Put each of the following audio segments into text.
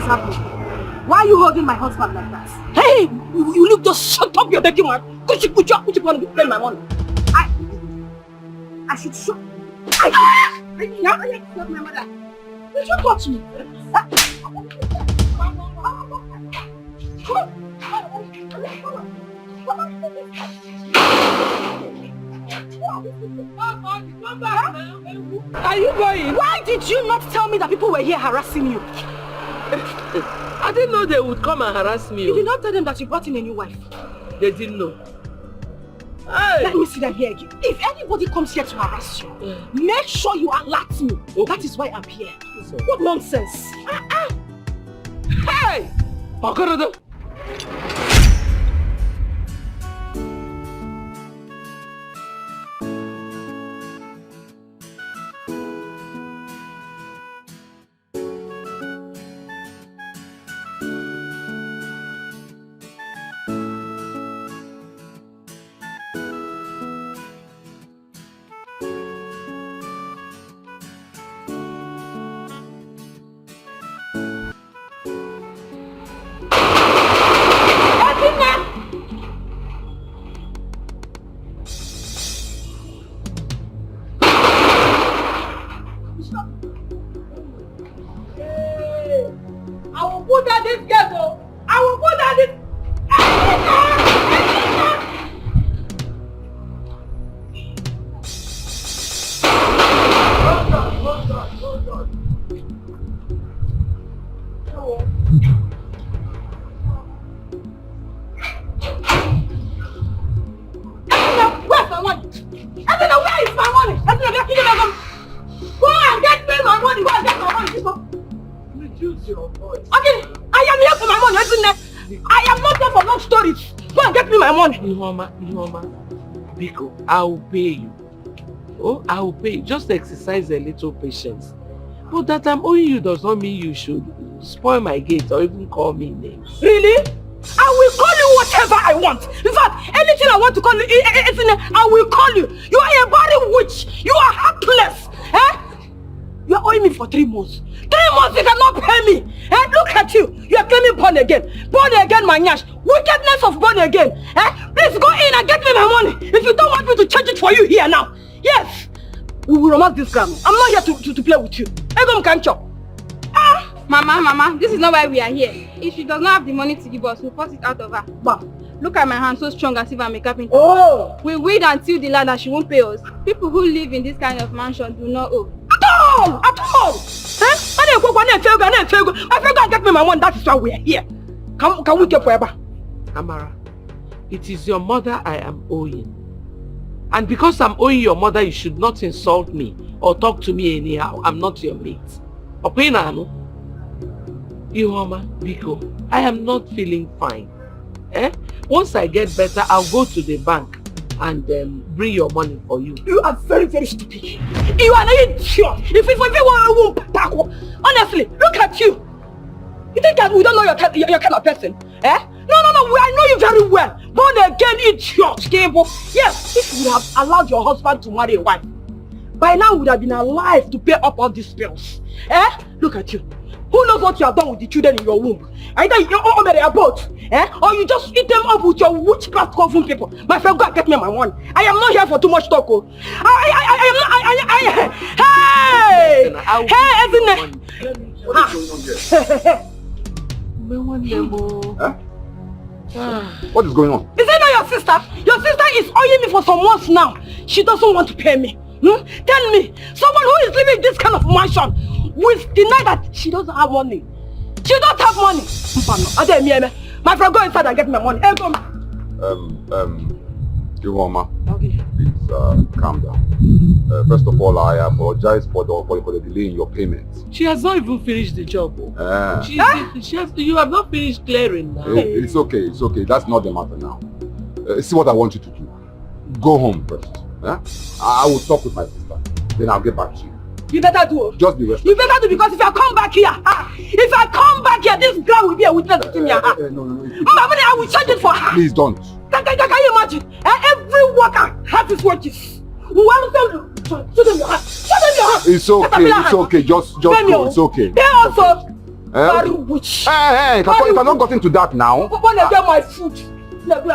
happening? Why are you holding my husband like that? Hey, you look just shut up your dirty mouth. Could you want to be playing my money? I should show. I not my mother. Did you touch me? Are you going? Why did you not tell me that people were here harassing you? I didn't know they would come and harass me. You did not tell them that you brought in a new wife. They didn't know. Hey. Let me see them here again. If anybody comes here to harass you, make sure you alert me. Okay. That is why I'm here. So, what nonsense. Hey! Okorodo! Ihoma, Biko, I will pay you. Oh, I will pay you. Just exercise a little patience. But that I'm owing you does not mean you should spoil my gate or even call me names. Really? I will call you whatever I want. In fact, anything I want to call you, I will call you. You are a body witch. You are heartless. Eh? You are owing me for 3 months. 3 months you cannot pay me. Eh? Look at you. You are claiming born again. Born again, my nyash. Wickedness of born again. Eh? Please go in and get me my money. If you don't want me to change it for you here now. Yes. We will romance this ground. I'm not here to play with you. Egom can chop. Mama, this is not why we are here. If she does not have the money to give us, we'll force it out of her. Bah. Look at my hand, so strong as if I'm a carpenter. Oh! We wait until the land and she won't pay us. People who live in this kind of mansion do not owe. At all! Eh? I forgot get me my money. That is why we are here. Can we get forever? Amara, it is your mother I am owing. And because I'm owing your mother, you should not insult me or talk to me anyhow. I'm not your mate. Opinano? Ihoma, Biko, I am not feeling fine. Eh? Once I get better, I'll go to the bank and bring your money for you. You are very, very stupid. You are an idiot. If I won't tackle, honestly, look at you. You think that we don't know your kind of person? Eh? No, I know you very well. Born again idiot, Gable. Yes, if you have allowed your husband to marry a wife, by now you would have been alive to pay up all these bills. Eh? Look at you. Who knows what you have done with the children in your womb? Either you marry a boat, eh? Or you just eat them up with your witchcraft coven people. My friend, go and get me my money. I am not here for too much talk. Oh. Hey, isn't it? What is going on here? Huh? What is going on? Is it not your sister? Your sister is owing me for some months now. She doesn't want to pay me. Tell me, someone who is living in this kind of mansion will deny that she doesn't have money. She don't have money. My friend, go inside and get my money. Iwoma, please calm down. First of all, I apologize for the delay in your payment. She has not even finished the job. You have not finished clearing now. It's okay. That's not the matter now. See what I want you to do. Go home first. I will talk with my sister. Then I'll get back to you. You better do. Just be responsible. You better do, because if I come back here, this girl will be a witness to me. No. I will charge it for her. Please don't. Can you imagine? Every worker has his wages. Show them your hand. It's okay. Just go. It's okay. They also. Very witch. Hey, if I not got into that now. When I get my food. Lock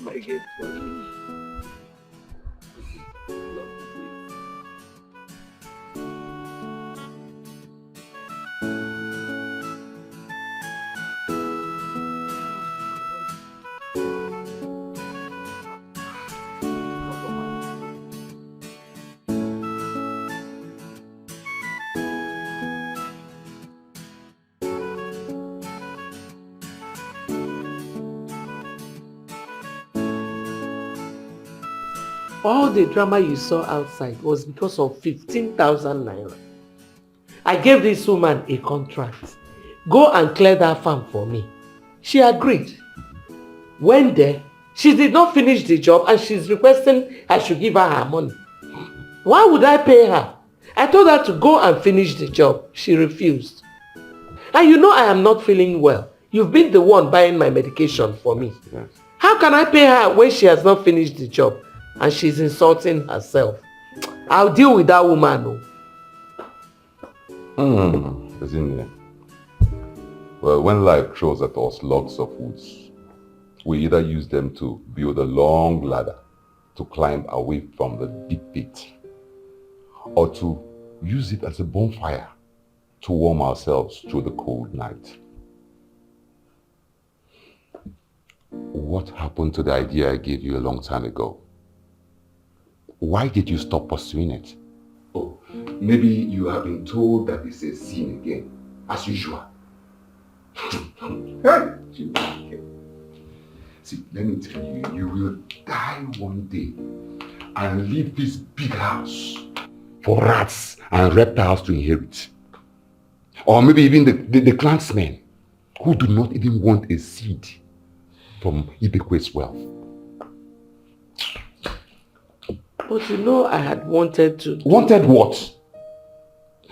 my gate for me. All the drama you saw outside was because of 15,000 naira. I gave this woman a contract. Go and clear that farm for me. She agreed. When there, she did not finish the job and she's requesting I should give her her money. Why would I pay her? I told her to go and finish the job. She refused. And you know I am not feeling well. You've been the one buying my medication for me. Yes. How can I pay her when she has not finished the job? And she's insulting herself. I'll deal with that woman. Isn't it? Well, when life throws at us logs of woods, we either use them to build a long ladder to climb away from the deep pit, or to use it as a bonfire to warm ourselves through the cold night. What happened to the idea I gave you a long time ago? Why did you stop pursuing it? Oh, maybe you have been told that it's a sin again, as usual. See, let me tell you, you will die one day and leave this big house for rats and reptiles to inherit. Or maybe even the clansmen who do not even want a seed from Ibekwe's wealth. But you know I had wanted to... Wanted what?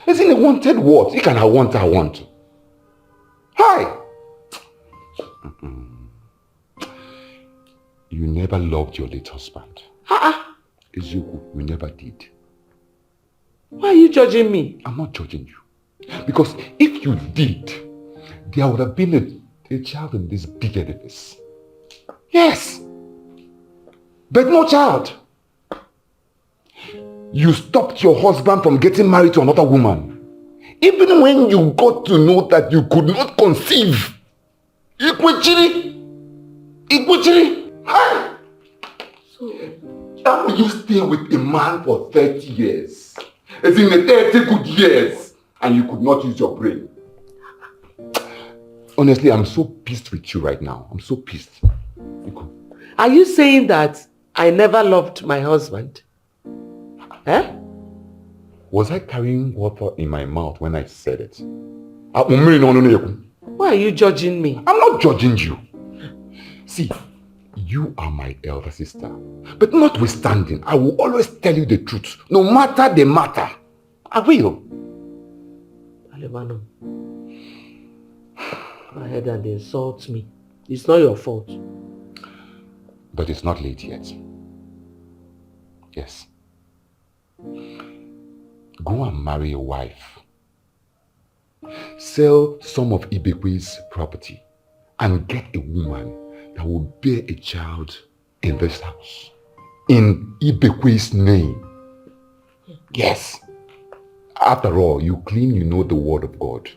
Isn't it wanted what? You can have want I want. Hi! You never loved your late husband. Ezeoku, you never did. Why are you judging me? I'm not judging you. Because if you did, there would have been a child in this big edifice. Yes! But no child. You stopped your husband from getting married to another woman. Even when you got to know that you could not conceive. Ikwechiri! Hi! So, how will you stay with a man for 30 years? As in 30 good years, and you could not use your brain? Honestly, I'm so pissed with you right now. I'm so pissed. are you saying that I never loved my husband? Eh? Was I carrying water in my mouth when I said it? Why are you judging me? I'm not judging you. See, you are my elder sister. But notwithstanding, I will always tell you the truth. No matter the matter. I will. Alebano, go ahead and insult me. It's not your fault. But it's not late yet. Yes. Go and marry a wife. Sell some of Ibekwe's property and get a woman that will bear a child in this house. In Ibekwe's name. Yes. After all, you claim you know the word of God.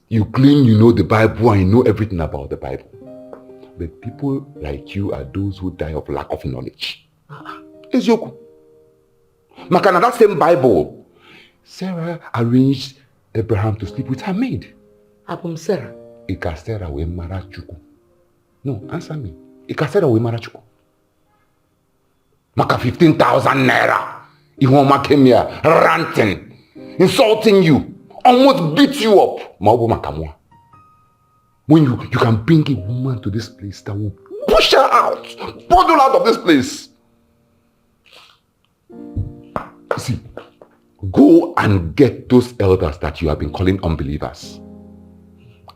You claim you know the Bible and you know everything about the Bible. But people like you are those who die of lack of knowledge. Ezeoku. Makana, that same Bible, Sarah arranged Abraham to sleep with her maid. Abum Sarah. Ika Sarah we mara chuku. No, answer me. Ika Sarah we mara chuku. Maka 15,000 naira. Ihoma came here ranting, insulting you, almost beat you up. Maobo makamwa. When you can bring a woman to this place that will push her out, bundle out of this place. See, go and get those elders that you have been calling unbelievers.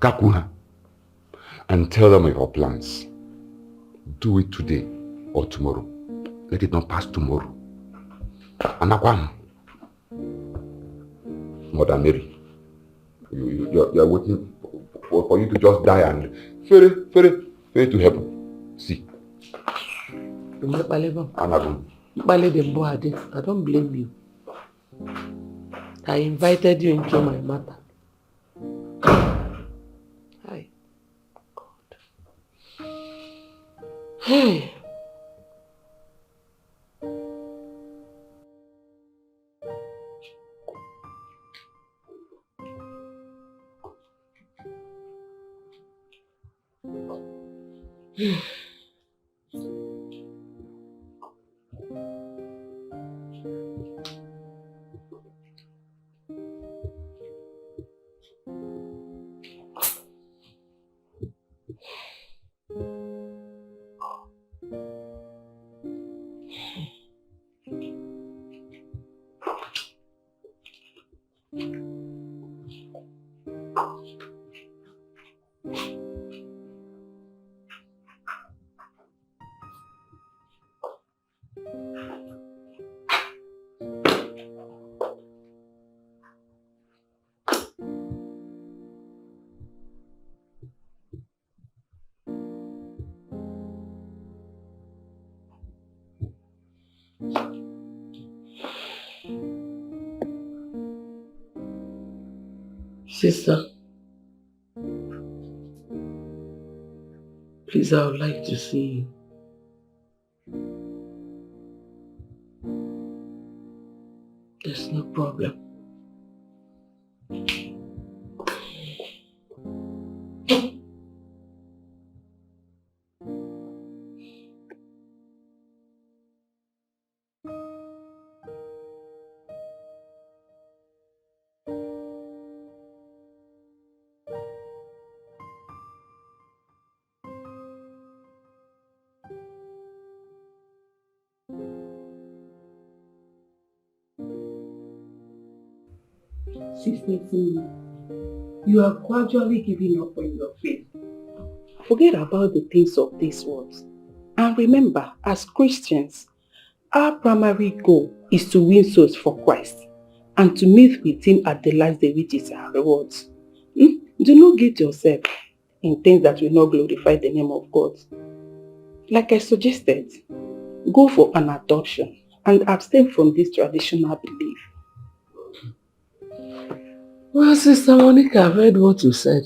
Kakuha. and tell them your plans. Do it today or tomorrow. Let it not pass tomorrow. Anakwam. Mother Mary, you are waiting for you to just die and ferry to heaven. See. I don't blame you. I invited you into my matter. Hi. God. Hey. Sister, please, I would like to see you. There's no problem. Sister, you are gradually giving up on your faith. Forget about the things of this world. And remember, as Christians, our primary goal is to win souls for Christ and to meet with Him at the last day, which is our rewards. Do not get yourself in things that will not glorify the name of God. Like I suggested, go for an adoption and abstain from this traditional belief. Well, Sister Monica, I've heard what you said.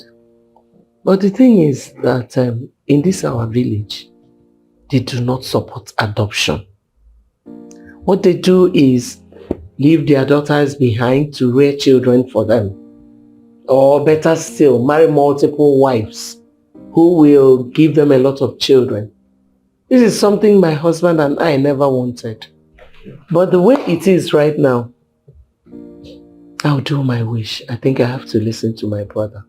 But the thing is that in this our village, they do not support adoption. What they do is leave their daughters behind to rear children for them. Or better still, marry multiple wives who will give them a lot of children. This is something my husband and I never wanted. But the way it is right now, I'll do my wish. I think I have to listen to my brother.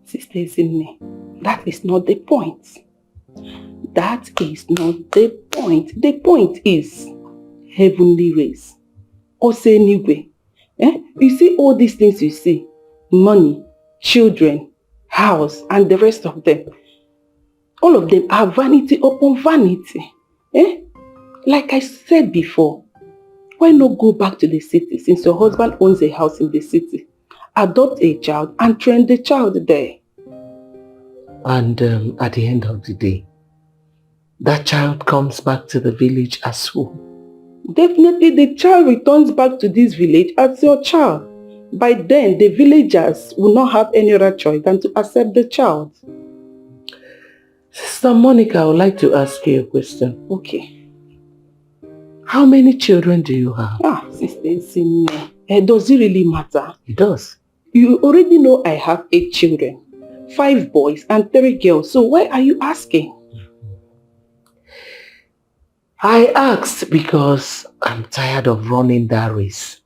Sister Ini, that is not the point. That is not the point. The point is heavenly race. Ose Nigwe. You see all these things you see, money, children, house, and the rest of them. All of them are vanity upon vanity. Like I said before, why not go back to the city since your husband owns a house in the city? Adopt a child and train the child there. And at the end of the day, that child comes back to the village as who? Definitely the child returns back to this village as your child. By then, the villagers will not have any other choice than to accept the child. Sister Monica, I would like to ask you a question. Okay. How many children do you have? Sister Isine, does it really matter? It does. You already know I have 8 children. 5 boys and 3 girls. So why are you asking? I asked because I'm tired of running that race.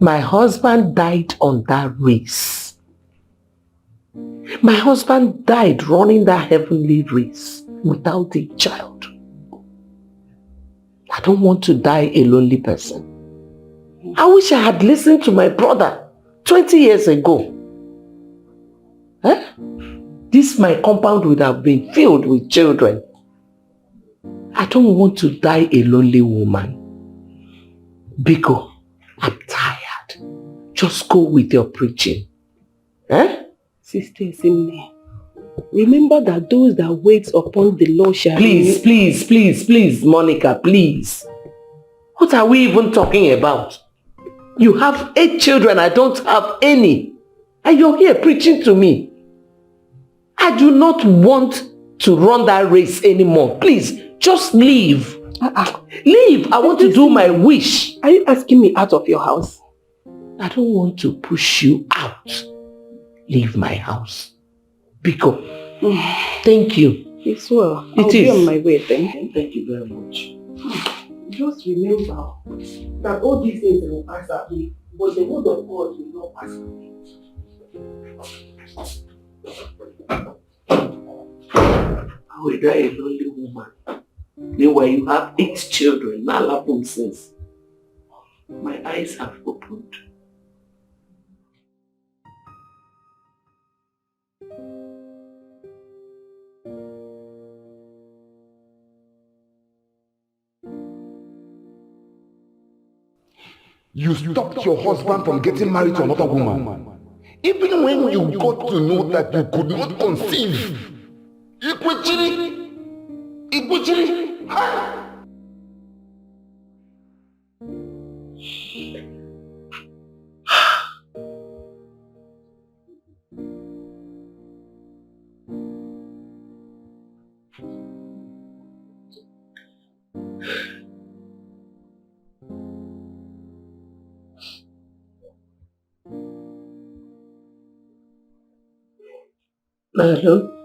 My husband died on that race. My husband died running that heavenly race without a child. I don't want to die a lonely person. I wish I had listened to my brother 20 years ago. Huh? This my compound would have been filled with children. I don't want to die a lonely woman. Biko, I'm tired. Just go with your preaching. Eh? Sister Simne, remember that those that wait upon the Lord shall... Please, Monica, please. What are we even talking about? You have 8 children, I don't have any. And you're here preaching to me. I do not want to run that race anymore. Please, just leave. Leave. I want to do my wish. Are you asking me out of your house? I don't want to push you out. Leave my house. Biko, thank you. It's well. I'll be on my way then. Thank you very much. Just remember that all these things will pass away, but the word of God will not pass away. How will die a lonely woman? Meanwhile, you have 8 children. Malapum says. My eyes have opened. You stopped your husband from getting married to another woman. Even when you got to know that you could not conceive. Ikuchiri. Hello?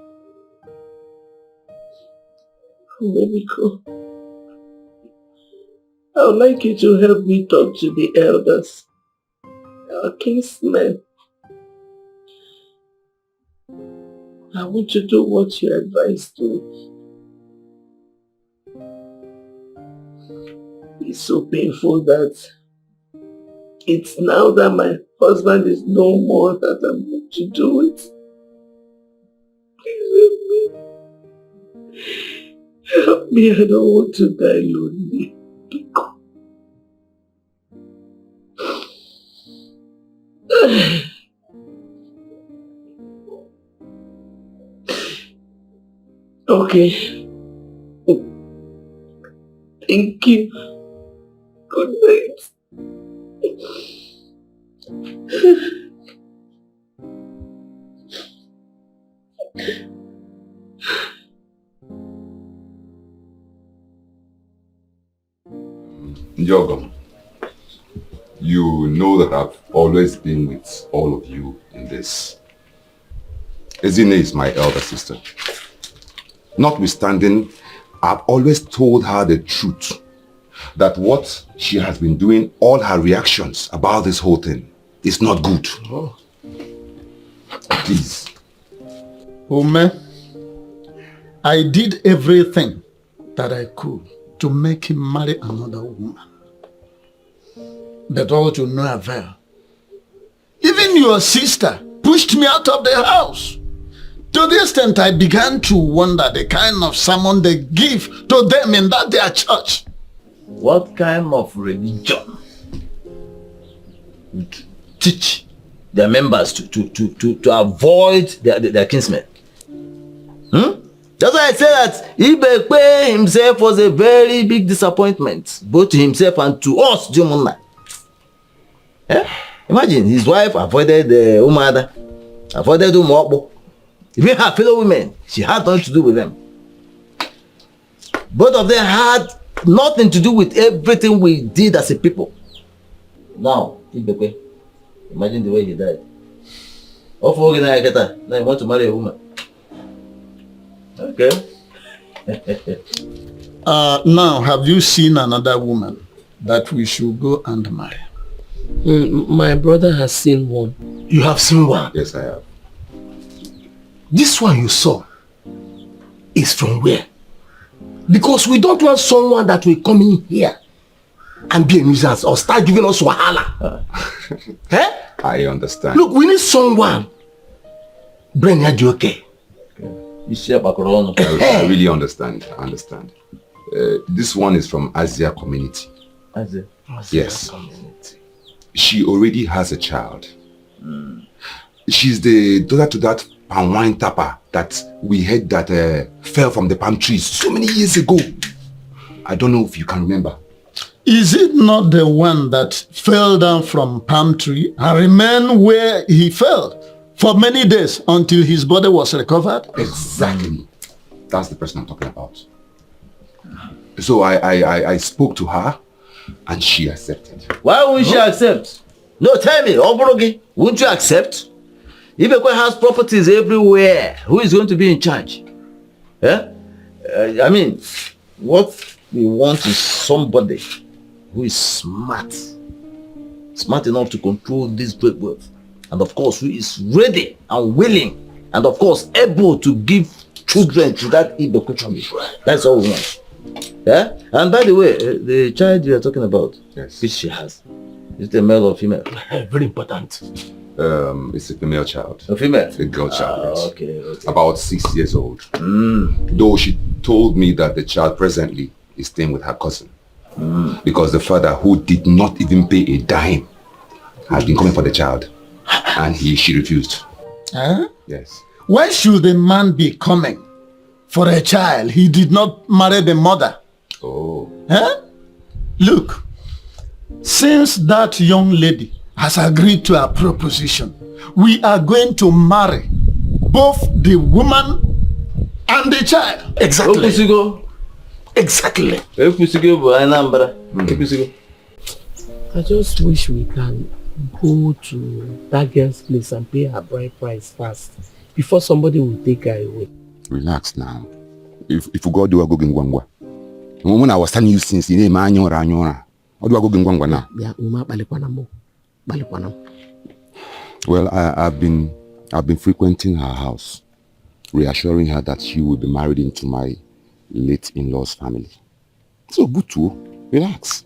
Baby, go. I would like you to help me talk to the elders, our kinsmen. I want to do what you advised me. It's so painful that it's now that my husband is no more that I'm going to do it. Help me, I don't want to die lonely. Okay. Thank you. Good night. Njogam, you know that I've always been with all of you in this. Ekene is my elder sister. Notwithstanding, I've always told her the truth. That what she has been doing, all her reactions about this whole thing, is not good. Oh. Please. Ume, I did everything that I could to make him marry another woman. But all to no avail. Even your sister pushed me out of the house. To the extent I began to wonder the kind of sermon they give to them in that their church. What kind of religion would teach their members to avoid their kinsmen? That's why I say that Ibekwe himself was a very big disappointment, both to himself and to us, Jumuna. Imagine his wife avoided the Umada, avoided Umokbo. Even her fellow women, she had nothing to do with them. Both of them had nothing to do with everything we did as a people. Now, Ibekwe, imagine the way he died. Now he wants to marry a woman. Okay. Now, have you seen another woman that we should go and marry? My brother has seen one. You have seen one? Yes, I have. This one you saw is from where? Because we don't want someone that will come in here and be a nuisance or start giving us wahala. I understand. Look, we need someone brain ya dị okay. Isi agbakọrọ ọnụ. I really understand. This one is from Asia community. Asia Yes. community. She already has a child. She's the daughter to that palm wine tapper that we heard that fell from the palm trees so many years ago. I don't know if you can remember. Is it not the one that fell down from palm tree and remained where he fell for many days until his body was recovered? Exactly. That's the person I'm talking about. So I spoke to her and she accepted. Why won't she accept? No, tell me, Oborogi, won't you accept? Ibekwe has properties everywhere. Who is going to be in charge? I mean, what we want is somebody who is smart enough to control this great wealth, and of course, who is ready and willing, and of course, able to give children to that Ibekwe family. That's all we want. Yeah? And by the way, the child you are talking about, Yes. which she has, is it a male or female? Very important. It's a female child. A female? A girl child, yes. Okay. About 6 years old. Though she told me that the child presently is staying with her cousin. Because the father, who did not even pay a dime, has been coming for the child. And she refused. Huh? Yes. Why should the man be coming for a child? He did not marry the mother. Oh. Huh? Look, since that young lady has agreed to our proposition, we are going to marry both the woman and the child. Exactly. Exactly. I just wish we can go to that girl's place and pay her bride price fast before somebody will take her away. Relax now. If you go do a go ngwangwa. When I was telling you since you name anyora. What do I go ngwangwa now? Yeah, Well, I've been frequenting her house, reassuring her that she will be married into my late in-laws family. So good too. Relax.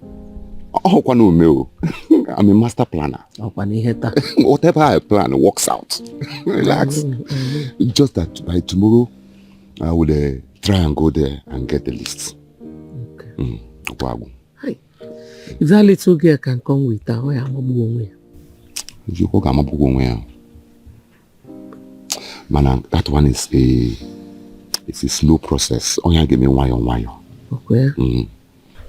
I'm a master planner. Whatever I plan works out. Relax. Just that by tomorrow, I will try and go there and get the list. Okay. If that little girl can come with her, where am I going? Man, that one is a slow process. Only give me one. Okay.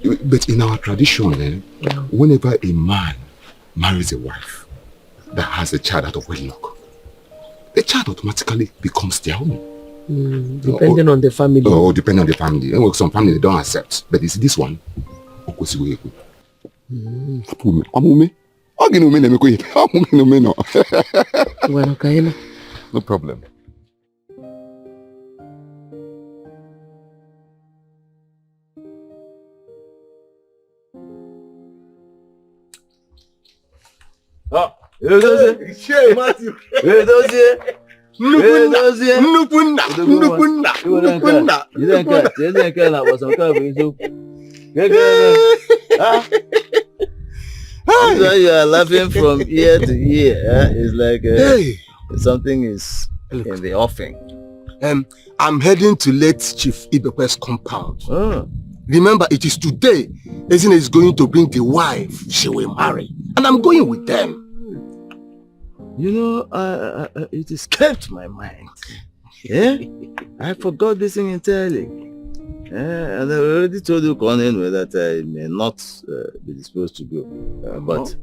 But in our tradition, whenever a man marries a wife that has a child out of wedlock, the child automatically becomes their own. Depending on the family. Oh, depending on the family. Some family they don't accept, but it's this one. No problem. You are laughing from ear to ear. It's like something is in the offing. I'm heading to late Chief Ibekwe's compound. Remember, it is today Ezine is going to bring the wife she will marry. And I'm going with them. You know, it escaped my mind. Yeah? I forgot this thing entirely. And I already told you, Colonel, that I may not be disposed to go. But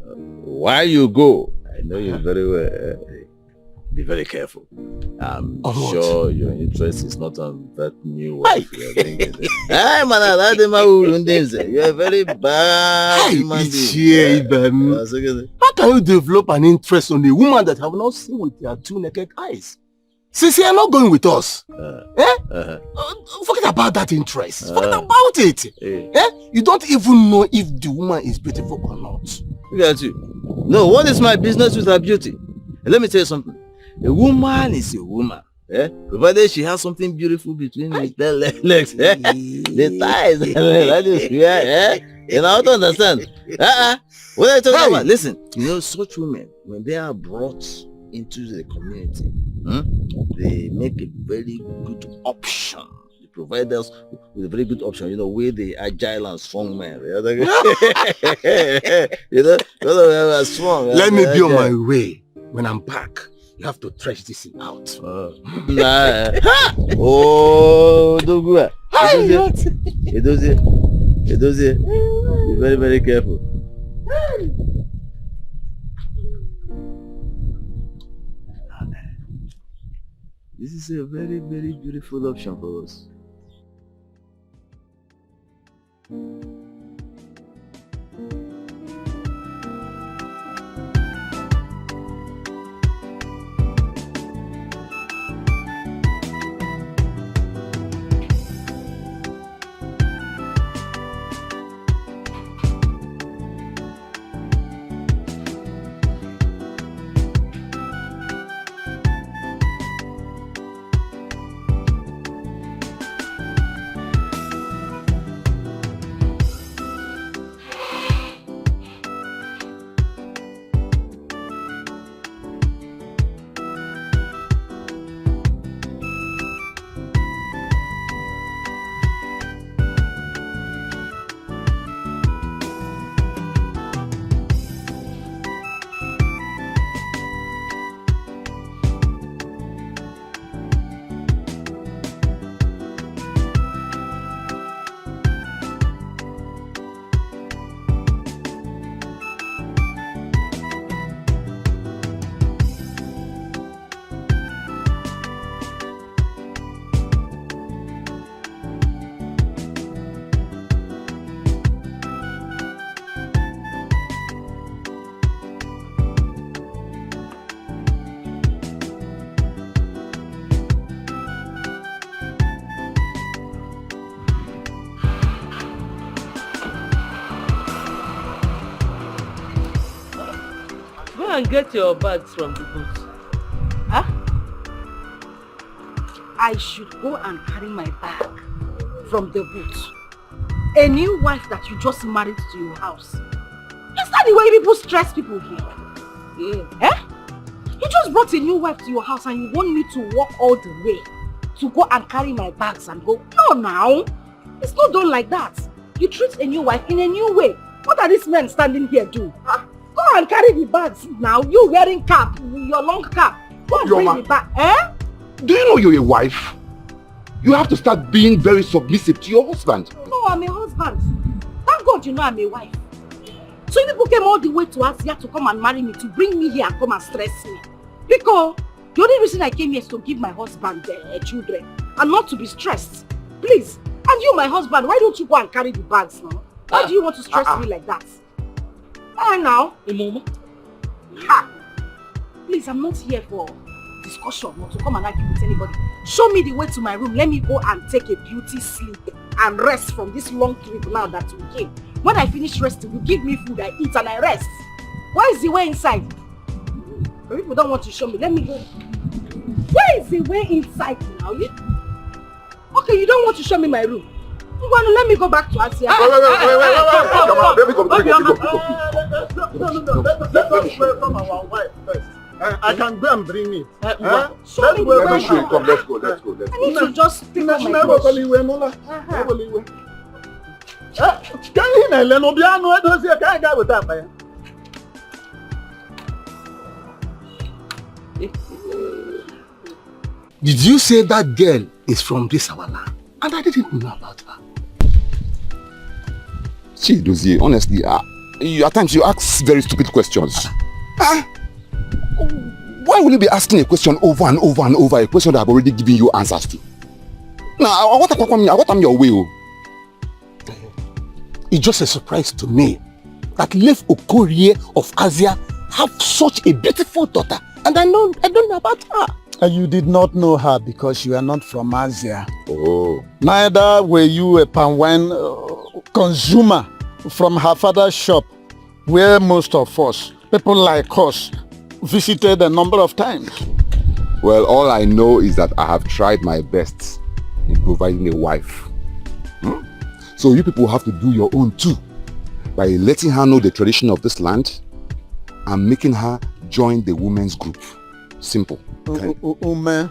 while you go, I know you very well. Be very careful. I'm sure your interest is not on that new wife you are thinking. Hey, man, you are very bad human being. How can you develop an interest on a woman that have not seen with your two naked eyes? Since you are not going with us, forget about that interest. Forget about it. You don't even know if the woman is beautiful or not. Look at you. No, what is my business with her beauty? Let me tell you something. A woman is a woman. Provided she has something beautiful between the legs, the thighs, that is you know how to understand. What are you talking about? Listen, you know, such women, when they are brought into the community. They make a very good option. They provide us with a very good option, where the agile and strong men. Strong. Let me be on my way. When I'm back, you have to thresh this thing out. Oh, don't go. It does it. Be very, very careful. This is a very, very beautiful option for us. And get your bags from the boot. Huh? I should go and carry my bag from the boot. A new wife that you just married to your house. Is that the way people stress people here? Yeah. Eh? You just brought a new wife to your house and you want me to walk all the way to go and carry my bags and go? No, now. It's not done like that. You treat a new wife in a new way. What are these men standing here doing? Huh? Go and carry the bags now. You wearing cap, your long cap. Go and bring the bag. Eh? Do you know you're a wife? You have to start being very submissive to your husband. No, I'm a husband. Thank God you know I'm a wife. So you people came all the way to Asia to come and marry me, to bring me here and come and stress me. Because the only reason I came here is to give my husband children and not to be stressed. Please. And you, my husband, why don't you go and carry the bags now? Why do you want to stress me like that? Now, ha! Please, I'm not here for discussion or to come and argue with anybody. Show me the way to my room. Let me go and take a beauty sleep and rest from this long trip now that we came. When I finish resting, you give me food, I eat and I rest. Where is the way inside? People don't want to show me. Let me go. Where is the way inside now? Okay, you don't want to show me my room. Let me go back to Asia. Wait. Let me go. No. Let us welcome our wife first. I can go and bring it. Let me go. Come, let's go. I need to just pick up my clothes. Did you say that girl is from this our land? And I didn't know about her. See, Dozie, honestly, at times you ask very stupid questions. Why will you be asking a question over and over and over, a question that I've already given you answers to? Now, what am your way? It's just a surprise to me that Leif Okorie of Asia have such a beautiful daughter, and I don't know about her. You did not know her because you are not from Asia. Oh. Neither were you a palm wine consumer from her father's shop, where most of us, people like us, visited a number of times. Well, all I know is that I have tried my best in providing a wife. So you people have to do your own too, by letting her know the tradition of this land and making her join the women's group. Simple. Ume,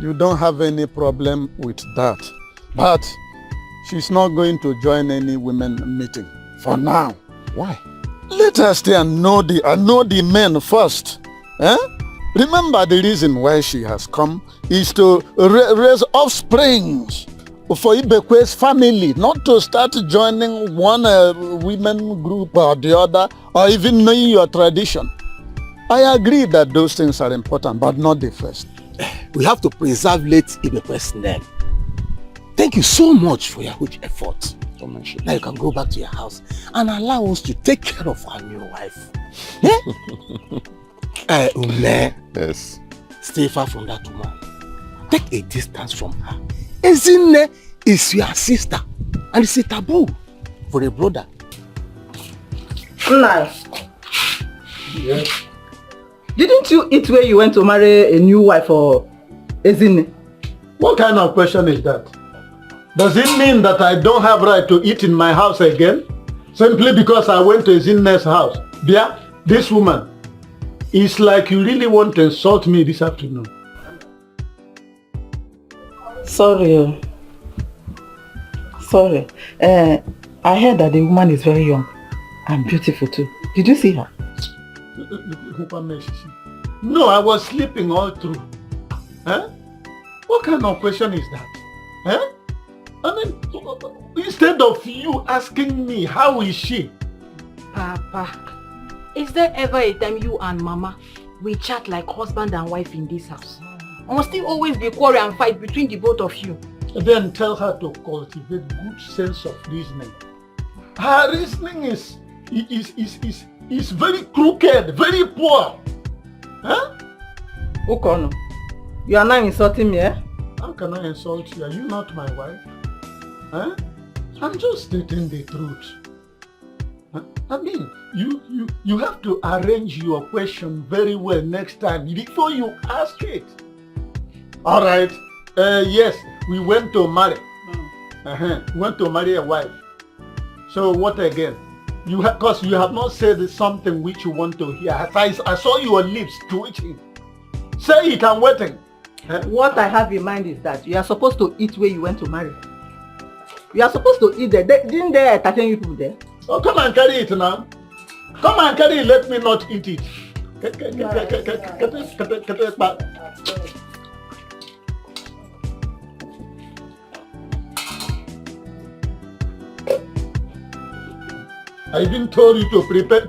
you don't have any problem with that. But she's not going to join any women meeting for now. Why? Let her stay and know the men first. Eh? Remember, the reason why she has come is to raise offsprings for Ibekwe's family, not to start joining one women group or the other, or even knowing your tradition. I agree that those things are important, but not the first. We have to preserve late Ibekwe's name. Thank you so much for your huge effort. Now you can go back to your house and allow us to take care of our new wife. Ume. Yes. Stay far from that woman. Take a distance from her. Ezine is your sister, and it's a taboo for a brother. Nice. Yes. Didn't you eat where you went to marry a new wife for Ezine? What kind of question is that? Does it mean that I don't have right to eat in my house again? Simply because I went to Ezine's house? Bia, this woman, it's like you really want to insult me this afternoon. Sorry. Sorry. I heard that the woman is very young and beautiful too. Did you see her? No, I was sleeping all through. Huh? What kind of question is that? Huh? I mean, instead of you asking me, how is she? Papa, is there ever a time you and Mama will chat like husband and wife in this house? Or must it always be quarrel and fight between the both of you? Then tell her to cultivate good sense of reasoning. Her reasoning is very crooked, very poor. Huh? Ukono, you are now insulting me, eh? How can I insult you? Are you not my wife? Huh? I'm just stating the truth. Huh? I mean, you have to arrange your question very well next time before you ask it. All right. Yes, we went to marry. We went to marry a wife. So what again? Because you have not said something which you want to hear. I saw your lips twitching. Say it, I'm waiting. What I have in mind is that you are supposed to eat where you went to marry. You are supposed to eat there. Didn't they entertain you people there? Oh, come and carry it now. Come and carry it, let me not eat it. I even told you to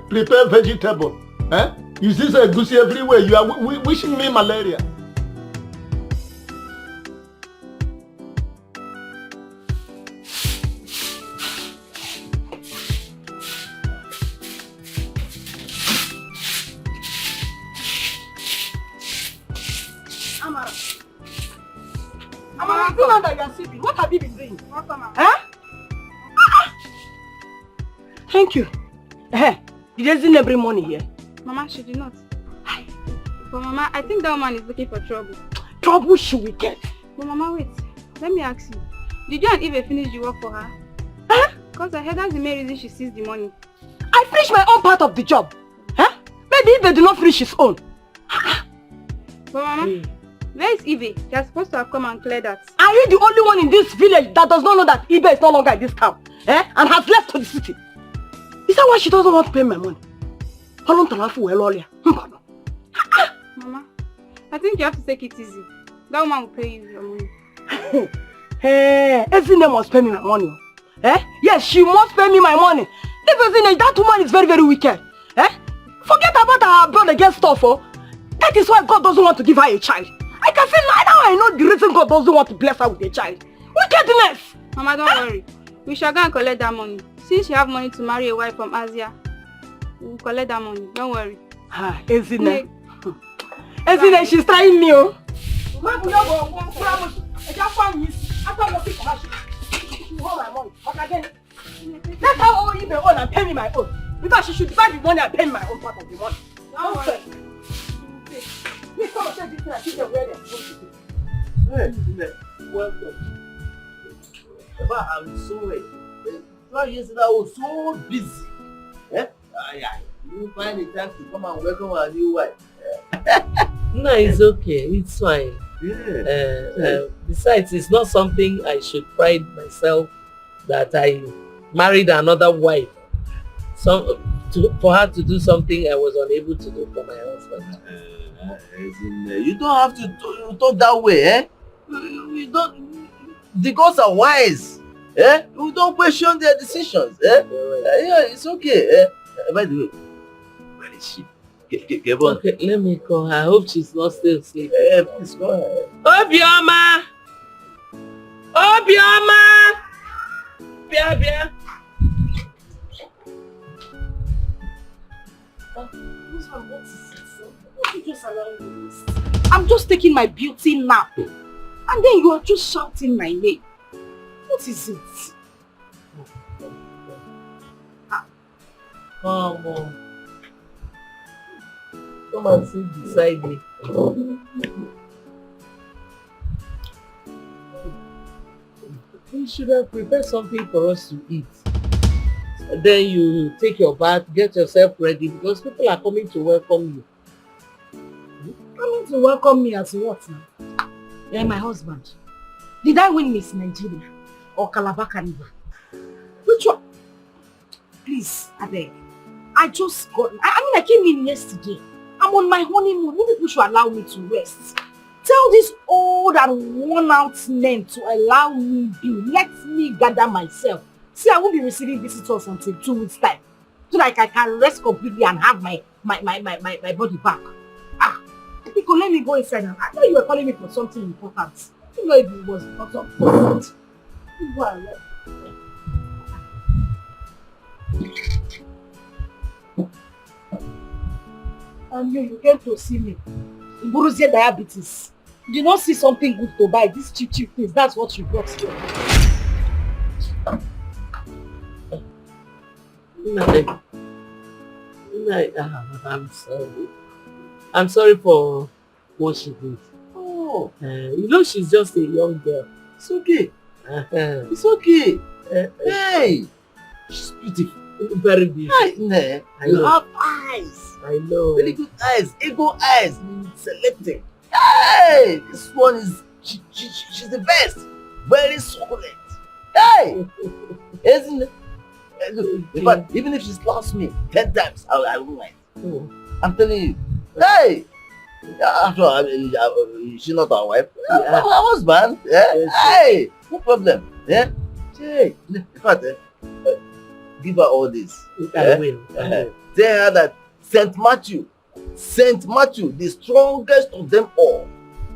prepare vegetable. Eh? Is this a goosey everywhere? You are wishing me malaria. Amara, you know that you are sleeping. What have you been doing? Huh? Thank you. Did Ezine every morning here? Mama, she did not. But Mama, I think that woman is looking for trouble. Trouble she will get. But Mama, wait. Let me ask you. Did you and Eve finish the work for her? Huh? Because I heard that's the main reason she sees the money. I finished my own part of the job. Huh? Maybe Eve did not finish his own. But Mama, where is Eve? They are supposed to have come and clear that. Are you the only one in this village that does not know that Eve is no longer in this camp? And has left to the city? Is that why she doesn't want to pay my money? Mama, I think you have to take it easy. That woman will pay you your money. Ezine must pay me my money. Yes, she must pay me my money. If Ezine, that woman is very, very wicked. Forget about her blood against stuff. That is why God doesn't want to give her a child. I can say now I know the reason God doesn't want to bless her with a child. Wickedness! Mama, don't worry. We shall go and collect that money. Since you have money to marry a wife from Asia, we will collect that money. Don't worry. Ezine. Ezine, she's trying me. Let her owe you the own and pay me my own. Because she should divide the money and pay me my own part of the money. Don't worry. Please come and take this thing and keep them where they're supposed to be. Welcome. I'm sorry. 2 years ago, I was so busy. You find the time to come and welcome our new wife. No, it's okay. It's fine. Yeah. Besides, it's not something I should pride myself that I married another wife. For her to do something I was unable to do for my husband. You don't have to talk that way, eh? You don't. The gods are wise, eh? You don't question their decisions, eh? Yeah, it's okay. Eh? By the way, where is she? Get on. Okay, let me call her. I hope she's not still asleep. Please go ahead. Obioma! Obioma! Bia. I'm just taking my beauty nap. And then you are just shouting my name. What is it? Come on. Come and sit beside me. You should have prepared something for us to eat. Then you take your bath, get yourself ready because people are coming to welcome you. Coming to welcome me as what now? You're my husband. Did I win Miss Nigeria or Calabar Carnival? Which one? Please, I beg. I just got... I came in yesterday. I'm on my honeymoon. You people should allow me to rest. Tell this old and worn-out men to allow me be. Let me gather myself. See, I won't be receiving visitors until 2 weeks' time. So like I can rest completely and have my body back. Because let me go inside now. I thought you were calling me for something important. You know if it was not important. And you came to see me. Burusia diabetes. You did not see something good to buy. These cheap things. That's what you brought here. I'm sorry. I'm sorry for what she did. Oh, you know she's just a young girl. it's okay. It's okay. Hey, she's beautiful. Very beautiful. You have eyes. I know. Very good eyes. Eagle eyes. Selecting. Hey, this one is she's the best. Very succulent. Hey, isn't it? But even if she's lost me 10 times, I won't mind. I'm telling you. Hey! After all, she's not our wife. Our husband. Yeah? Yes, hey! No problem. Yeah? Hey! In fact, give her all this. I will. Tell her that Saint Matthew, the strongest of them all.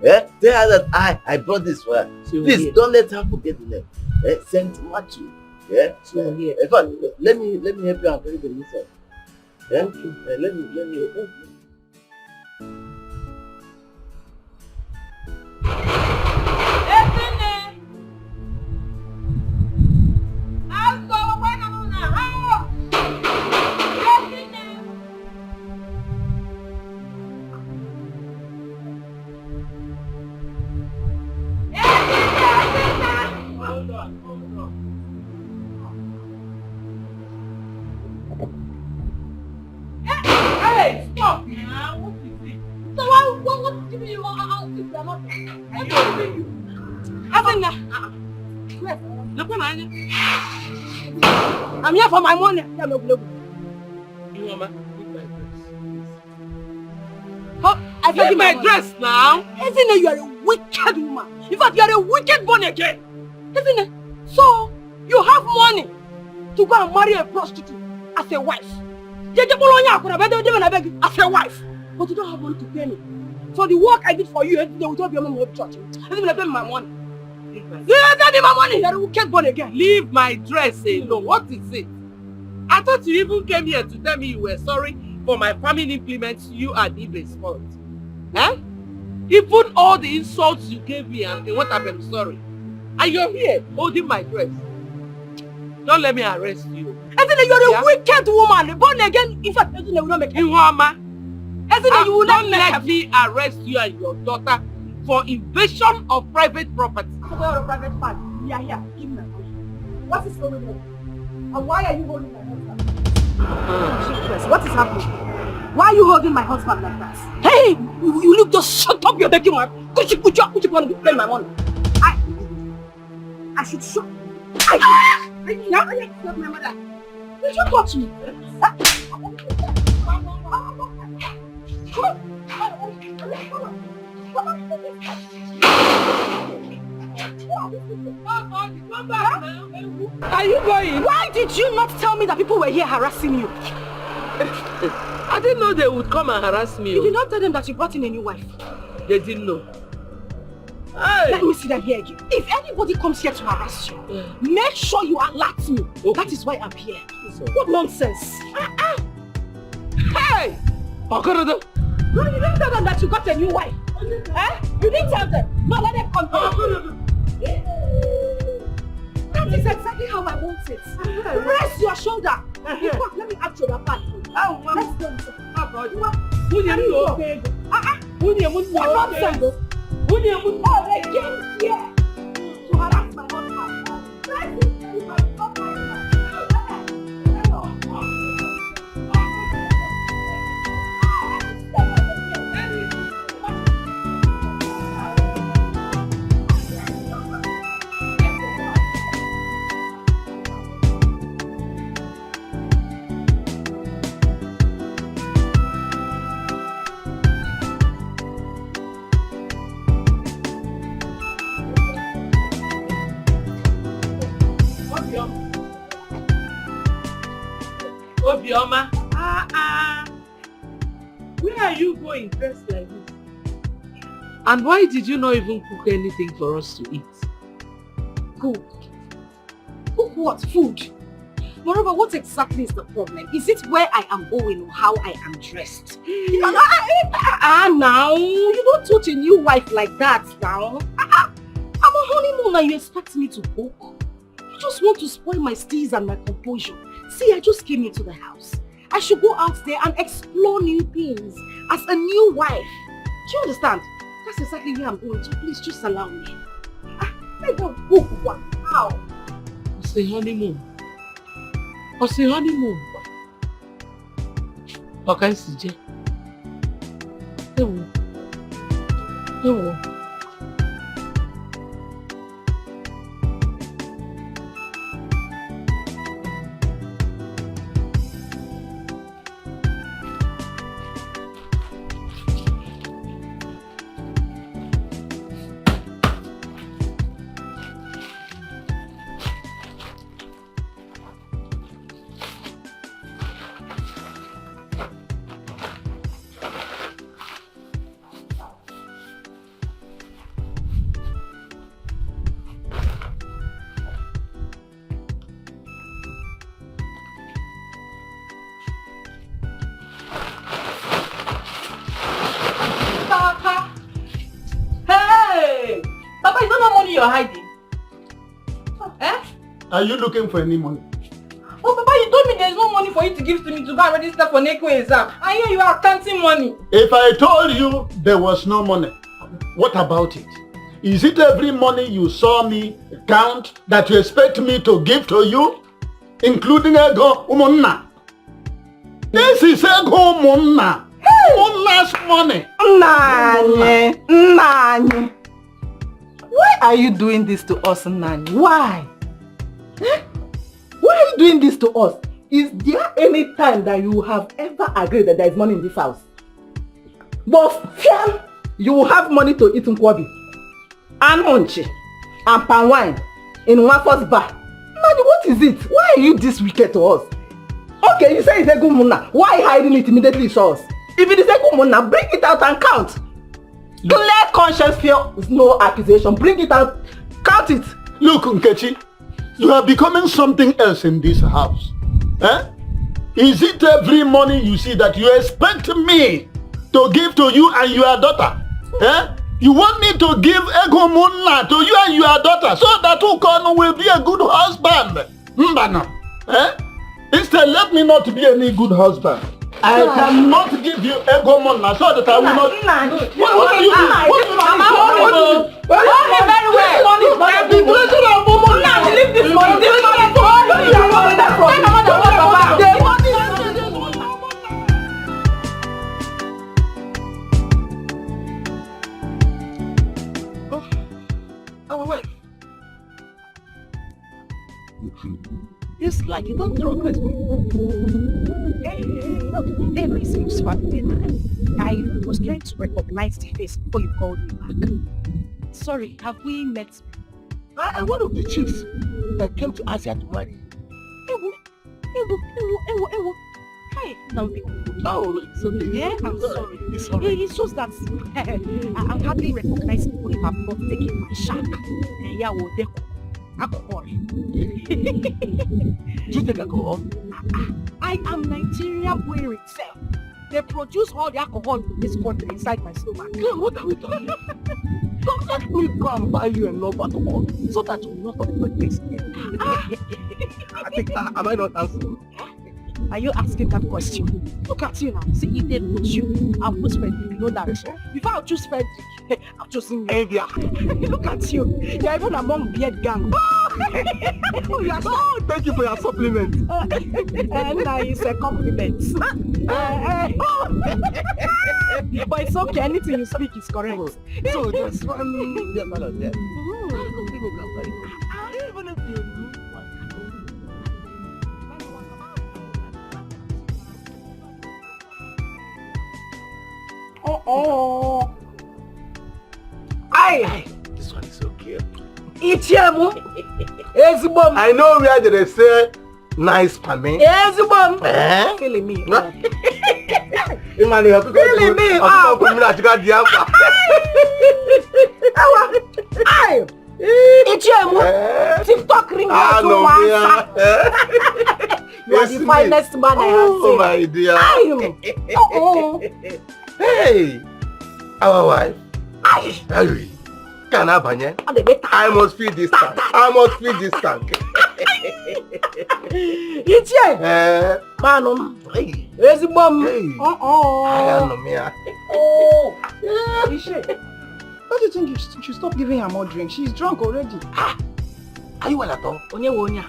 Yeah? Tell her that I brought this for her. Please don't let her forget the name. Saint Matthew. Yeah? In fact, let me help you and carry the inside. Yeah? Okay. Let me help you. Ekene! I'm going when I'm on the house! Ekene! Hold on. Hey, stop now! What is it? So what do you want? What do you do? I'm here for my money. Mama, leave my dress. Oh, I Leave my dress now. Isn't it you are a wicked woman? In fact, you are a wicked born again. Isn't it? So, you have money to go and marry a prostitute as a wife. As a wife. But you don't have money to pay me. For the work I did for you, they will not be able to church. I didn't pay my money. You don't give my money. You are a wicked born again. Leave my dress alone. What is it? I thought you even came here to tell me you were sorry for my farming implements you and Ibe's fault. Huh? Even all the insults you gave me and what happened, sorry. And you're here holding my dress. Don't let me arrest you. You're a wicked woman. Born again. In fact, you will not make it. You will not let me arrest you and your daughter for invasion of private property. Private part. We are here. Give me my money. What is going on? And why are you holding my husband? What is happening? Why are you holding my husband like that? Hey, you look, just shut up your dirty mouth. Could you want to be playing my money? I should show. Now I have to my mother. Did you touch me? Are you going? Why did you not tell me that people were here harassing you? I didn't know they would come and harass me. You did not tell them that you brought in a new wife. They didn't know. Hey. Let me see them here again. If anybody comes here to harass you, make sure you alert me. Okay. That is why I'm here. What nonsense. Hey! Okorodo. No, you didn't tell them that you got a new wife. Eh? You didn't tell them. No, let them come here. That is exactly how I want it. Rest your shoulder. In fact, let me act your back. Let's go. What nonsense? Oh, they came here to harass my husband. Obioma, where are you going dressed like this? And why did you not even cook anything for us to eat? Cook? Cook what? Food? Moreover, what exactly is the problem? Is it where I am going or how I am dressed? Now, you don't touch a new wife like that now. I'm a honeymoon and you expect me to cook? You just want to spoil my steez and my composure. See, I just came into the house. I should go out there and explore new things as a new wife. Do you understand? That's exactly where I'm going, so please just allow me. I don't cook one. How? It's a honeymoon. It's a honeymoon. Okay, CJ. Ewo. You're hiding. Eh? Are you looking for any money? Oh, Papa, you told me there's no money for you to give to me to go and register for NECO exam. And here you are counting money. If I told you there was no money, what about it? Is it every money you saw me count that you expect me to give to you? Including ego umunna. This is ego umunna. Umunna's money. Nanye. Why are you doing this to us, Nani? Why? Why are you doing this to us? Is there any time that you have ever agreed that there is money in this house? But Fiam, you will have money to eat nkwobi, and onchi, and palm wine in one first bar. Nani, what is it? Why are you this wicked to us? Okay, you say it's a good muna. Why hiding it immediately show us? If it is a good muna, bring it out and count. Clear conscience, fear is no accusation. Bring it out. Count it. Look, Nkechi, you are becoming something else in this house. Eh? Is it every money you see that you expect me to give to you and your daughter? Eh? You want me to give ego munna to you and your daughter so that Ukonu will be a good husband? Mbana. Eh? Instead, let me not be any good husband. I cannot give you ego munna so that I will not. What do you do? Very well. Leave this money. This money. Our wife. It's like you don't recognize me. Every seems funny. I was trying to recognize the face before you called me back. Sorry, have we met? I am one of the chiefs that came to ask you to marry. Ewo. Hi, now Oh, it's okay. yeah, I'm sorry. It's all right. It's just that I'm hardly recognizing people who have not taken my shack. Yeah, well, they alcohol. Do you take alcohol? I am Nigeria where itself. They produce all the alcohol in this country inside my stomach. Then what are we talking? Don't let me go and buy you enough alcohol so that you will not talk about this. I think, am I not answering? Are you asking that question? Look at you now. See, if they put you, I'll put Frederick. You know that. Before I'll choose Frederick, I'll choose him. Look at you. You're even among beard gang. Thank you for your supplement. And it's a compliment. But it's okay. Anything you speak is correct. So just one balance there. Even if you this one is so cute. Ichiamu. Ezibom. I know where they say nice for me. Ezibom. Feeling me. Feeling me. Ichiamu. TikTok ring out to You are the finest man I have seen. Oh my dear. Hey, our wife. Harry, can I banye? I must feed this tank. I must feed this tank. Ichie. Manum. Hey. Ezibom. Hey. I am Nomia. Ichie. Don't you think you should stop giving her more drink? She's drunk already. Are you well at all?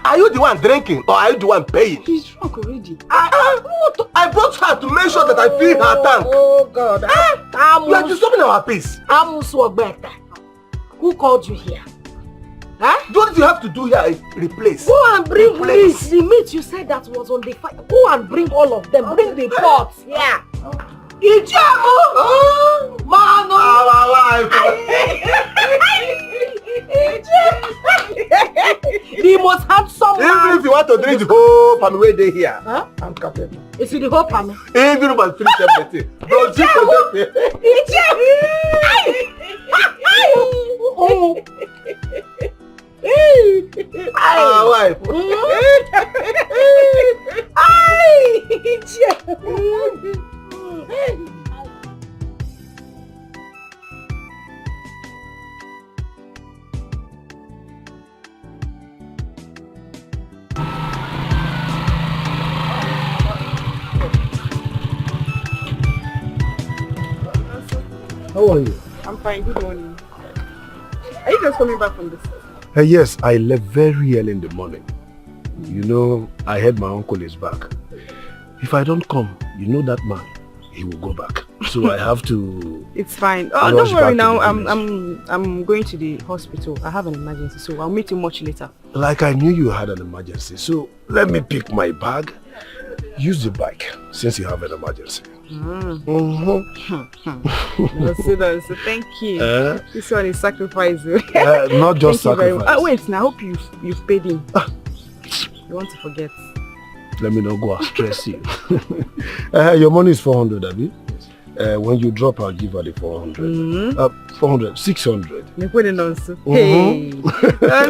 Are you the one drinking or are you the one paying? She's drunk already. I brought her to make sure that I fill her tank. Oh God. You are disturbing our peace. Who called you here? What you have to do here is replace. Go and bring meat. The meat you said that was on the fire. Go and bring all of them. Bring the pots. Yeah. Ijamu! Mano! Our wife! The most handsome man! Even if you want to drink the whole family where they here, I'm capable. Is it the whole family? Even if I finish everything. Don't you forget our wife! How are you? I'm fine, good morning. Are you just coming back from this? Yes, I left very early in the morning. You know, I heard my uncle is back. If I don't come, you know that man, he will go back. So I have to... It's fine. Oh, don't worry now. I'm going to the hospital. I have an emergency, so I'll meet you much later. Like I knew you had an emergency, so let me pick my bag. Use the bike since you have an emergency. So thank you. This one is sacrifice. Not just sacrifice. Wait, now I hope you've paid him. You want to forget. Let me not go and stress you. Your money is 400, Abby. When you drop, I'll give her the 400. 400, 600. Hey.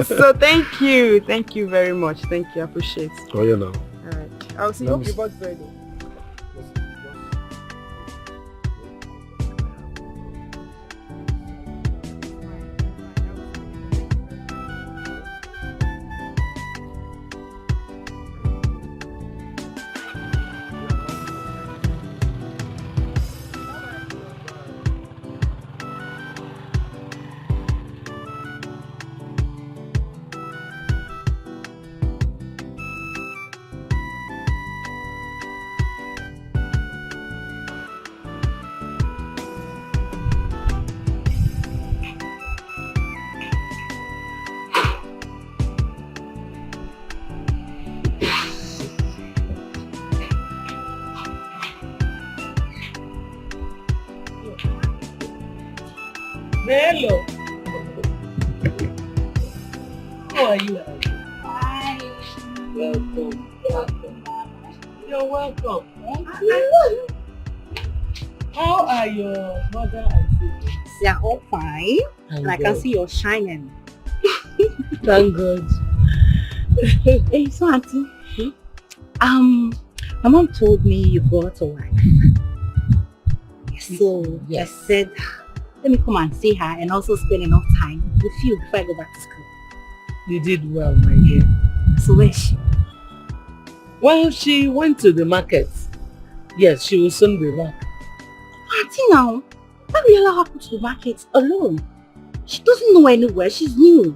So thank you. Thank you very much. Thank you. I appreciate it. Oh, yeah, now. Alright. I'll see you. Hope you bought bread. are you? Hi. Welcome. Welcome. You're welcome. How are your mother and sister? They are all fine. And I can see you're shining. Thank God. Hey, so auntie. My mom told me you got a wife. So Yes. I said, let me come and see her and also spend enough time with you before I go back to school. You did well, my dear. So where is she? Well, she went to the market. Yes, she will soon be back. Auntie now, why will you allow her to go to the market alone? She doesn't know anywhere, she's new.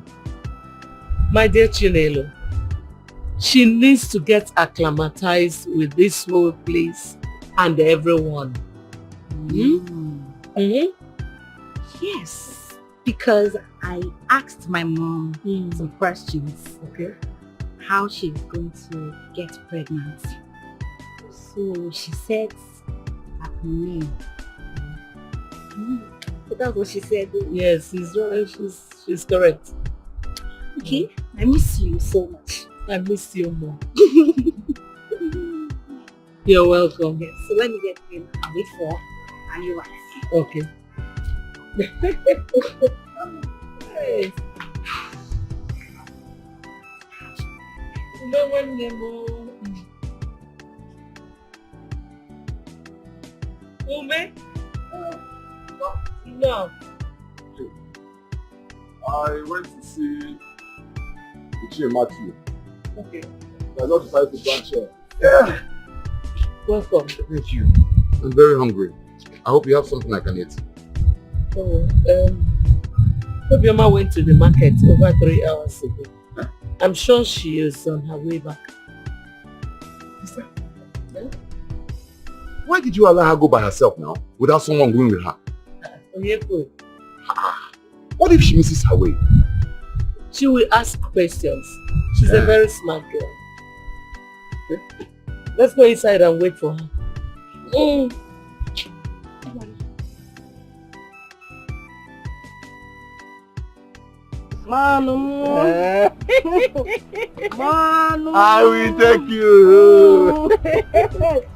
My dear Chinelo, she needs to get acclimatized with this whole place and everyone. Yes, because I asked my mom some questions. Okay. How she's going to get pregnant. So she said Ekene. So that's what she said. Yes, she's correct. Okay, I miss you so much. I miss you more. You're welcome. Yes, so let me get in and wait for a new wife. Okay. Hey. No one more. Ume? No. I went to see Ichie Matthew. Okay. I just decided to branch here. Yeah. Welcome. Thank you. I'm very hungry. I hope you have something I can eat. Oh, Obioma went to the market over 3 hours ago. I'm sure she is on her way back. Sister, why did you allow her go by herself now, without someone going with her? What if she misses her way? She will ask questions. She's a very smart girl. Okay. Let's go inside and wait for her. Manu. Manu. I will take you.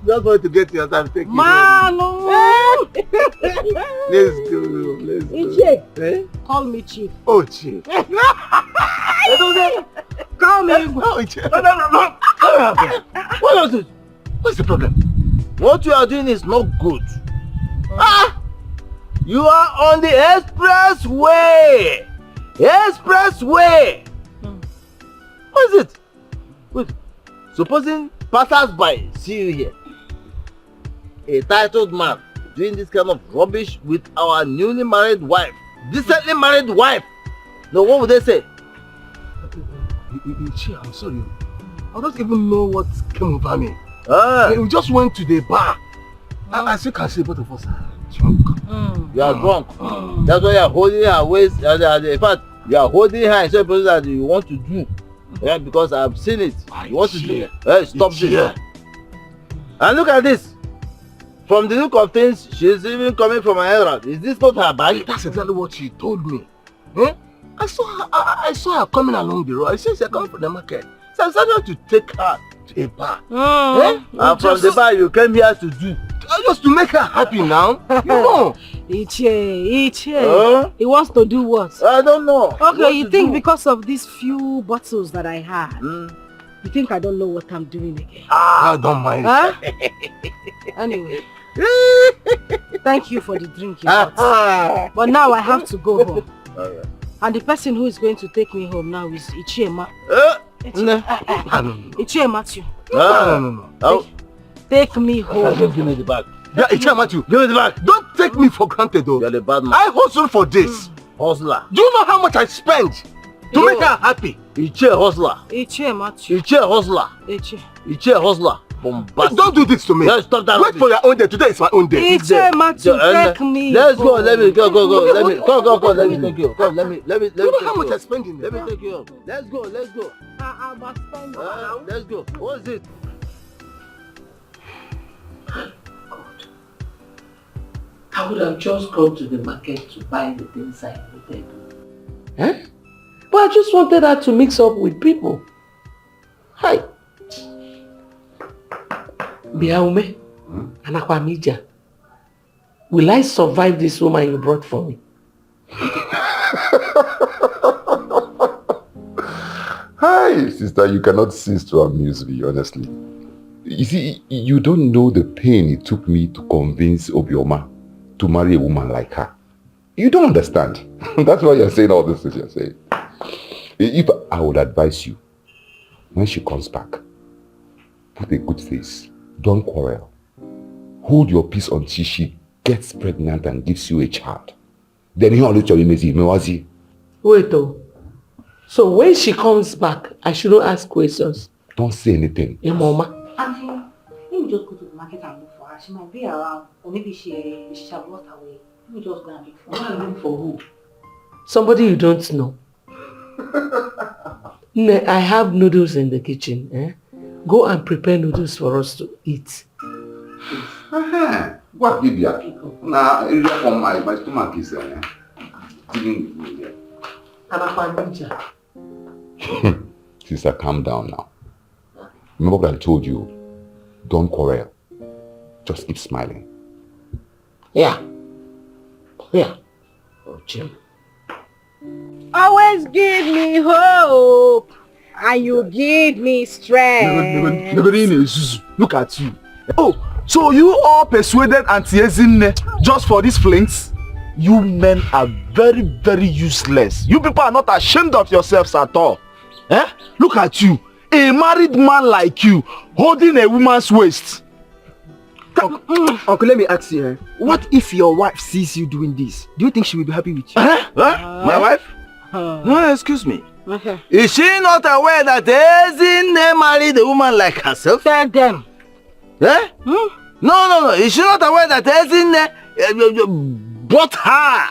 Just want to get your time. Take you. Manu. Let's go. Let's go. Ichie, Eh? call me Chief. Oh, Chief. Call me. Oh, Chief. No. What is it? What's the problem? What you are doing is not good. You are on the expressway. Expressway. What is it? Wait. Supposing passers-by see you here, a titled man doing this kind of rubbish with our newly married wife, decently married wife. No, what would they say? Ichie, I'm sorry. I don't even know what came over me. We just went to the bar. As you can see, both of us are drunk. You are drunk. That's why you are holding her waist. In fact, you are holding her in such a position that you want to do. Yeah, because I've seen it. You want to do. Stop this. And look at this. From the look of things, she's even coming from her errand. Is this not her bag? That's exactly what she told me. I saw her coming along the road. I said she's coming from the market. So I decided to take her to a bar. And from the bar you came here to do? Just to make her happy now. You know. Ichie. He wants to do what? I don't know. Okay, you think because of these few bottles that I had, you think I don't know what I'm doing again? I don't mind. Huh? Anyway. Thank you for the drink you bought. But now I have to go home. And the person who is going to take me home now is Ichie Ichie Matthew. No. Take me home. Give me the bag. Yeah, Ichie Matthew. Give me the bag. Don't take me for granted though. You're the bad man. I hustle for this. Hustler. Do you know how much I spend to make her happy? Ichie hustler. Ichie Matthew. Ichie hustler. Ichie hustler. Bombastic. Don't do this to me. Let's stop that. Wait for your own day. Today is my own day. Ichie Matthew, take me. Let's go. Let me go. Let me go. Let me take you. Come. Let me. Do you know how much I spend in there? Let me take you. Let's go. I must spend let's go. What is it? God. I would have just gone to the market to buy the things I needed. But I just wanted her to mix up with people. Hi. Biaume, Anakwamija. Will I survive this woman you brought for me? Hi, sister, you cannot cease to amuse me, honestly. You see, you don't know the pain it took me to convince Obioma to marry a woman like her. You don't understand. That's why you're saying all this things you're saying. If I would advise you, when she comes back, put a good face. Don't quarrel. Hold your peace until she gets pregnant and gives you a child. Then you only tell me, wait though. So when she comes back, I shouldn't ask questions. Don't say anything. Hey, Mama. Auntie, let me just go to the market and look for her. She might be around, or maybe she have lost her way. Let me just go and look for her. Look for who? Somebody you don't know. I have noodles in the kitchen. Go and prepare noodles for us to eat. What give you? Nah, my stomach is dealing with me there. Sister, calm down now. Remember what I told you? Don't quarrel. Just keep smiling. Yeah. Yeah. Oh, Jim. Always give me hope, and you give me strength. Look at you. Oh, so you all persuaded Auntie Ezinne just for these flings? You men are very, very useless. You people are not ashamed of yourselves at all. Look at you. A married man like you, holding a woman's waist. Uncle, let me ask you, what if your wife sees you doing this? Do you think she will be happy with you? My wife? No, excuse me. Is she not aware that Ezinne married a woman like herself? Tell them. No. Is she not aware that Ezinne brought her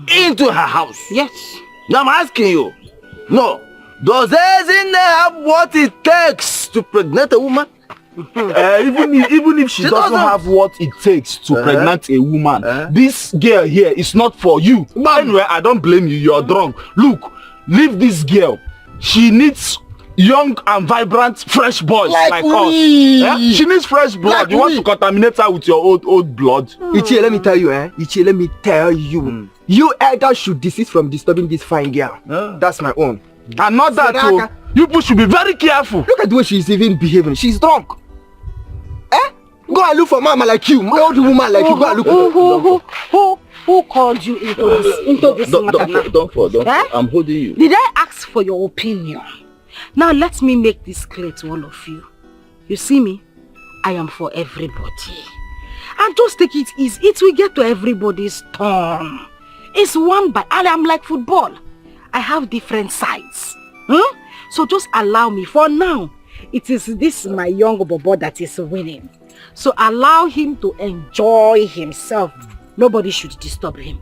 into her house? Yes. Now I'm asking you. No. Does Ezinne have what it takes to pregnant a woman? Even if she doesn't have what it takes to pregnant a woman, this girl here is not for you. Anyway, I don't blame you. You're drunk. Look, leave this girl. She needs young and vibrant, fresh boys like us. She needs fresh blood. You want to contaminate her with your old blood? Ichie, let me tell you, Ichie, let me tell you. You elders should desist from disturbing this fine girl. That's my own. And not that too. You people should be very careful. Look at the way she's even behaving. She's drunk. Go and look for mama like you, my old woman like you. Go and look for who called you into this matter? Don't fall. I'm holding you. Did I ask for your opinion? Now let me make this clear to all of you. You see me? I am for everybody. And just take it easy. It will get to everybody's turn. It's one by, and I'm like football. I have different sides. So just allow me. For now, it is this my young bobo that is winning. So allow him to enjoy himself. Nobody should disturb him.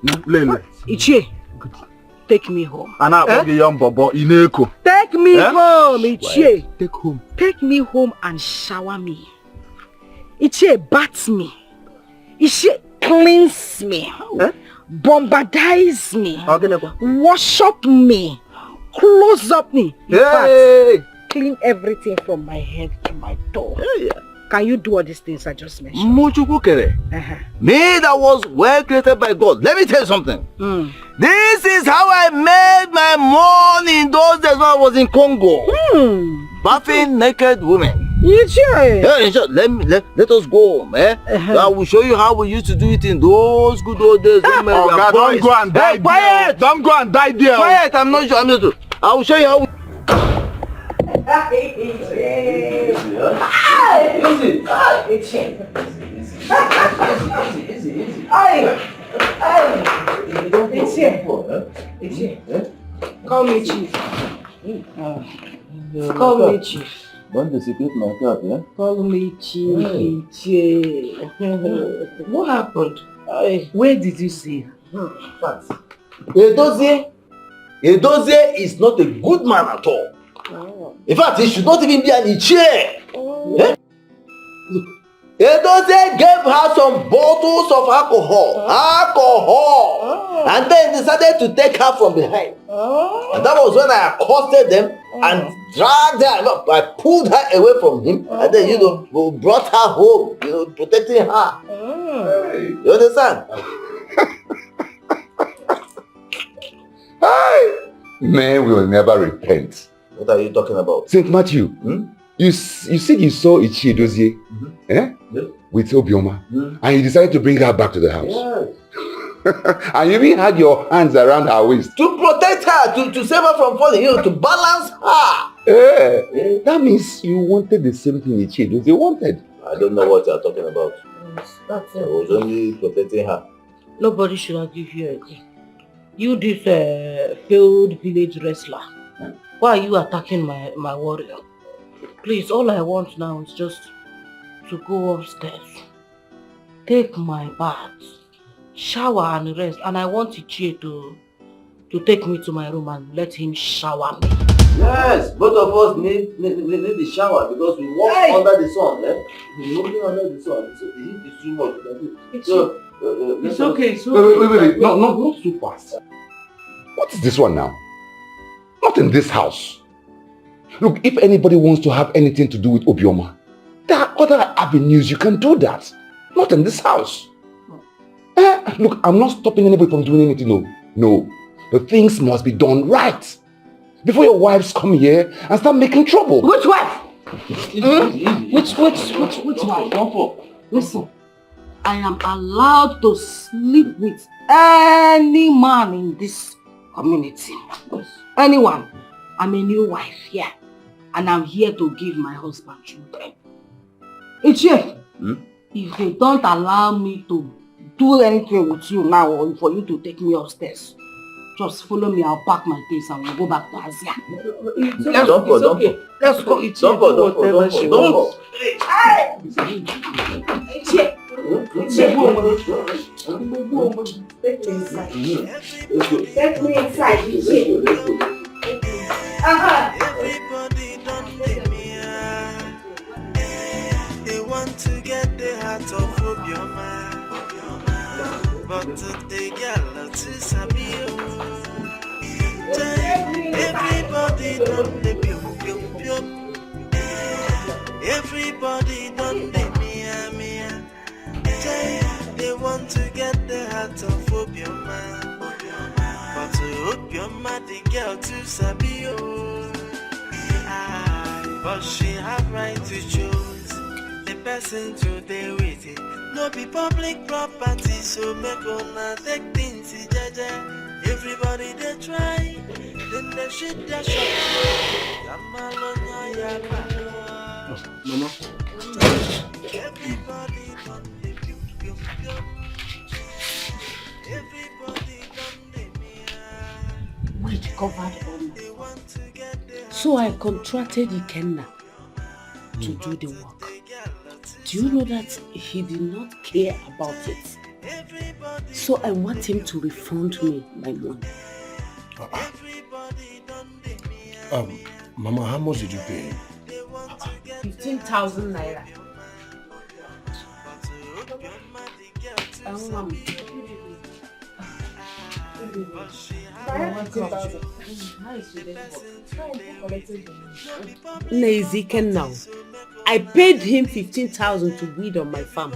Ichie, take me home. And I the young bobo Ineko. Take me home, Ichie. Take home. Take me home and shower me. Ichie, bath me. Ichie, cleanse me. Bombardize me. Wash up me. Close up me. In fact, clean everything from my head to my toe. Can you do all these things I just mentioned? Me that was well created by God. Let me tell you something. This is how I made my money in those days when I was in Congo. Bathing naked women. Let us go home. I will show you how we used to do it in those good old days. Don't go and die. Quiet! Don't go and die there. Quiet! I'm not sure. I will show you how we... Call me Chief. Call me Chief. Don't disappoint my cat, yeah? Call me Chief. What happened? Where did you see her? Edozie is not a good man at all. In fact, he should not even be an Ichie. Look, Edozie gave her some bottles of alcohol, and then decided to take her from behind. And that was when I accosted them and dragged her. I pulled her away from him, and then brought her home, protecting her. You understand? Man will never repent. What are you talking about? St. Matthew, you said you saw Ichi Edozie with Obioma, and you decided to bring her back to the house. Yes. And you even had your hands around her waist. To protect her, to save her from falling, to balance her. That means you wanted the same thing Ichi Edozie wanted. I don't know what you're talking about. That's it. I was only protecting her. Nobody should have given you again. You this failed village wrestler. Why are you attacking my warrior? Please, all I want now is just to go upstairs, take my bath, shower and rest, and I want Ichie to take me to my room and let him shower me. Yes, both of us need the shower because we walk under the sun. We're walking under the sun. So the heat is too much. It's okay. Wait. No, not so fast. What is this one now? Not in this house. Look, if anybody wants to have anything to do with Obioma, there are other avenues you can do that. Not in this house. Look, I'm not stopping anybody from doing anything. No. The things must be done right. Before your wives come here and start making trouble. Which wife? Which wife? Listen, I am allowed to sleep with any man in this community. Anyone. I'm a new wife here. And I'm here to give my husband children. Ichie, if they don't allow me to do anything with you now or for you to take me upstairs, just follow me, I'll pack my things and we'll go back to Asia. Don't go. Let's go. Ichie, Don't go. Take me inside. Everybody don't let me They want to get the heart of Obioma, but they get to Sabio. Everybody don't let me Everybody don't let me They want to get the heart of Obioma, but Obioma the girl to Sabio. But she have right to choose the person to deal with it. No be public property, so make una take things jaja. Everybody they try, then they shoot their shot. Mama. Everybody don't they Everybody don't they Wait, covered on. So I contracted Ekene to do the work. Do you know that he did not care about it? So I want him to refund me my money. Mama, how much did you pay? 15,000 naira. Now, I paid him 15,000 to weed on my farm,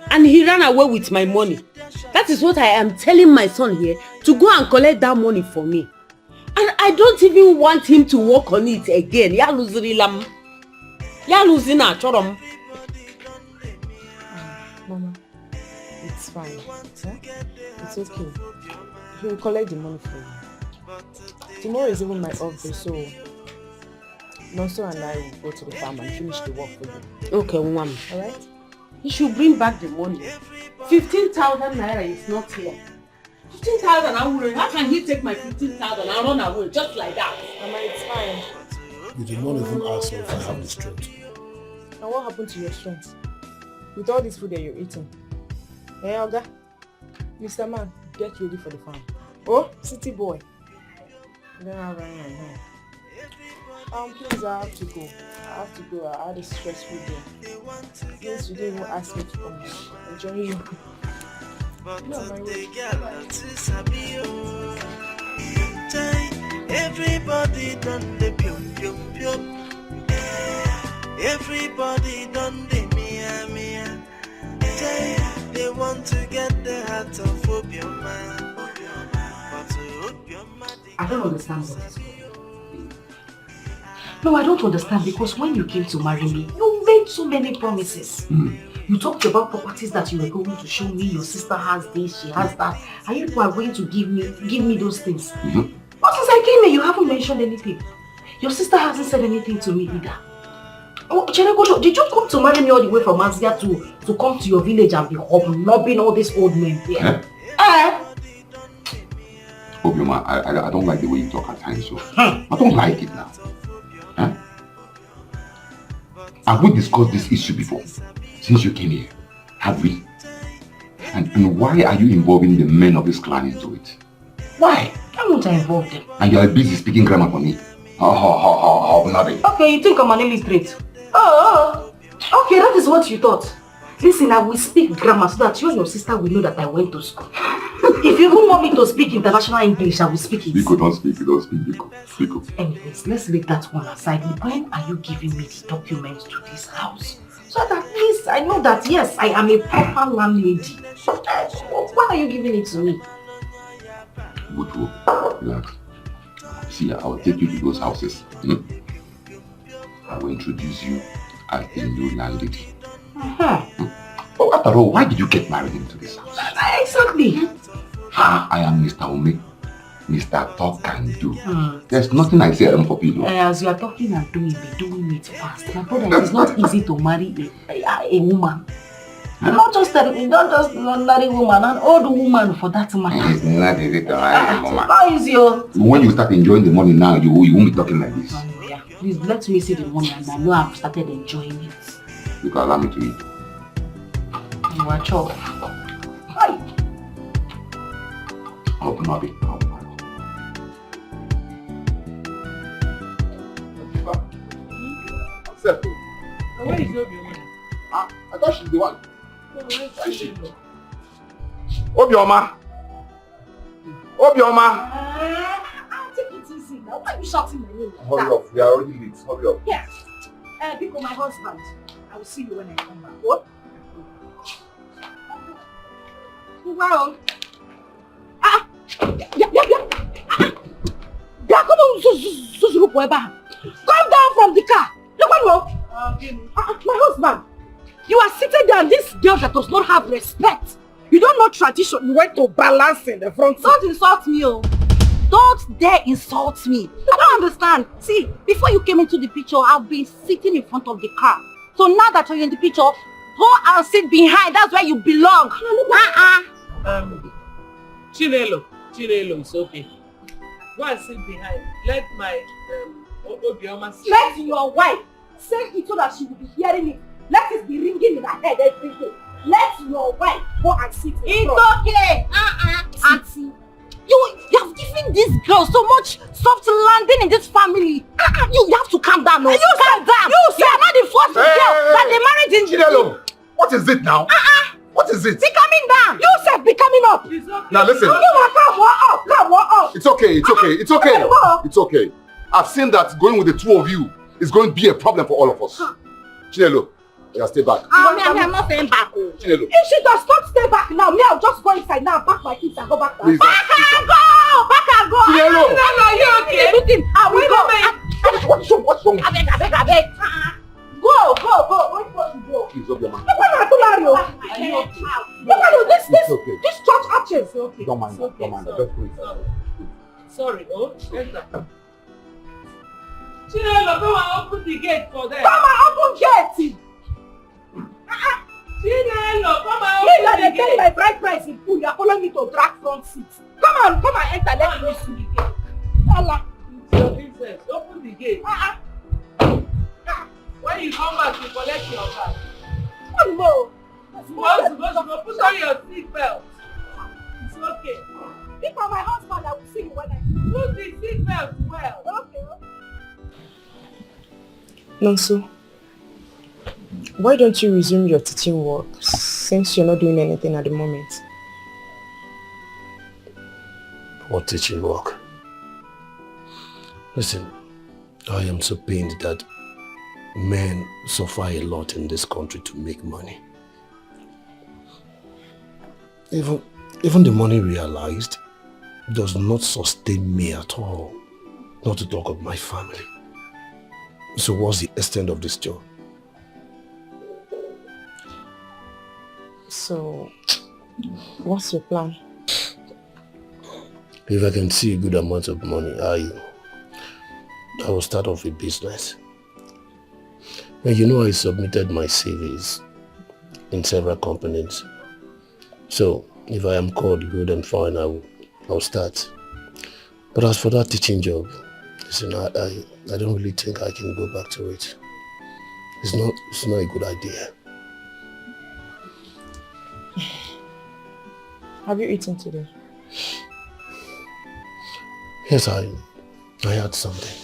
and he ran away with my money. That is what I am telling my son here, to go and collect that money for me. And I don't even want him to work on it again. Ya losing a chorom. Mama, it's fine. It's okay. He will collect the money for you. Tomorrow is even my off day, so Nonso and I will go to the farm and finish the work for you. Okay, Mom. Alright? He should bring back the money. 15,000 naira is not here. 15,000, how can he take my 15,000 and run away just like that? Mama, it's fine. You did not even ask me if I have the strength. And what happened to your strength? With all this food that you're eating? Hey, Oga. Mr. Man, get ready for the farm. Oh, city boy. You don't have running on here. Please, I have to go. I had a stressful day. Yes, you didn't even ask me to come. Enjoy you. No, my way. Everybody done the pium pium pium. Everybody done the mia mia. They want to get the heart of Obioma. I don't understand what is going on. No, I don't understand because when you came to marry me, you made so many promises. You talked about properties that you were going to show me. Your sister has this, she has that. And you are going to give me those things. But since I came here, you haven't mentioned anything. Your sister hasn't said anything to me either. Oh, Chenegojo, did you come to marry me all the way from Asia to come to your village and be hobnobbing all these old men here? Obioma, I don't like the way you talk at times, so I don't like it now. Have we discussed this issue before? Since you came here, have we? And why are you involving the men of this clan into it? Why? Why won't I involve them? And you are busy speaking grammar for me. Nothing. Okay, you think I'm an illiterate? Okay, that is what you thought. Listen, I will speak grammar so that you and your sister will know that I went to school. If you even want me to speak international English, I will speak it. Biko, don't speak, Biko. Anyways, let's leave that one aside. When are you giving me the documents to this house? So that at least I know that, yes, I am a proper landlady. Why are you giving it to me? Good, relax. See, I will take you to those houses. I will introduce you as the new landlady. Oh, after all, why did you get married into this house? Exactly. I am Mr. Ume. Mr. Talk and Do. There's nothing I say I don't copy. As you are talking and doing, be doing it fast. My brother, it's not easy to marry a woman. Not just an ordinary woman, an old woman for that matter. It's not easy to marry a woman. How is your... When you start enjoying the money now, you won't be talking like this. Yeah. Please let me see the money and I know I've started enjoying it. You can allow me to eat. You are chop. Hi. I'll not be. Where is Obioma? I thought she's the one. Where is she? Obioma! Take it easy now. Why are you shouting my name? Hurry up, we are already late. Hurry up. Yes. Because my husband. I will see you when I come back. What? Wow. Come down from the car. Look what my husband. You are seated there and this girl that does not have respect. You don't know tradition. You went to balance in the front. Don't insult me, oh. Don't dare insult me. I don't understand. See, before you came into the picture, I've been sitting in front of the car. So now that you're in the picture, go and sit behind. That's where you belong. Chinelo, it's okay. Go and sit behind. Let my Obioma sit. Let your wife say it so that she will be hearing it. Let it be ringing in her head every day. Let your wife go and sit in front. It's okay. Auntie. You have given this girl so much soft landing in this family. You have to calm down. No? You calm down. You are not the first girl that they married in. Chinelo, what is it now? What is it? Be coming down. You said be coming up. It's okay. Now listen. Come up. It's okay. It's okay. I've seen that going with the two of you is going to be a problem for all of us. Chinelo, you stay back. I'm not staying back. Chinelo. If she does not stay back now, me I'll just go inside now, pack my things and go back. Please, Back and go. Chinelo. No, you okay? Everything. I will go. What's wrong? I beg. Go. Where you go? Please, Obioma. This okay. this church arches. Okay. Don't mind that. Just wait. Sorry, enter. Chinelo, come and open the gate for them. Come and open gate. Chinelo, come and You open are the the gate. my bride price in full. You are following me to drag front seat. Come and enter. Let me see the gate. Allah. Your princess, open the gate. When you come back, you collect your bag. One more. Go, put on your seatbelt. It's okay. If I'm my husband, I will see you when I... Put the seatbelt well. Okay. Nonso, why don't you resume your teaching work since you're not doing anything at the moment? What teaching work? Listen, I am so pained that men suffer a lot in this country to make money. Even the money realized does not sustain me at all, not to talk of my family. So what's the extent of this job? So, what's your plan? If I can see a good amount of money, I will start off a business. And you know I submitted my CVs in several companies. So if I am called good and fine, I'll start. But as for that teaching job, listen, I don't really think I can go back to it. It's not a good idea. Have you eaten today? Yes, I had something.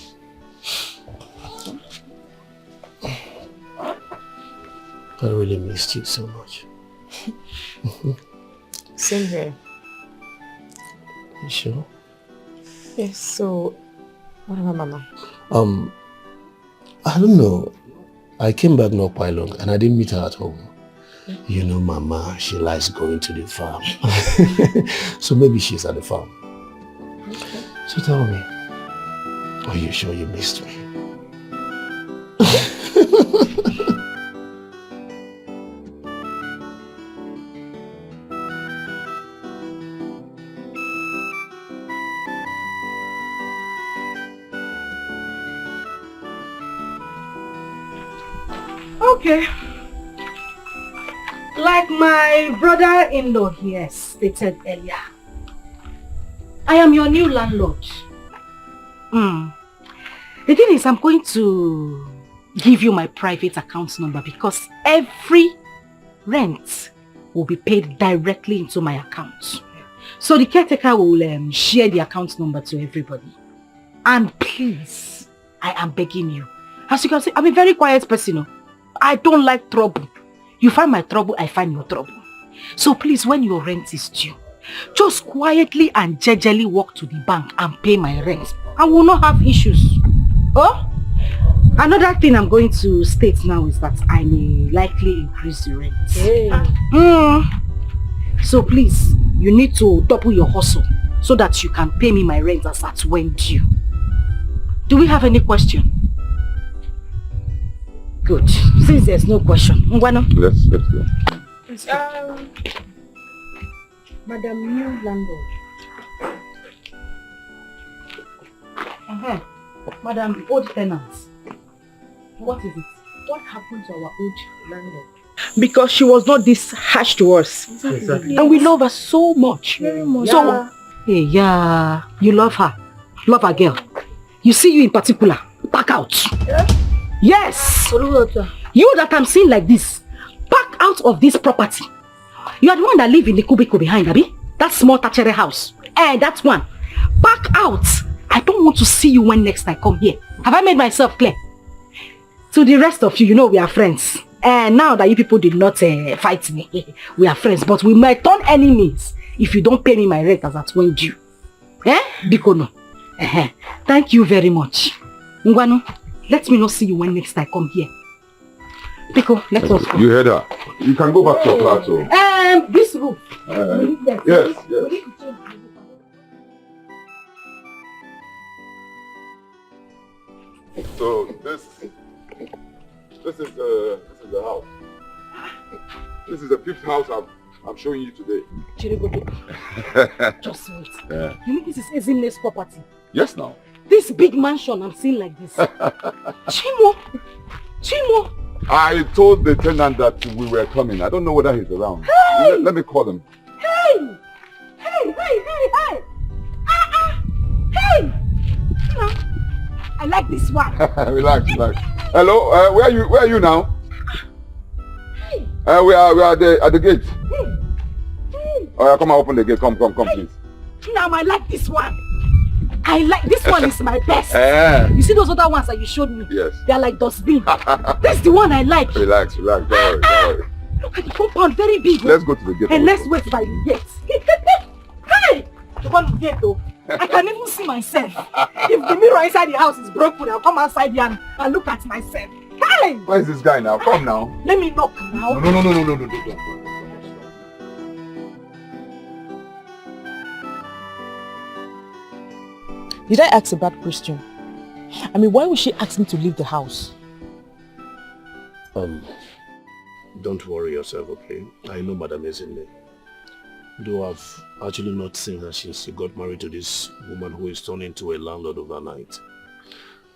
I really missed you so much. Same here. You sure? Yes, so what about Mama? I don't know. I came back not quite long and I didn't meet her at home. You know, Mama, she likes going to the farm. So maybe she's at the farm. Okay. So tell me, are you sure you missed me? Okay. Like my brother-in-law here stated earlier, I am your new landlord. The thing is, I'm going to give you my private account number because every rent will be paid directly into my account. So the caretaker will share the account number to everybody. And please, I am begging you. As you can see, I'm a very quiet person. I don't like trouble. You find my trouble, I find your trouble. So please, when your rent is due, just quietly and gingerly walk to the bank and pay my rent. I will not have issues. Oh? Another thing I'm going to state now is that I may likely increase the rent. Hey. So please, you need to double your hustle so that you can pay me my rent as at when due. Do we have any question? Good. Since there's no question, Ngwano? Let's go. Madam New Landlord. Madam Old Tenants. What is it? What happened to our old landlord? Because she was not this harsh to us. Exactly. And we love her so much. Very much. So, Hey, yeah, you love her. Love her, girl. You see you in particular. Back out. Yeah? Yes. You that I'm seeing like this, back out of this property. You are the one that live in the cubicle behind, Abi. That small thatched house. That's one. Back out. I don't want to see you when next I come here. Have I made myself clear? To the rest of you, you know we are friends. And now that you people did not fight me, we are friends. But we might turn enemies if you don't pay me my rent as at when due. Bikono. Thank you very much. Ngwano, let me not see you when next I come here. Biko, let us go. You heard her. You can go back to your flat. This room. Yes. So this is the house. This is the fifth house I'm showing you today. Just wait. You mean this is Ezinne's property? Yes, now. This big mansion I'm seeing like this. Chimo. I told the tenant that we were coming. I don't know whether he's around. Hey! Let me call him. Hey! Hey! I like this one. Relax. Hello, where are you now? Hey! We are at the gate. Hey! Oh, yeah, come and open the gate. Come, please. Now I like this one. I like this one is my best. You see those other ones that you showed me? Yes. They are like dustbin. This is the one I like. Relax. Don't worry. Look at the compound, very big. Let's go to the gate. And let's wait by the gate. Hey! The one gate though. I can even see myself. If the mirror inside the house is broken, I'll come outside here and look at myself. Hey! Where is this guy now? Come now. Let me knock now. No. Don't. Did I ask a bad question? I mean, why would she ask me to leave the house? Don't worry yourself, okay? I know Madam Ekene. Though I've actually not seen her since she got married to this woman who is turned into a landlord overnight.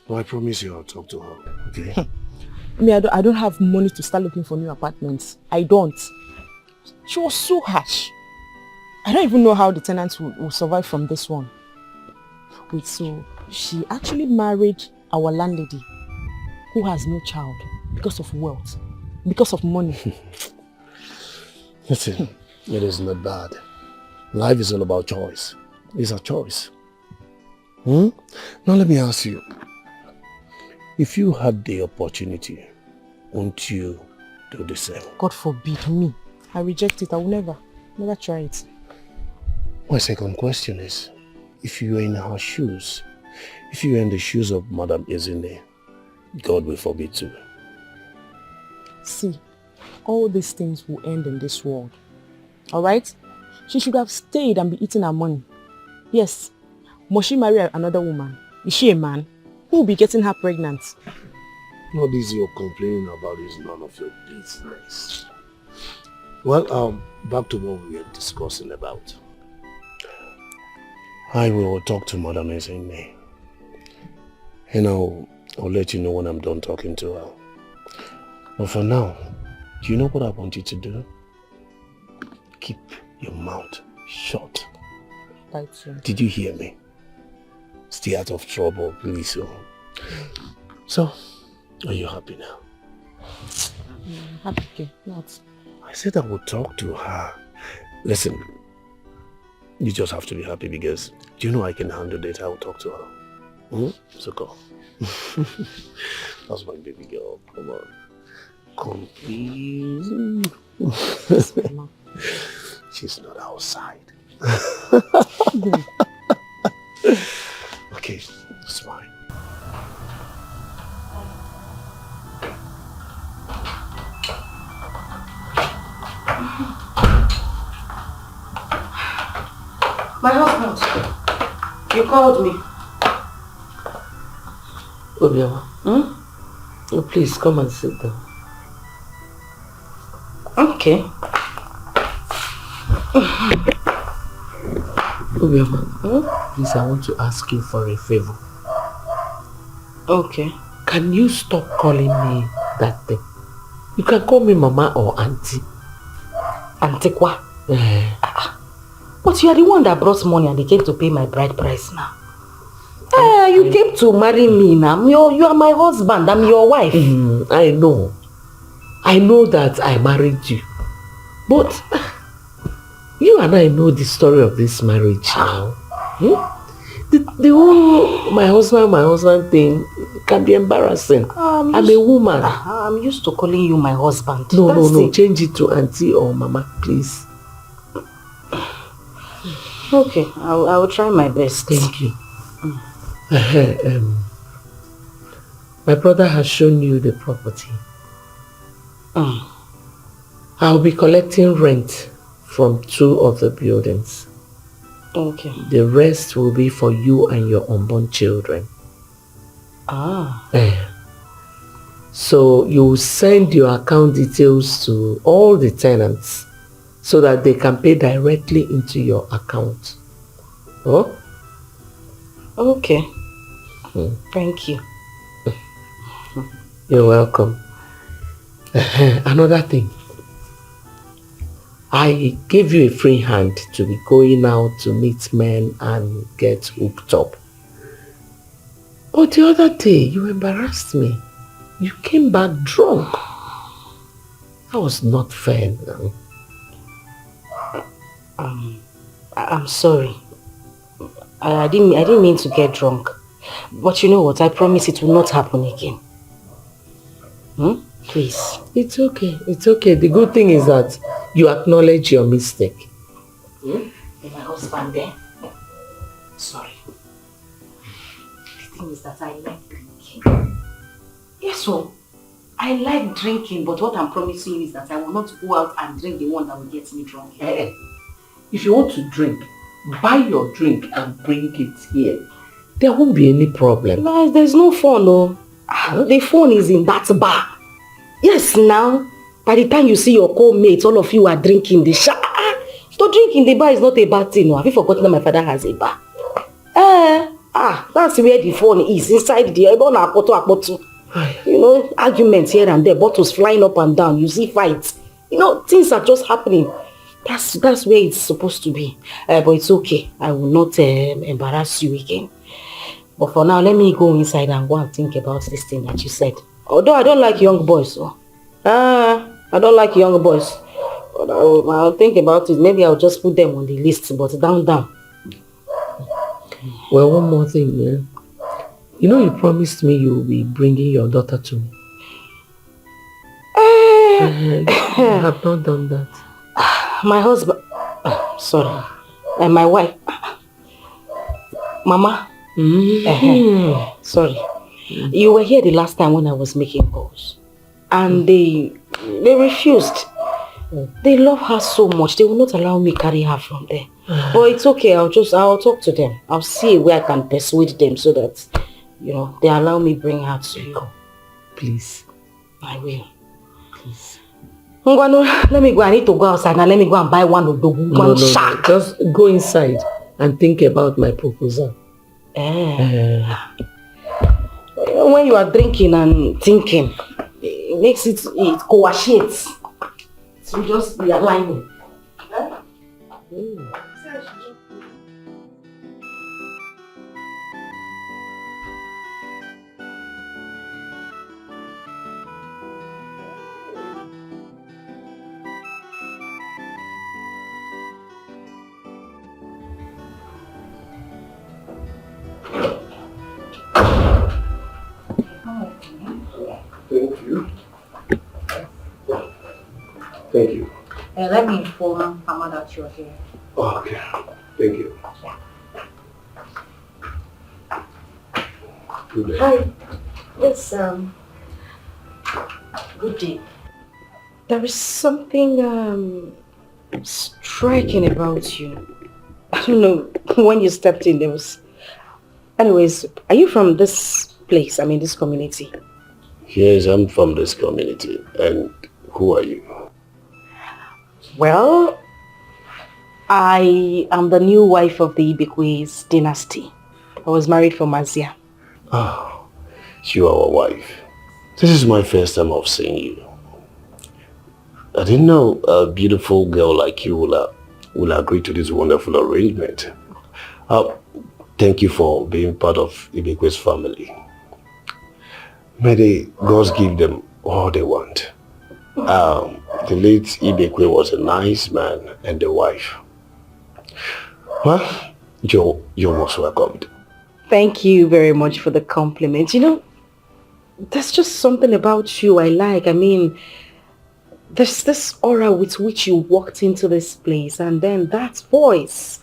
But I promise you I'll talk to her, okay? I mean, I don't have money to start looking for new apartments. I don't. She was so harsh. I don't even know how the tenants will survive from this one. Wait, so she actually married our landlady who has no child because of wealth, because of money. Listen, it is not bad. Life is all about choice. It's a choice. Now let me ask you. If you had the opportunity, won't you do the same? God forbid me. I reject it. I will never try it. My second question is, if you were in her shoes, if you were in the shoes of Madam Ekene, God will forbid too. See, all these things will end in this world. Alright? She should have stayed and be eating her money. Yes. Must she marry another woman? Is she a man? Who will be getting her pregnant? All this you're complaining about is none of your business. Well, back to what we were discussing about. I will talk to Madam Ekene. And I'll let you know when I'm done talking to her. But for now, do you know what I want you to do? Keep your mouth shut. Right, sir. Did you hear me? Stay out of trouble, please. So, are you happy now? Happy, okay. Not. I said I would talk to her. Listen, you just have to be happy because do you know I can handle it? I will talk to her. So go. That's my baby girl. Come on. Come, please. She's not outside. Okay, it's fine. My husband, you called me. Umenwa, oh, please come and sit down. Okay. Umenwa, please, I want to ask you for a favor. Okay. Can you stop calling me that thing? You can call me Mama or Auntie. Auntie Kwa? But you are the one that brought money and they came to pay my bride price now. You came to marry me now. You are my husband. I'm your wife. I know. I know that I married you. But you and I know the story of this marriage now. The whole my husband thing can be embarrassing. I'm a woman. I'm used to calling you my husband. No. Change it to Auntie or Mama, please. Okay, I will try my best. Thank you. My brother has shown you the property. I'll be collecting rent from 2 of the buildings. Okay. The rest will be for you and your unborn children. So you send your account details to all the tenants so that they can pay directly into your account. Oh? Okay. Thank you. You're welcome. Another thing. I gave you a free hand to be going out to meet men and get hooked up. But the other day, you embarrassed me. You came back drunk. That was not fair. I'm sorry. I didn't mean to get drunk. But you know what? I promise it will not happen again. Please. It's okay. It's okay. The good thing is that you acknowledge your mistake. And my husband there. Sorry. The thing is that I like drinking. Yes, so I like drinking, but what I'm promising you is that I will not go out and drink the one that will get me drunk. If you want to drink, buy your drink and bring it here. There won't be any problem. No, there's no phone, no. The phone is in that bar. Yes, now, by the time you see your co-mates, all of you are drinking the shower. So drinking the bar is not a bad thing. No. Have you forgotten that my father has a bar? That's where the phone is, inside the you know, arguments here and there, bottles flying up and down, you see fights. You know, things are just happening. That's where it's supposed to be. But it's okay. I will not embarrass you again. But for now, let me go inside and go and think about this thing that you said. Although I don't like young boys. So. I don't like young boys. But I'll think about it. Maybe I'll just put them on the list, but down. Well, one more thing, yeah. You know you promised me you will be bringing your daughter to me. You have not done that. My husband... sorry. And my wife... Mama... sorry. You were here the last time when I was making calls. And they refused. They love her so much. They will not allow me carry her from there. But it's okay. I'll talk to them. I'll see where I can persuade them so that, you know, they allow me bring her to you. Please. I will. Please. Let me go. I need to go outside now. Let me go and buy one shark. No. Just go inside and think about my proposal. When you are drinking and thinking, it makes it coagulates. So just be aligning. Thank you. Let me inform Mama that you're here. Oh, okay. Thank you. Good day. Hi. Yes, good day. There is something striking about you. I don't know, when you stepped in there was... Anyways, are you from this place, this community? Yes, I'm from this community. And who are you? Well, I am the new wife of the Ibekwe's dynasty. I was married for Mazia. Oh, you are our wife. This is my first time of seeing you. I didn't know a beautiful girl like you will agree to this wonderful arrangement. Thank you for being part of Ibekwe's family. May the gods give them all they want. The late Ibekwe was a nice man and a wife. Well, you're most welcomed. Thank you very much for the compliment. You know, there's just something about you I like. There's this aura with which you walked into this place, and then that voice.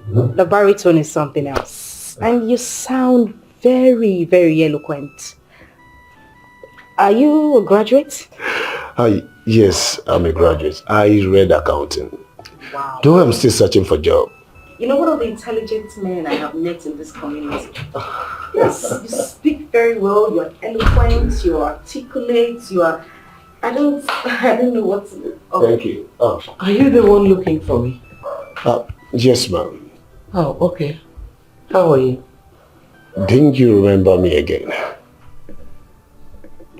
The baritone is something else. And you sound very, very eloquent. Are you a graduate? Yes, I'm a graduate. I read accounting. Wow. Though I'm still searching for a job. You know, one of the intelligent men I have met in this community. Yes, you speak very well, you're eloquent, you're articulate, you are... I don't know what to do. Oh. Thank you. Oh. Are you the one looking for me? Yes, ma'am. Oh, okay. How are you? Didn't you remember me again?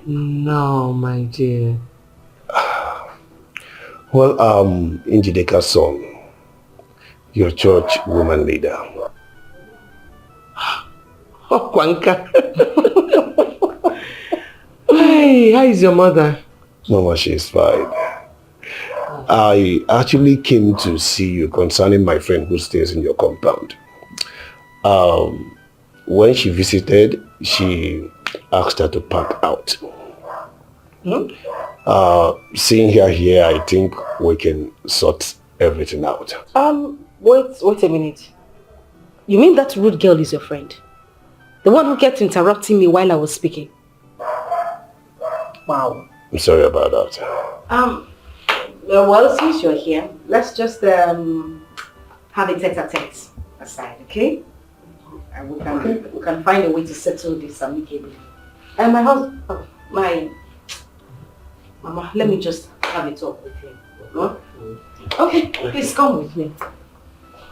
No, my dear. Well, Njideka's son, your church woman leader. Oh, Kwanka. Hey, how is your mother? Mama, she's fine. I actually came to see you concerning my friend who stays in your compound. When she visited, she asked her to pack out. Seeing her here, I think we can sort everything out. Wait a minute. You mean that rude girl is your friend? The one who kept interrupting me while I was speaking? Wow. I'm sorry about that. Well, since you're here, let's just have a tete-a-tete aside, okay? And we can find a way to settle this amicably. And my husband, Mama, let me just have a talk with him. Huh? Okay, please come with me.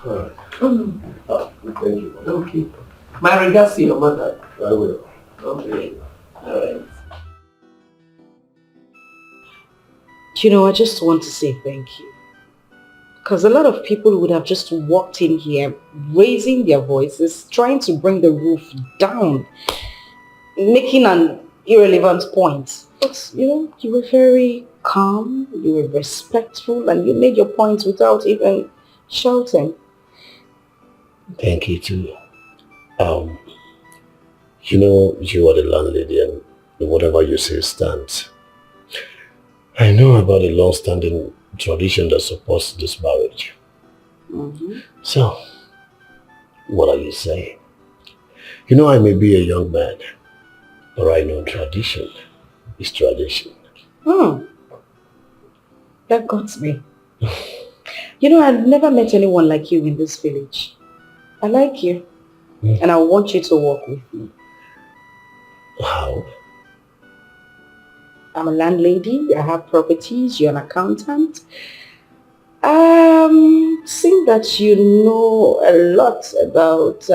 Alright. Thank you. Okay. My regards to your mother. I will. Okay. Alright. You know, I just want to say thank you. Because a lot of people would have just walked in here, raising their voices, trying to bring the roof down, making an irrelevant point. But, you know, you were very calm, you were respectful, and you made your points without even shouting. Thank you too. You know, you are the landlady and whatever you say stands. I know about the long-standing tradition that supports this marriage. So, what are you saying? You know, I may be a young man, but I know tradition is tradition. That got me. You know, I've never met anyone like you in this village. I like you. And I want you to work with me. How? I'm a landlady, I have properties, you're an accountant. Seeing that you know a lot about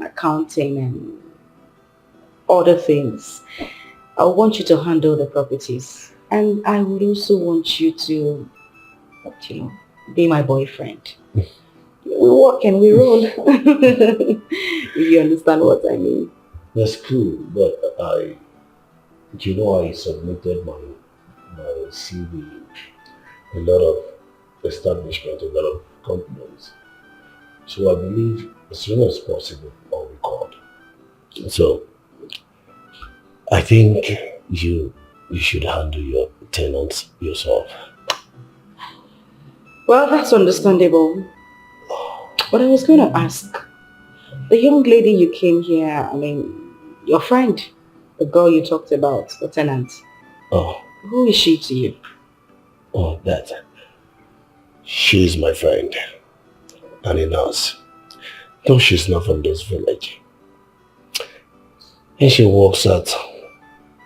accounting and other things, I want you to handle the properties. And I would also want you to, you know, be my boyfriend. We walk and we roll. If you understand what I mean. That's cool, but I submitted my CV, a lot of establishment, a lot of companies. So I believe as soon as possible I'll be called. So I think you should handle your tenants yourself. Well, that's understandable. But I was going to ask, the young lady you came here, I mean, your friend, the girl you talked about, the tenant. Oh. Who is she to you? Oh, that. She's my friend. And a nurse. Though she's not from this village. And she works at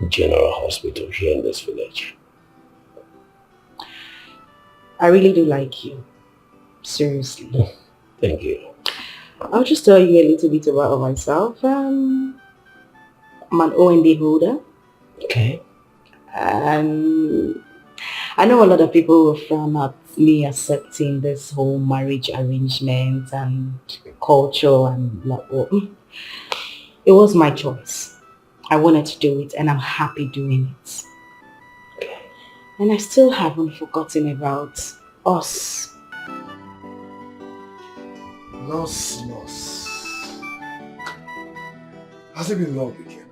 General Hospital here in this village. I really do like you. Seriously. Thank you. I'll just tell you a little bit about myself. I'm an OND holder. Okay. And I know a lot of people will frown at me accepting this whole marriage arrangement and culture and it was my choice. I wanted to do it and I'm happy doing it. Okay. And I still haven't forgotten about us. Nurse. Has it been long, Ekene?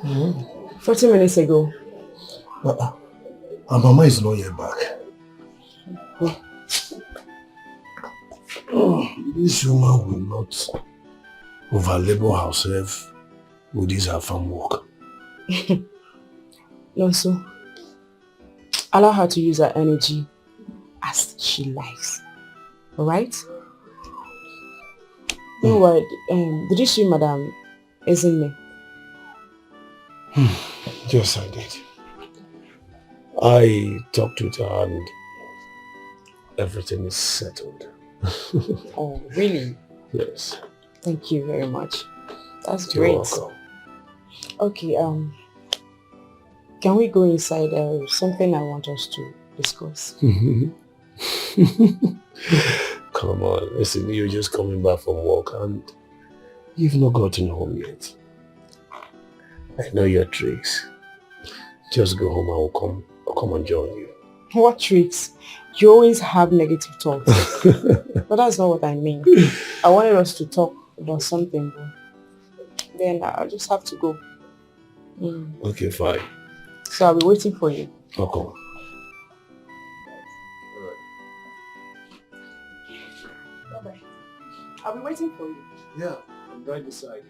Yeah. 40 minutes ago. Our mama is not yet back. This woman will not overlabor herself with this her farm work. No, so allow her to use her energy as she likes. Alright? No worry. Did you see Madam Ekene? Yes, I did. I talked with her and everything is settled. Oh, really? Yes. Thank you very much. That's You're great. welcome. Okay, can we go inside? Something I want us to discuss. Come on, listen, you're just coming back from work and you've not gotten home yet. I know your tricks. Just go home, I'll come and join you. What tricks? You always have negative thoughts. But that's not what I mean. I wanted us to talk about something, but then I'll just have to go. Okay, fine. So I'll be waiting for you. Okay. Bye-bye. I'll be waiting for you. Yeah, I'm right beside you.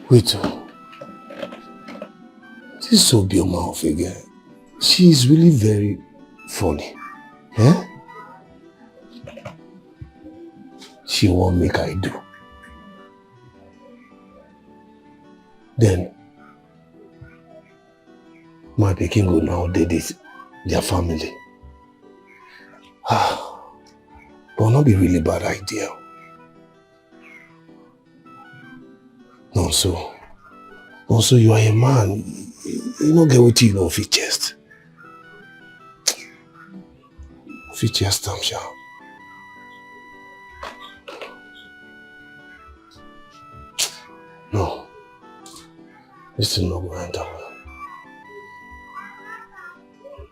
Wait, this Obioma of a girl, she is really very funny. Eh? She won't make I do. Then, my pikin go now did this, their family. But not be really bad idea. No, also you are a man. You don't get what you know fit chest. Fit chest, I'm sure. No. This is not going to enter well.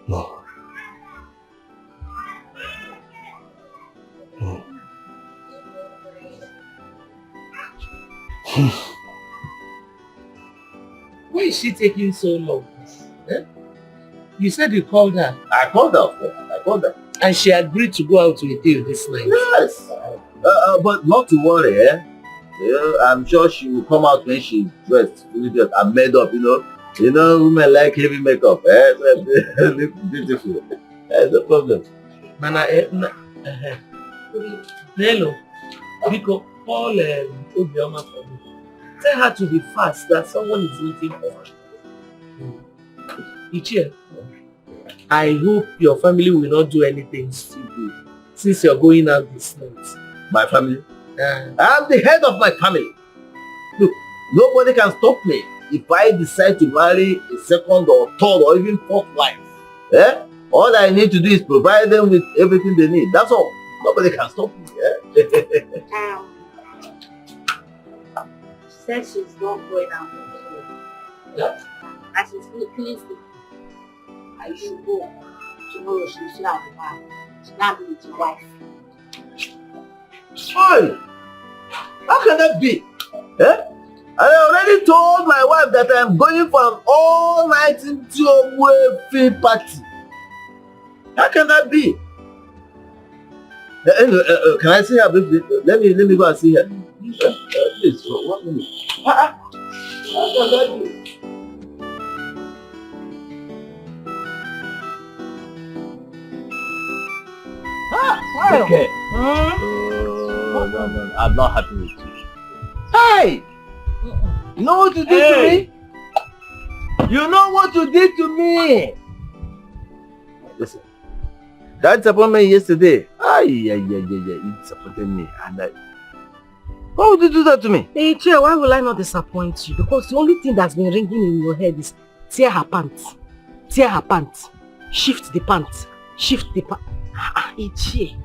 No. No. Why is she taking so long? Eh? You said you called her. I called her, of course. I called her. And she agreed to go out with you this night. Yes. But not to worry, eh? Yeah, I'm sure she will come out when she's dressed, fully dressed and made up, you know. You know, women like heavy makeup, eh? Look beautiful. No problem. Mana, hello. Because Paul Obioma for me. Tell her to be fast, that someone is waiting for her. Ichie, I hope your family will not do anything stupid since you're going out this night. My family? I'm the head of my family. Look, nobody can stop me if I decide to marry a second or third or even fourth wife. Eh? All I need to do is provide them with everything they need. That's all. Nobody can stop me. Eh? She said she's not going out. Yeah. And she's feeling sick. I should go. Tomorrow she'll sit at the bar. She'll not be with your wife. Why? How can that be? Eh? I already told my wife that I'm going for an all-night field party. How can that be? Anyway, can I see her briefly? Let me go and see her. Please, for 1 minute. How can that be? Okay. No, I'm not happy with you. Hey! You know what you did to me? You know what you did to me? Listen, that disappointment yesterday, it disappointed me. And why would you do that to me? Hey, Chair, why will I not disappoint you? Because the only thing that's been ringing in your head is tear her pants. Tear her pants. Shift the pants. Shift the pants. Ichie,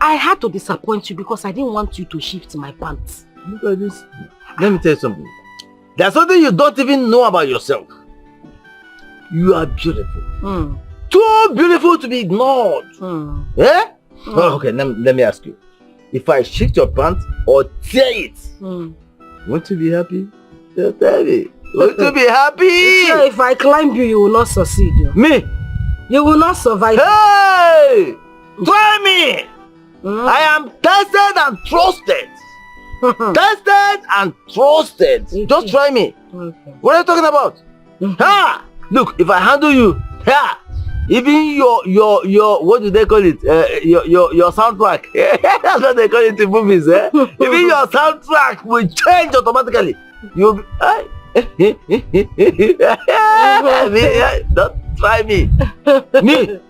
I had to disappoint you because I didn't want you to shift my pants. Look at this. Let me tell you something. There's something you don't even know about yourself. You are beautiful. Too beautiful to be ignored. Eh? Oh, okay, let me ask you. If I shift your pants or tear it, won't you be happy? Just tell me. Won't you be happy? Sure, if I climb you, you will not succeed. Me? You will not survive. Hey! Try me! I am tested and trusted. Tested and trusted. Just try me. Okay. What are you talking about? Ha! Look, if I handle you, ha! Even your what do they call it? Your soundtrack. That's what they call it in movies, eh? Even your soundtrack will change automatically. You'll be don't try me. Me.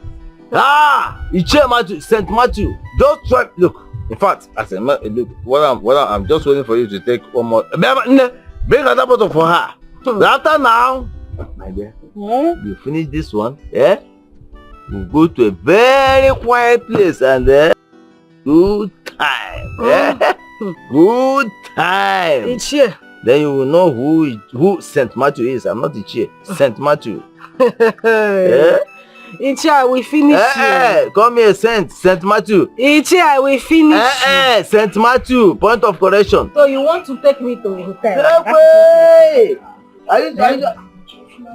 Ichie Matthew, St. Matthew. Just try. Look, in fact, I said, look, I'm just waiting for you to take one more. Bring another bottle for her. After now, my dear, you finish this one, eh? We'll go to a very quiet place and good time. Eh? Good time. Ichie, Then you will know who Saint Matthew is. I'm not Ichie. Saint Matthew. Ichie, we finish you. Call me a Saint Matthew. Ichie, we finish you. Saint Matthew. Point of correction. So you want to take me to a hotel? Hey,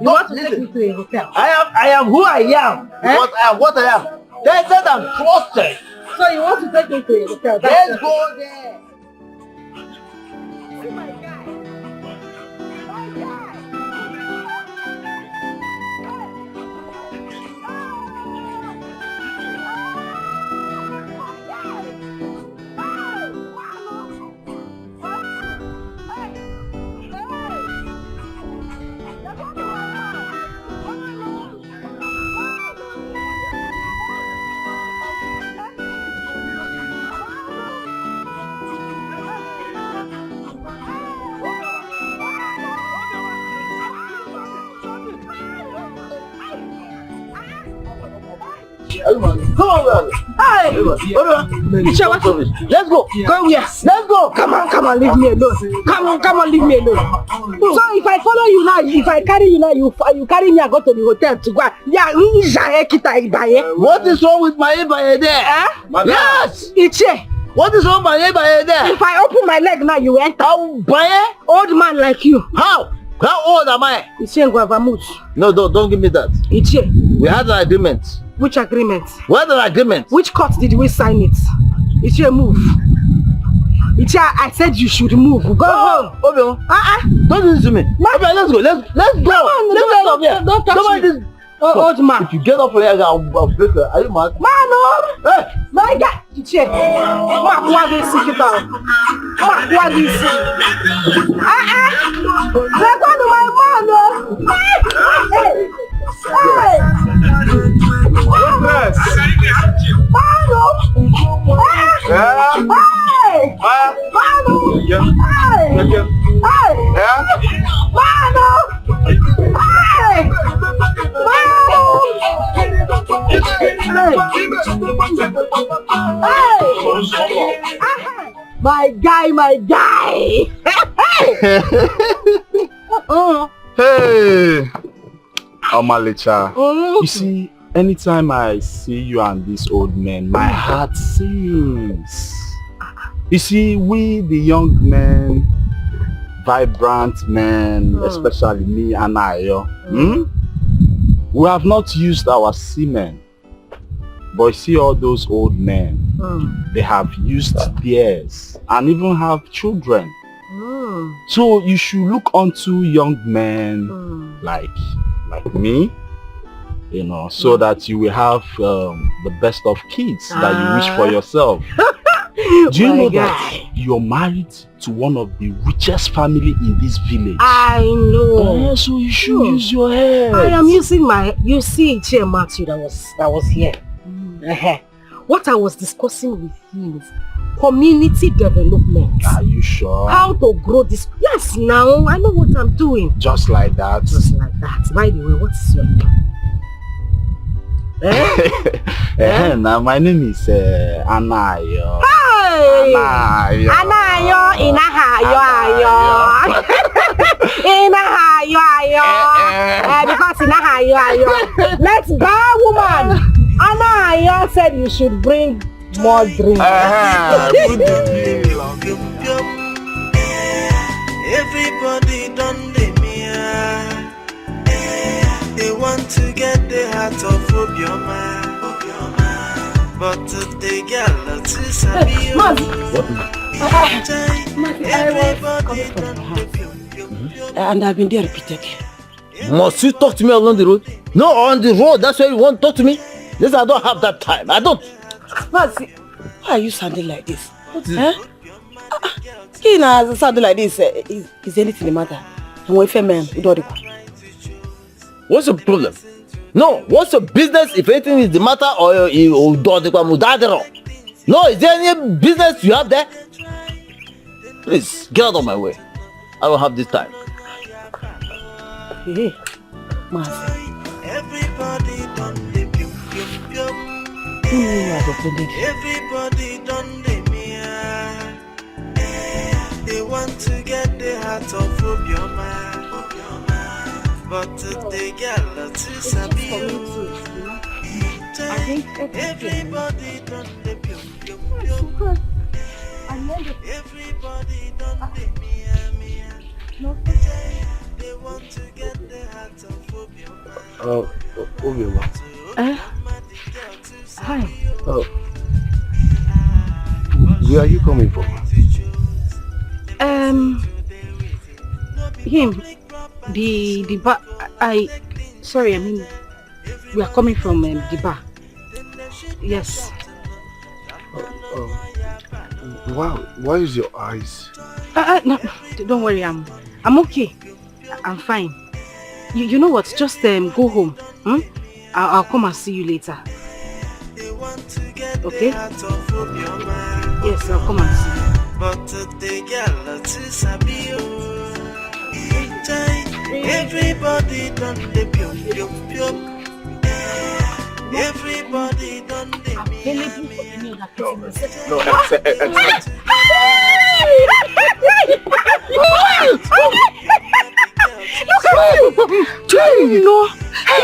you want to take me to a hotel? I am who I am. Because I am what I am. They said I'm trusted. So you want to take me to a hotel? Let's go there. See my guy. Come on, man. Hey! Let's go. Go where? Let's go. Come on, leave me alone. Come on, leave me alone. So if I follow you now, if I carry you now, you carry me and go to the hotel to go. Yeah, what is wrong with my Ibaye there? Yes! Ichie. What is wrong with my Ibaye there? If I open my leg now, you enter. Baye? Old man like you. How? How old am I? Ichie Ngwavamut. No, don't give me that. Ichie. We had an agreement. Which agreement? We had an agreement. Which court did we sign it? Ichie, move. Ichie, I said you should move. Go home. Obio. Don't listen to me. Obio, let's go. Let's go. Don't touch me. Old man. If you get up from here, I'll break her. Are you mad? Man, hey. My God. Ichie. What is it about? What is it? They're going to my man. Hey. Hey! Yes. Mano! Hey! Mano! Hey! Hey! Mano! Hey! Hey! My guy! Hey! Omalicha, you see, anytime I see you and this old man, my heart sings. You see, we the young men, vibrant men, especially me and we have not used our semen. But you see all those old men, they have used theirs and even have children. So you should look onto young men like me, you know, so that you will have the best of kids that you wish for yourself. Do you know that you're married to one of the richest family in this village? I know. So you should use your head. I am using you see Chair Matthew that was here. What I was discussing with him is community development. Are you sure? How to grow this? Yes, now I know what I'm doing. Just like that? Just like that. By the way, what is your name? Now my name is Anayo. Hey! Anayo. Anayo, Inahayo. Because Inahayo. Let's go, woman. Anayo said you should bring more drinks. Everybody done the mirror. They want to get the heart of Obioma. But the girl to Sabi. Everybody done the and I've been there repeatedly. Must you talk to me along the road? No, on the road. That's why you want to talk to me. This I don't have that time. I don't. Why are you sounding like this? What is it? Kina sounding like this. Is anything the matter? And we man, what's the problem? No, what's the business if anything is the matter or you do the No, is there any business you have there? Please get out of my way. I don't have this time. Hey, everybody done the everybody done the mirror. They want to get the heart of Obioma. But the girl to sabi. Everybody done the pium pium pium. Everybody done the mia. They want to get the heart of Obioma. Umenwa. Hi. Where are you coming from? Him. The bar. Sorry, I mean, we are coming from the bar. Yes. Wow, why is your eyes? No, don't worry, I'm okay. I'm fine. You know what? Just go home. I'll come and see you later. Okay? Yes, I'll come and see you. But the girl to sabi. Everybody done the pium pium pium. Everybody done the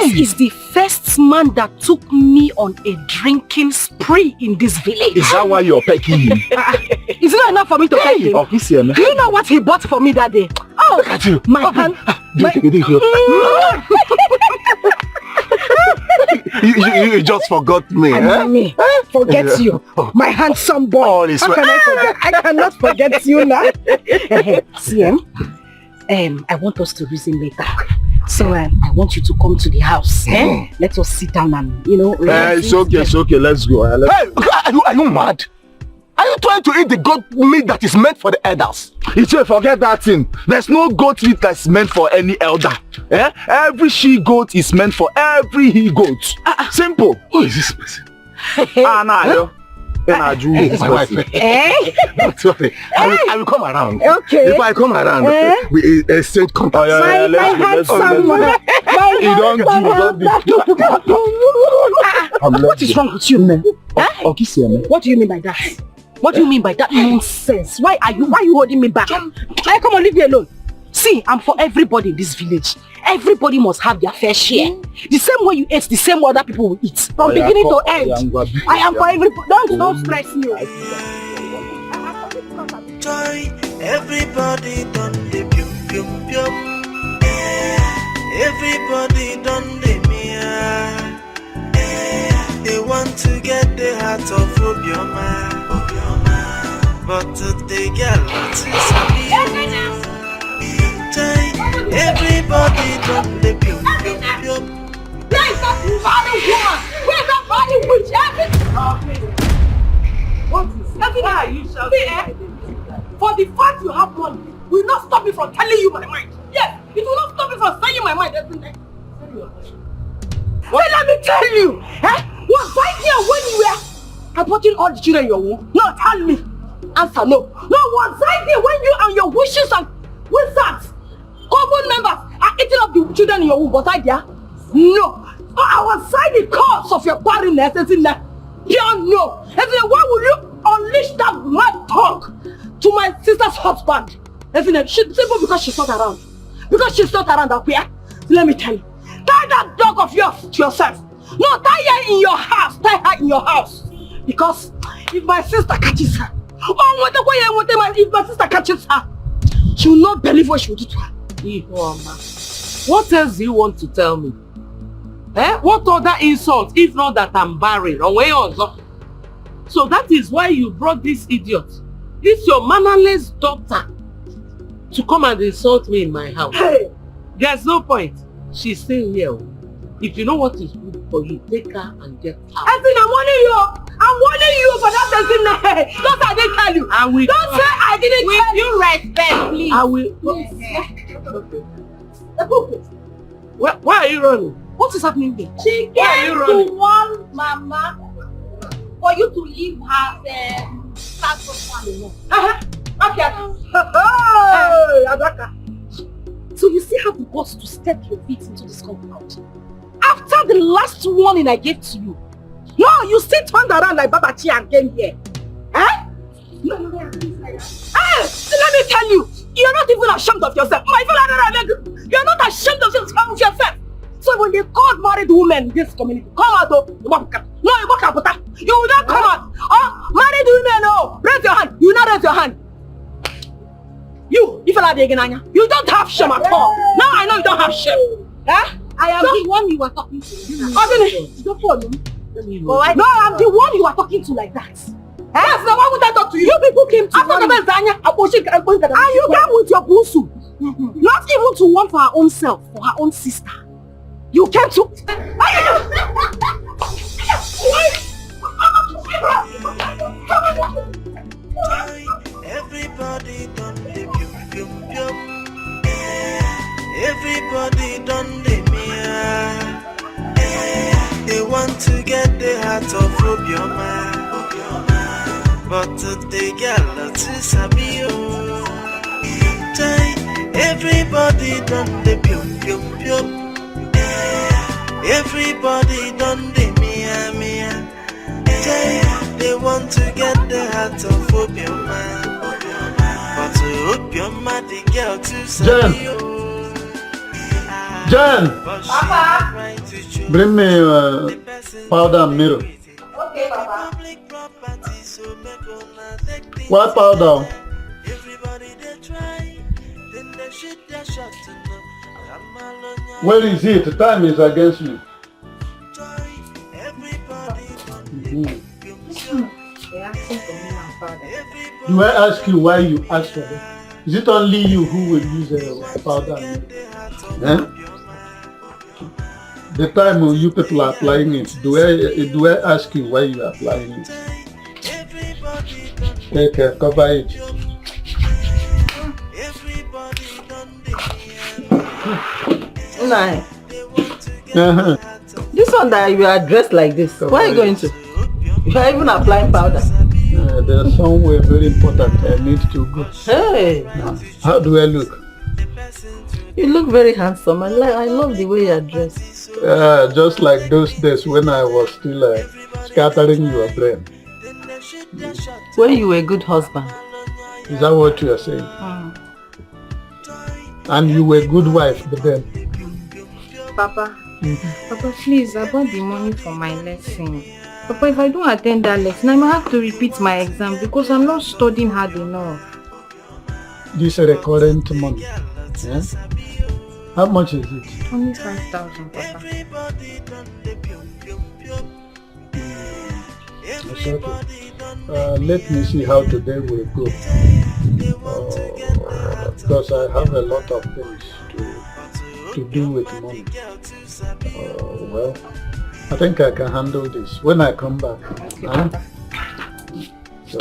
This is the first man that took me on a drinking spree in this village. Is that why you're pecking him? Is it not enough for me to peck him? Oh, he's here, man. Do you know what he bought for me that day? Oh, look at you. My hand. You just forgot me. Me. Forget you. My handsome boy. How can I forget? I cannot forget you now. See, I want us to reason later. So I want you to come to the house. Let us sit down and, it's okay, let's go. Hey, are you mad? Are you trying to eat the goat meat that is meant for the elders? Forget that thing. There's no goat meat that's meant for any elder. Every she-goat is meant for every he-goat. Simple. Who is this person? It's my wife. Don't worry. I will come around. Okay. If I come around, we exchange contact. My handsome man. What is wrong with you, man? What do you mean by that? What do you mean by that nonsense? Why are you holding me back? Come on, leave me alone. See, I'm for everybody in this village. Everybody must have their fair share. The same way you eat, the same way other people will eat. From beginning to end. I am for everybody. Don't stress me. Everybody done the pium pium pium. Everybody done the mia. They want to get the heart of Obioma. But the girl to sabi. Everybody done the pium pium pium. Where's that funny one? Where's that funny witch? What is that? You shall see, for the fact you have money will not stop me from telling you my mind. Yes, it will not stop me from saying my mind every night. Well, let me tell you, was I here when you were aborting all the children in your womb? No, tell me. Answer no. No, was I there when you and your wishes and wizards, common members, are eating up the children in your womb? Was I there? No. I was inside the cause of your barrenness, isn't it? Pure no. Isn't it? Why will you unleash that mad talk to my sister's husband? Isn't it? Simple because she's not around. Because she's not around up here. Let me tell you. Tie that dog of yours to yourself. No, tie her in your house. Tie her in your house. Because if my sister catches her, if my sister catches her, she will not believe what she will do to her. What else do you want to tell me? What other insult if not that I'm barren? So that is why you brought this idiot, this your mannerless daughter, to come and insult me in my house. Hey. There's no point. She's staying here. If you know what is good for you, take her and get out. I think I'm warning you. I'm warning you for that person. Don't I didn't tell you. Don't say I didn't tell you. With respect, please. I will. Why are you running? What is happening here? She came to warn Mama for you to leave her status alone. So you see how the boss to step your feet into this compound? After the last warning I gave to you. No, you still turned around like Babachi and came here. No. Let me tell you. You're not even ashamed of yourself. My fellow, you're not ashamed of yourself. So when they call married women in this community, come out, no, you will not come out. Oh, married women, no, raise your hand. You not raise your hand. You don't have shame at all. Now I know you don't have shame. Eh? I am the one you were talking to. Don't follow. No, I'm the one you are talking to like that. Yes, now why would I talk to you? You people came to after the Zanya, and you came with your busu. Not even to one for her own self, for her own sister. You came to... Everybody done the pium. Everybody done the mia. They want to get the heart of Obioma. But the girl to Sabio. Everybody done the pium. Everybody done the mia. They want to get the heart of Obioma. But to Obioma, the girl to Sabio. Jan! Papa! Bring me powder and mirror. Okay, Papa. What powder? Where is it? The time is against me. Do I ask you why you ask for it? Is it only you who will use powder? Eh? The time when you people are applying it, do I ask you why you are applying it? Take care, cover it. Nah. This one that you are dressed like this, where are you going to? You are even applying powder. There's somewhere very important I need to go. Hey! How do I look? You look very handsome. I love the way you are dressed. Just like those days when I was still scattering your brain. When you were a good husband. Is that what you are saying? And you were a good wife, but then? Papa, Papa, please, I bought the money for my lesson. Papa, if I don't attend that lesson, I might have to repeat my exam because I'm not studying hard enough. This is recurrent money. Yeah? How much is it? Only 5,000, Papa. It's okay. Let me see how today will go. Because I have a lot of things to do with money. Well, I think I can handle this when I come back. So,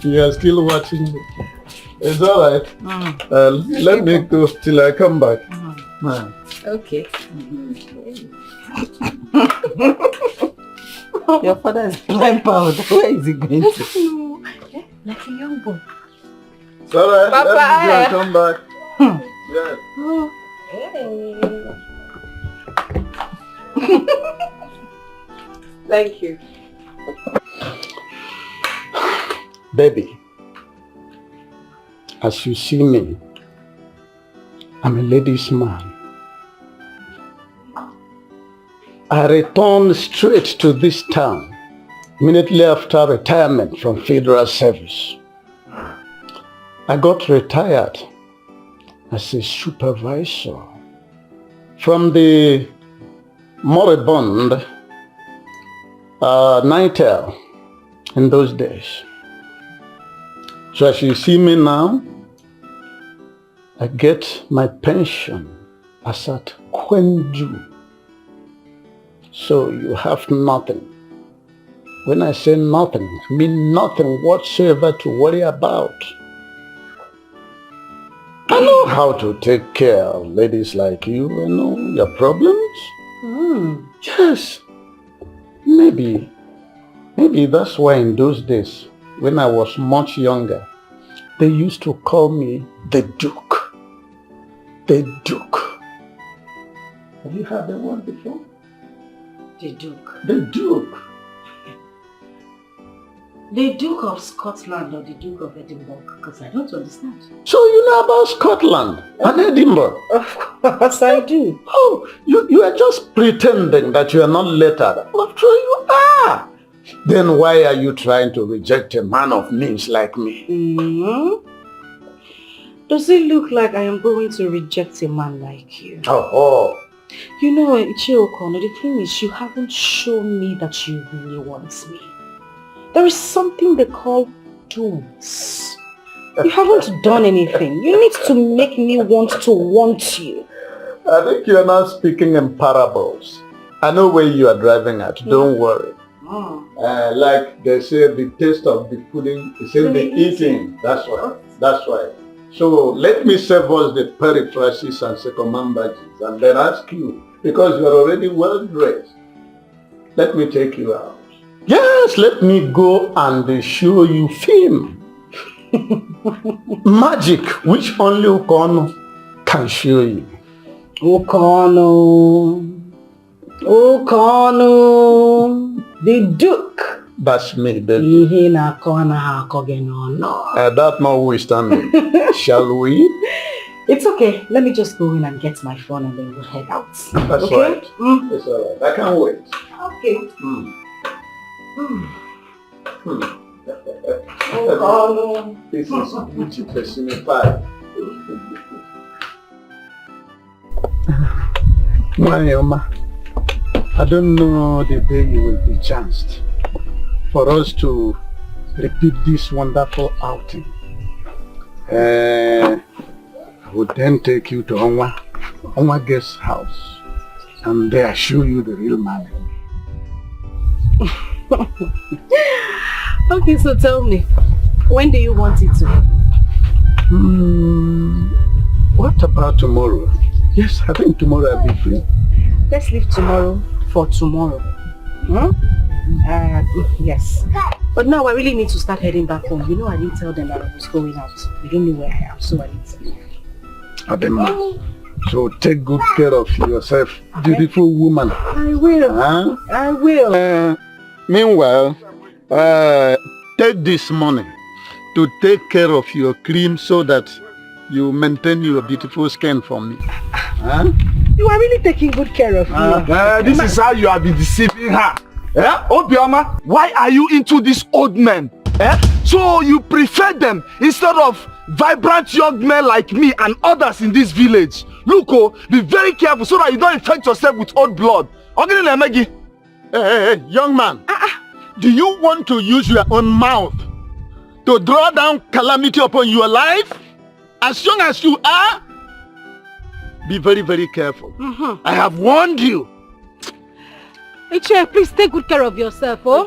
you are still watching me. It's alright. Let me go till I come back. Okay. Your father is blind powder. Where is he going to? No, like a young boy. It's alright. Papa, let me go and come back. Yeah. Oh. Hey. Thank you. Baby, as you see me, I'm a ladies' man. I returned straight to this town immediately after retirement from federal service. I got retired as a supervisor from the moribund Nitel in those days. So as you see me now, I get my pension as at Kwenju. So you have nothing. When I say nothing, I mean nothing whatsoever to worry about. I know how to take care of ladies like you. I know your problems. Yes. Maybe that's why in those days, when I was much younger, they used to call me the Duke. The Duke. Have you heard that word before? The Duke. The Duke. The Duke of Scotland or the Duke of Edinburgh? Because I don't understand. So you know about Scotland and Edinburgh? Of course I do. Oh, you are just pretending that you are not lettered. After you are. Then why are you trying to reject a man of means like me? Does it look like I am going to reject a man like you? Oh. You know, Ichiokono, the thing is you haven't shown me that you really want me. There is something they call doings. You haven't done anything. You need to make me want to want you. I think you are not speaking in parables. I know where you are driving at. Don't worry. Like they say, the taste of the pudding is in the eating. That's why. That's why. So let me serve us the periphrases and circumambages and then ask you, because you are already well dressed. Let me take you out. Yes, let me go and show you film. Magic, which only Ukono can show you. Ukono, the Duke. That's me, baby. That notwithstanding, shall we? It's okay. Let me just go in and get my phone and then we'll head out. That's okay? Right. It's all right. I can't wait. Okay. This is beauty personified. Mayoma, I don't know the day you will be chanced for us to repeat this wonderful outing. I would then take you to Onwa guest house and there show you the real man. Okay, so tell me, when do you want it to be? What about tomorrow? Yes, I think tomorrow I'll be free. Let's leave tomorrow for tomorrow. Yes. But now I really need to start heading back home. You know I didn't tell them that I was going out. They don't know where I am, so I need to leave. Adema, so take good care of yourself, beautiful woman. I will. Huh? I will. Meanwhile, take this money to take care of your cream so that you maintain your beautiful skin for me. Huh? You are really taking good care of me. This is how you have been deceiving her. Obioma, why are you into these old men? So you prefer them instead of vibrant young men like me and others in this village. Look, be very careful so that you don't infect yourself with old blood. Hey, young man. Do you want to use your own mouth to draw down calamity upon your life? As young as you are, be very, very careful. I have warned you. Ichie, please take good care of yourself, oh?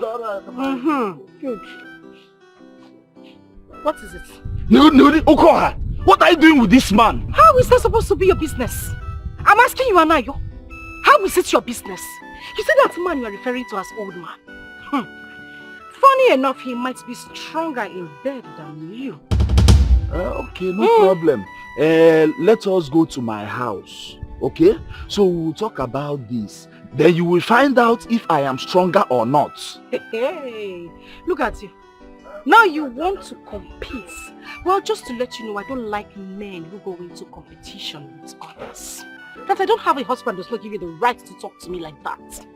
Good. What is it? Okoha, what are you doing with this man? How is that supposed to be your business? I'm asking you, Anayo. How is it your business? You see that man you are referring to as old man? Funny enough, he might be stronger in bed than you. Okay, no problem. Let us go to my house, okay? So we'll talk about this. Then you will find out if I am stronger or not. Hey, look at you. Now you want to compete. Well, just to let you know, I don't like men who go into competition with others. That I don't have a husband does not give you the right to talk to me like that.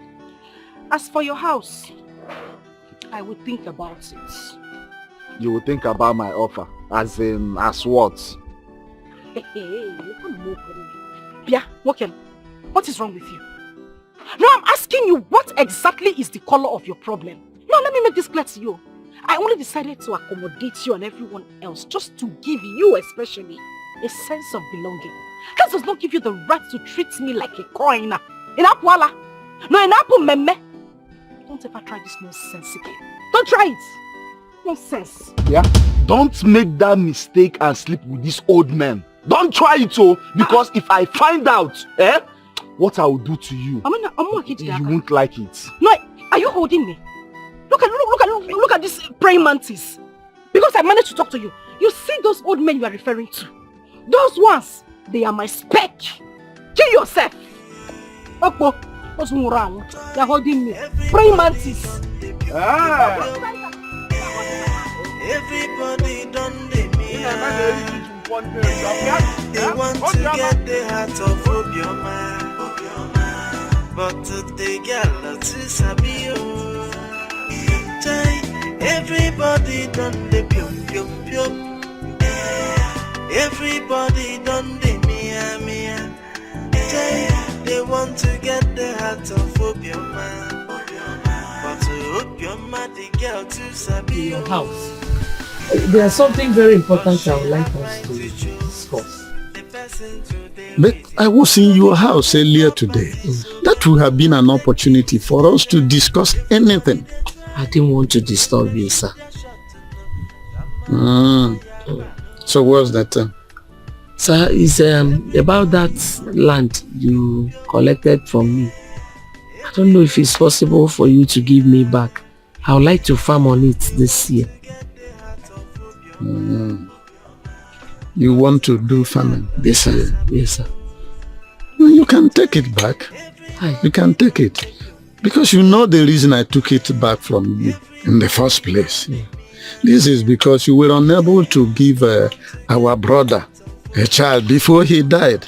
As for your house, I would think about it. You will think about my offer, as what? Bia, Woken, what is wrong with you? No, I'm asking you, what exactly is the color of your problem? No, let me make this clear to you. I only decided to accommodate you and everyone else just to give you especially a sense of belonging. That does not give you the right to treat me like a coin. In Apwala. No, in Apu Meme. Don't ever try this nonsense again. Don't try it. Nonsense. Yeah? Don't make that mistake and sleep with this old man. Don't try it, because if I find out, what I will do to you, you won't like it. No, are you holding me? Look at this praying mantis. Because I managed to talk to you. You see those old men you are referring to? Those ones, they are my spec. Kill yourself. Okpo, what's wrong? You're holding me. Praying mantis. Everybody done the me. They want to get the heart of Obioma. But today girl to sabi oh. Everybody done the pium pium pium. Everybody done the mia mia. They want to get the heart of Obioma. But to Obioma the girl to sabi your house. There's something very important I would like us to discuss. But I was in your house earlier today. That would have been an opportunity for us to discuss anything. I didn't want to disturb you, sir. So what's that? Sir, it's about that land you collected from me. I don't know if it's possible for you to give me back. I would like to farm on it this year. You want to do farming this year? Yes, sir. Well, you can take it back. Hi. You can take it. Because you know the reason I took it back from you in the first place. Yeah. This is because you were unable to give our brother a child before he died.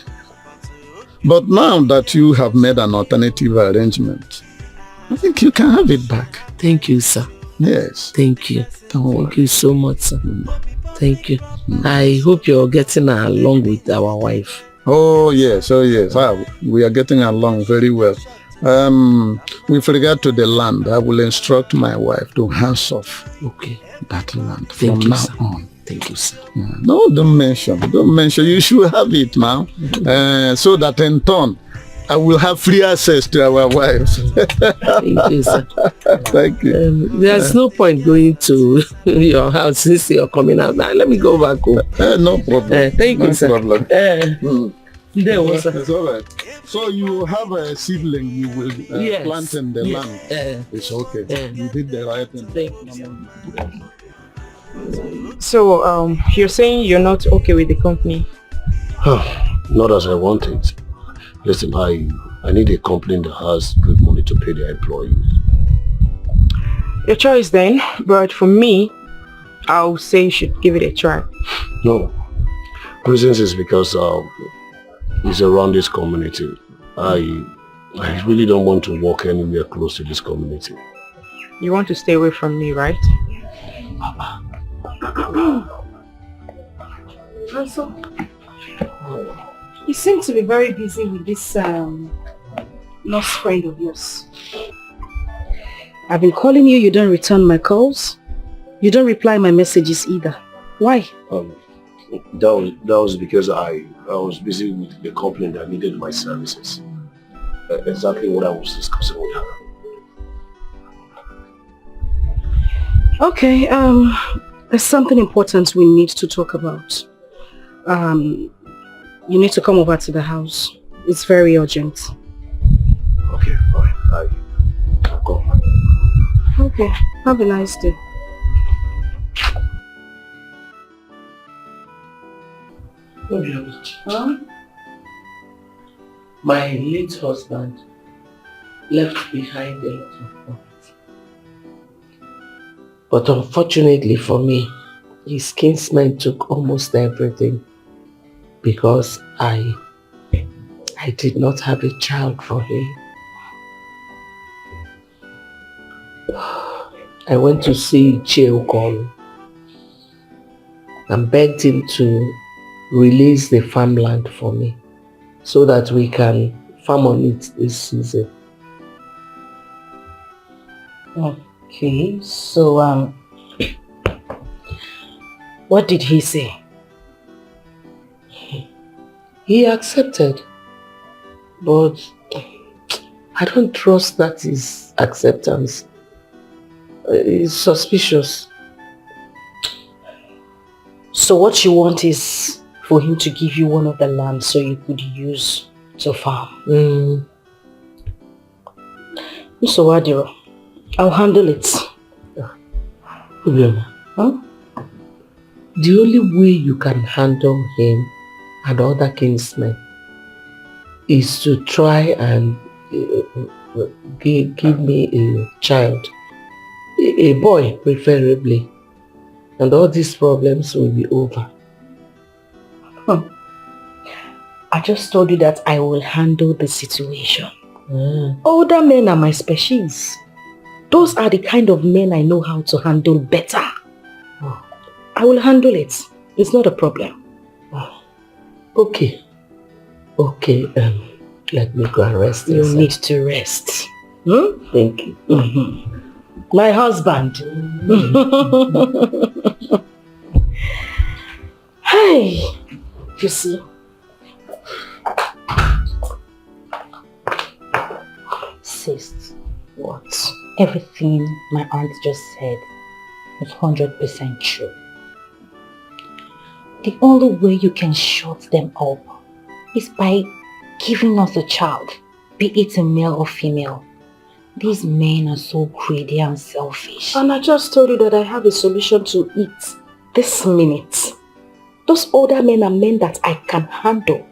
But now that you have made an alternative arrangement, I think you can have it back. Thank you, sir. Yes. Thank you. Thank you so much, sir. Thank you. I hope you're getting along with our wife. Oh, yes. We are getting along very well. With regard to the land, I will instruct my wife to hands off that land from now on. Thank you, sir. Yeah. No, don't mention. You should have it now. So that in turn, I will have free access to our wives. Thank you, sir. Thank you. There's no point going to your house since you're coming out now. Let me go back home. No problem. Thank you, sir. No problem. There was, sir. It's all right. So you have a seedling you will plant in the land. It's okay. You did the right thing. Thank you. So, you're saying you're not okay with the company? Not as I want it. Listen, I need a company that has good money to pay their employees. Your choice then, but for me, I'll say you should give it a try. No. Reasons is because it's around this community. I really don't want to walk anywhere close to this community. You want to stay away from me, right? Also, you seem to be very busy with this nurse friend of yours. I've been calling you, you don't return my calls. You don't reply my messages either. Why? That was because I was busy with the company that needed my services. Exactly what I was discussing with her. Okay, there's something important we need to talk about. You need to come over to the house. It's very urgent. Okay, fine. I'll go. Okay, have a nice day. Huh? My late husband left behind a lot of property. But unfortunately for me, his kinsmen took almost everything because I did not have a child for him. I went to see Cheokon and begged him to release the farmland for me so that we can farm on it this season. Okay, so what did he say? He accepted, but I don't trust that his acceptance. It's suspicious. So what you want is for him to give you one of the land so you could use to farm. So Adiro, I'll handle it. Umenwa, the only way you can handle him and other kinsmen is to try and give me a child, a boy preferably. And all these problems will be over. I just told you that I will handle the situation. Older men are my species. Those are the kind of men I know how to handle better. I will handle it. It's not a problem. Okay. Okay, let me go and rest. You need to rest. Thank you. My husband. Hey, you see. Sis, what? Everything my aunt just said is 100% true. The only way you can shut them up is by giving us a child, be it a male or female. These men are so greedy and selfish. And I just told you that I have a solution to it this minute. Those older men are men that I can handle.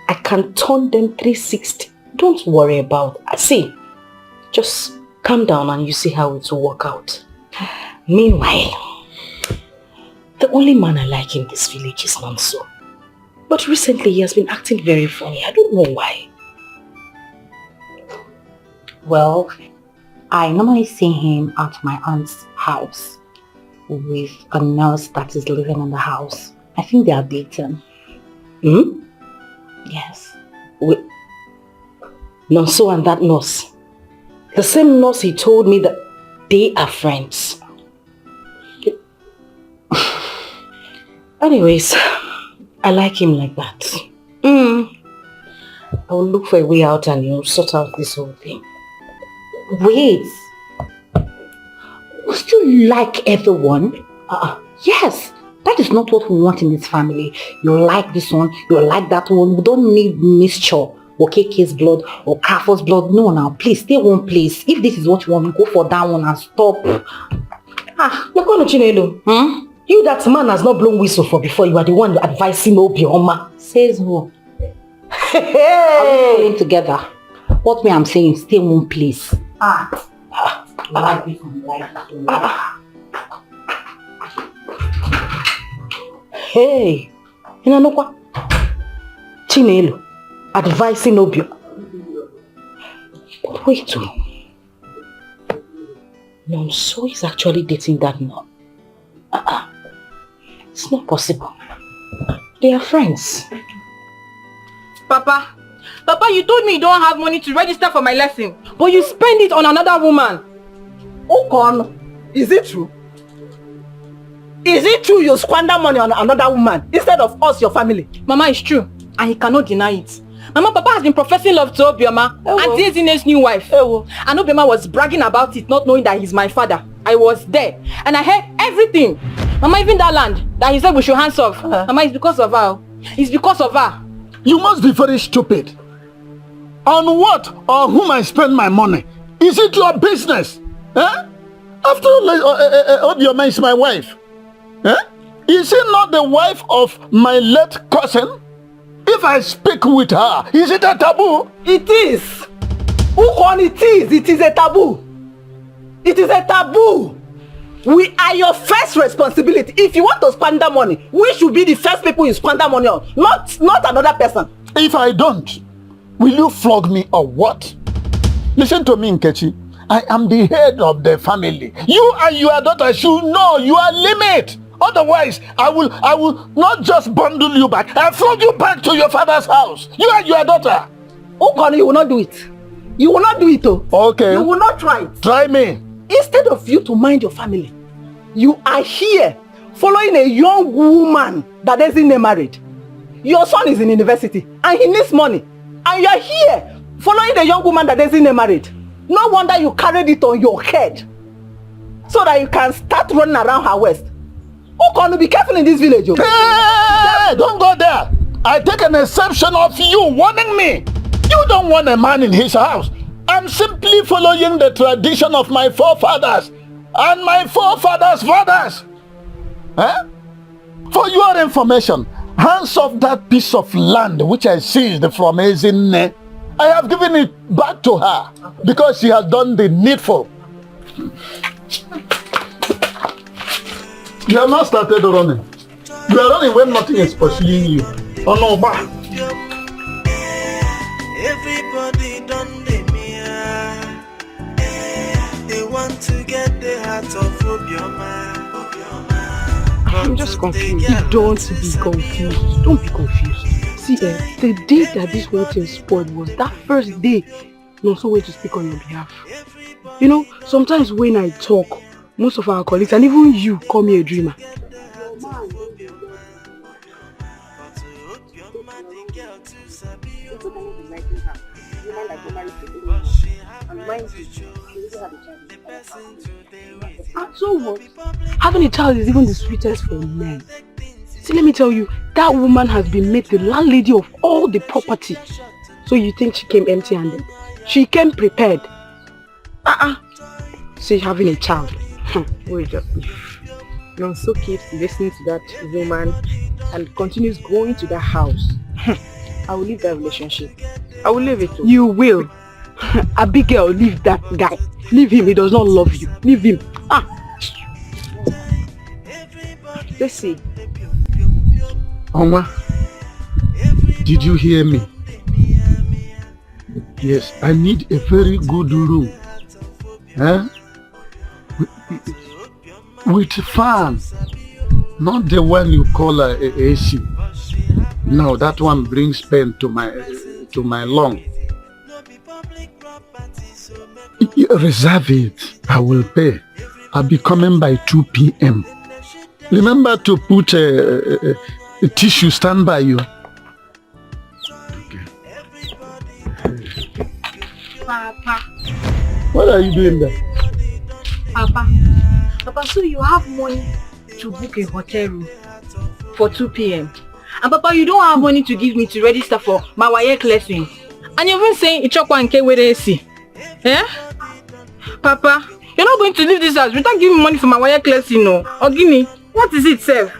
I can turn them 360. Don't worry about it. See, just calm down and you see how it will work out. Meanwhile, the only man I like in this village is Nonso. But recently he has been acting very funny. I don't know why. Well, I normally see him at my aunt's house with a nurse that is living in the house. I think they are dating. Yes. Nonso and that nurse. The same nurse he told me that they are friends. Anyways, I like him like that. I will look for a way out and sort out this whole thing. Wait. Must you like everyone? Yes. That is not what we want in this family. You like this one, you like that one. We don't need mixture. Okeke's blood or Kraft's blood. No, now, please, stay one place. If this is what you want, we go for that one and stop. You that man has not blown whistle for before. You are the one advising Obioma. Says who? Are we playing together? What I'm saying, stay one place. Like this one, like that one. Hey, Inanokwa Chinelo advising Obio. But wait, Nonso is actually dating that man. It's not possible. They are friends. Papa, you told me you don't have money to register for my lesson, but you spend it on another woman. Okon, is it true? Is it true you squander money on another woman instead of us, your family? Mama, it's true, and he cannot deny it. Mama, Papa has been professing love to Obioma and Ezene's new wife. And Obioma was bragging about it, not knowing that he's my father. I was there, and I heard everything. Mama, even that land that he said we should hands off. Mama, it's because of her. It's because of her. You must be very stupid. On what or whom I spend my money? Is it your business? After all, Obioma is my wife. Is she not the wife of my late cousin? If I speak with her, is it a taboo? It is. Ukon, it is. It is a taboo. It is a taboo. We are your first responsibility. If you want to squander money, we should be the first people you squander money on, not another person. If I don't, will you flog me or what? Listen to me, Nkechi. I am the head of the family. You and your daughter should know your limit. Otherwise, I will not just bundle you back. I'll flog you back to your father's house. You and your daughter. Okon, you will not do it. You will not do it, though. Okay. You will not try it. Try me. Instead of you to mind your family, you are here following a young woman that isn't married. Your son is in university and he needs money. And you are here following a young woman that isn't married. No wonder you carried it on your head so that you can start running around her waist. Okon, be careful in this village. Hey, don't go there. I take an exception of you warning me. You don't want a man in his house. I'm simply following the tradition of my forefathers and my forefathers' fathers. For your information, hands off that piece of land which I seized from Ekene. I have given it back to her because she has done the needful. You have not started running. You are running when nothing is pursuing you. Oh no, ba. Everybody done the they want to get the heart of Obioma. I'm just confused. Don't be confused. Don't be confused. See, the day that this whole thing spoiled was that first day. No, so way to speak on your behalf. You know, sometimes when I talk, most of our colleagues and even you call me a dreamer. And so what? Having a child is even the sweetest for men. See, let me tell you, that woman has been made the landlady of all the property. So you think she came empty-handed? She came prepared. See, having a child. Wait just Nonso keeps listening to that woman and continues going to that house. I will leave that relationship. I will leave it too. You will. Abigail, leave that guy. Leave him, he does not love you. Leave him. Let's see. Oma, did you hear me? Yes, I need a very good room. With a fan. Not the one you call a AC. No, that one brings pain to my lung. Reserve it. I will pay. I'll be coming by 2 p.m. Remember to put a tissue stand by you. Okay. Papa. What are you doing there? Papa, so you have money to book a hotel room for 2 p.m. And Papa, you don't have money to give me to register for my WAEC lesson. And you're even saying Ichokwa and K with AC. Eh? Papa, you're not going to leave this house without giving me money for my WAEC lesson, no? Or give me, what is it, Seth?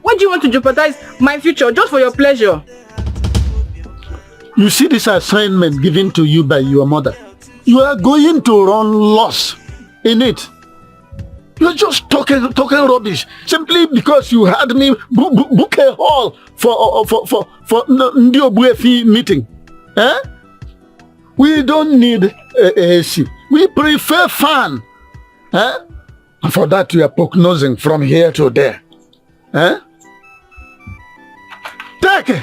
Why do you want to jeopardize my future just for your pleasure? You see this assignment given to you by your mother. You are going to run loss in it. You're just talking rubbish simply because you had me book a hall for Ndiobuefi meeting. Eh? We don't need AC. We prefer fan. Eh? And for that we are prognosing from here to there. Eh? Take it.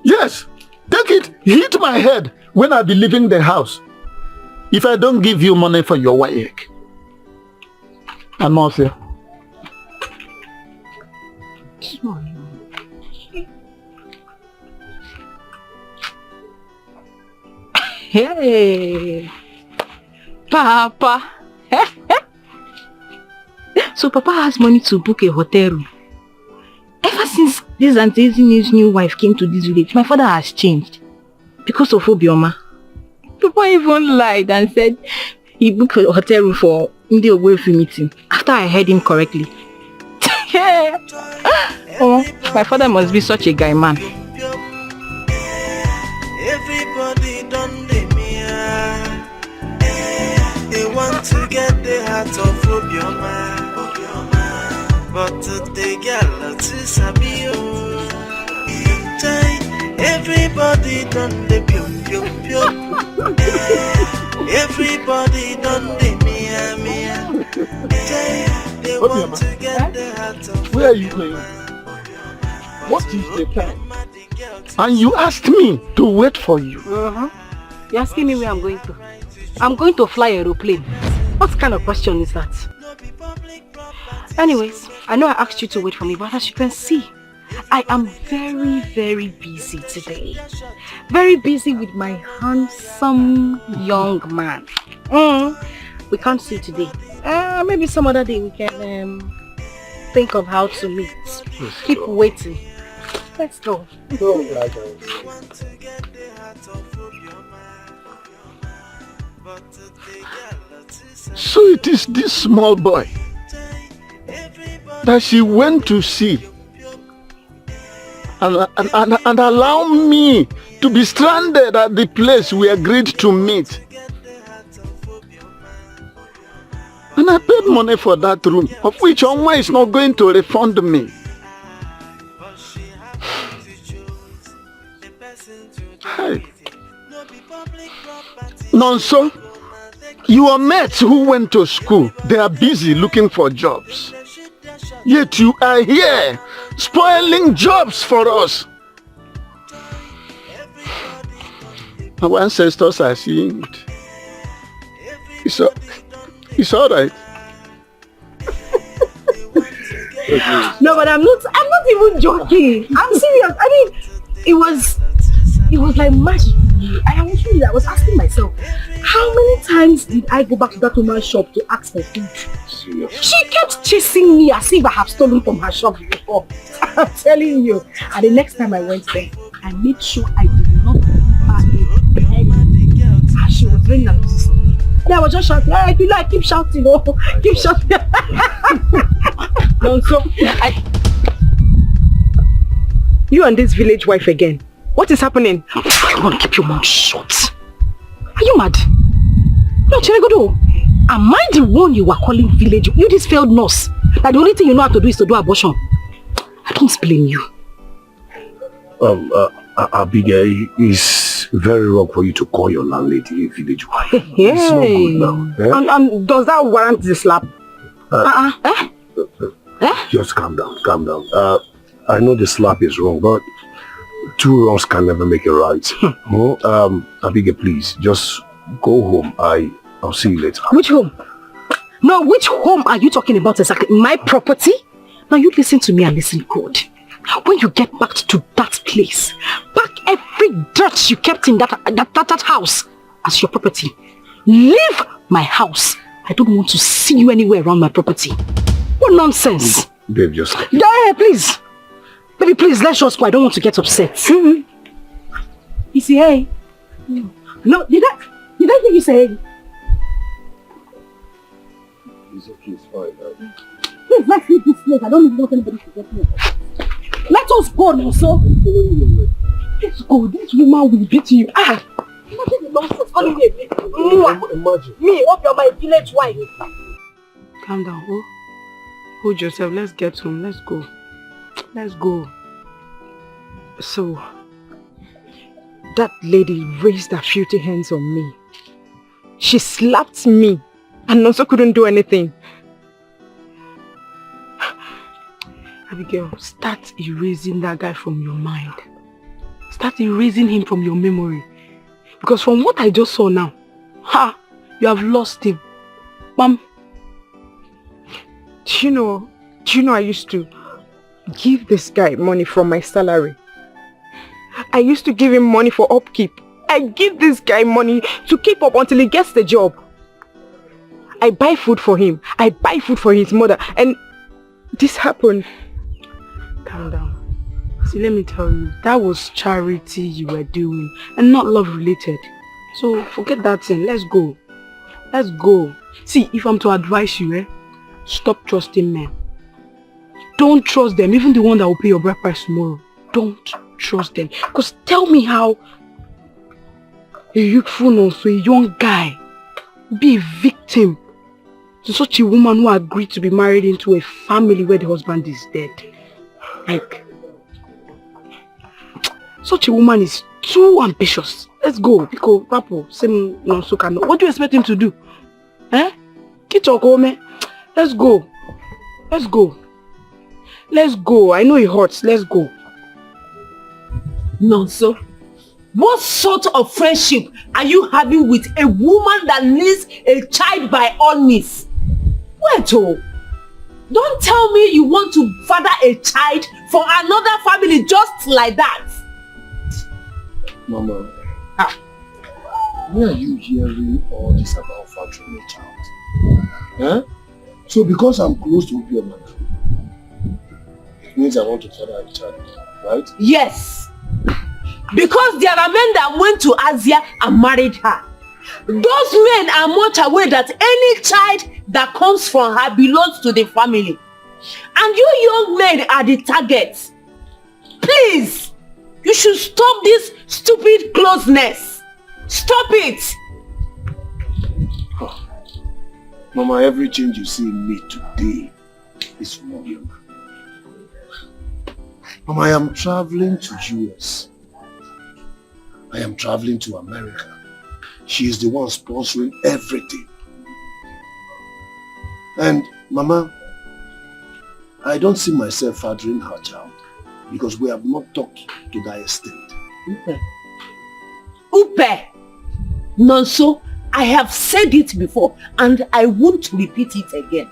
Yes, take it. Hit my head when I be leaving the house. If I don't give you money for your WAEC. I'm not here. Hey, Papa. So Papa has money to book a hotel room. Ever since this Auntie's new wife came to this village, my father has changed. Because of Obioma. Papa even lied and said he booked a hotel room for Ndi Ogbuefi meeting. After I heard him correctly. Oh, my father must be such a guy man. Everybody done the they want to get the heart of Obioma. But the girl to Sabio. Everybody done the pium pium pium. Everybody done the mia. They want to get the heart of. Where are you going? What is the time? And you asked me to wait for you. You're asking me where I'm going to. I'm going to fly aeroplane. What kind of question is that? Anyways, I know I asked you to wait for me, but as you can see, I am very, very busy today. Very busy with my handsome young man. We can't see today. Maybe some other day we can think of how to meet. Keep waiting. Let's go. So it is this small boy that she went to see and allow me to be stranded at the place we agreed to meet. And I paid money for that room, of which Onwa is not going to refund me. Hey. Nonso, your mates who went to school, they are busy looking for jobs. Yet you are here, spoiling jobs for us. Our ancestors are seeing it. It's all right. No, but I'm not even joking. I'm serious. I mean, it was like magic. I was asking myself, how many times did I go back to that woman's shop to ask for food? Seriously? She kept chasing me as if I have stolen from her shop before. I'm telling you. And the next time I went there, I made sure I did not give her a penny. And she was very nervous of me. Then I was just shouting, hey, do I keep shouting? Oh, keep shouting. No, so you and this village wife again. What is happening? You want to keep your mouth shut. Are you mad? No, Chinegodo. Am I the one you were calling village? You this failed nurse. That the only thing you know how to do is to do abortion. I don't blame you. Abigail, it's very wrong for you to call your landlady a village wife. Hey. It's not good now. Eh? And does that warrant the slap? Just calm down, calm down. I know the slap is wrong, but two wrongs can never make a right. Abigail, please, just go home. I'll see you later. Which home? No, which home are you talking about exactly? My property? Now you listen to me and listen good. When you get back to that place, pack every dirt you kept in that house as your property. Leave my house. I don't want to see you anywhere around my property. What nonsense. Babe, just... Yeah, please. Baby, please, let's just go. I don't want to get upset. You see, hey? No, did I think you say hey? It's okay, it's fine. Please, let's leave this place. I don't even want anybody to get me. Let us go now, so. Let's go. This woman will beat you. Imagine the nonsense calling me a bitch. Imagine. Me, hope you're my village wife. Calm down, oh. Hold yourself. Let's get home. Let's go. Let's go. So, that lady raised her filthy hands on me. She slapped me and also couldn't do anything. Abigail, start erasing that guy from your mind. Start erasing him from your memory. Because from what I just saw now, you have lost him. Mom. Do you know I used to give this guy money from my salary. I used to give him money for upkeep. I give this guy money to keep up until he gets the job. I buy food for him. I buy food for his mother. And this happened. Calm down. See, let me tell you, that was charity you were doing and not love related. So forget that thing. Let's go. Let's go. See, if I'm to advise you, stop trusting men. Don't trust them, even the one that will pay your bride price tomorrow. Don't trust them. Because tell me how a youthful nurse, a young guy, be a victim to such a woman who agreed to be married into a family where the husband is dead. Like, such a woman is too ambitious. Let's go. Because Papo, same nonso cannot. What do you expect him to do? Let's go. Let's go. Let's go. I know it hurts. Let's go. Nonso, what sort of friendship are you having with a woman that needs a child by all means? Wait, don't tell me you want to father a child for another family just like that. Mama, where are you hearing all this about fathering a child? So because I'm close to your mother, it means I want to father a child, right? Yes. Because there are men that went to Asia and married her. Those men are much aware that any child that comes from her belongs to the family. And you young men are the targets. Please, you should stop this stupid closeness. Stop it. Mama, every change you see in me today is from Obioma. Mama, I am traveling to US. I am traveling to America. She is the one sponsoring everything. And Mama, I don't see myself fathering her child because we have not talked to that extent. Upe! Nonso, I have said it before and I won't repeat it again.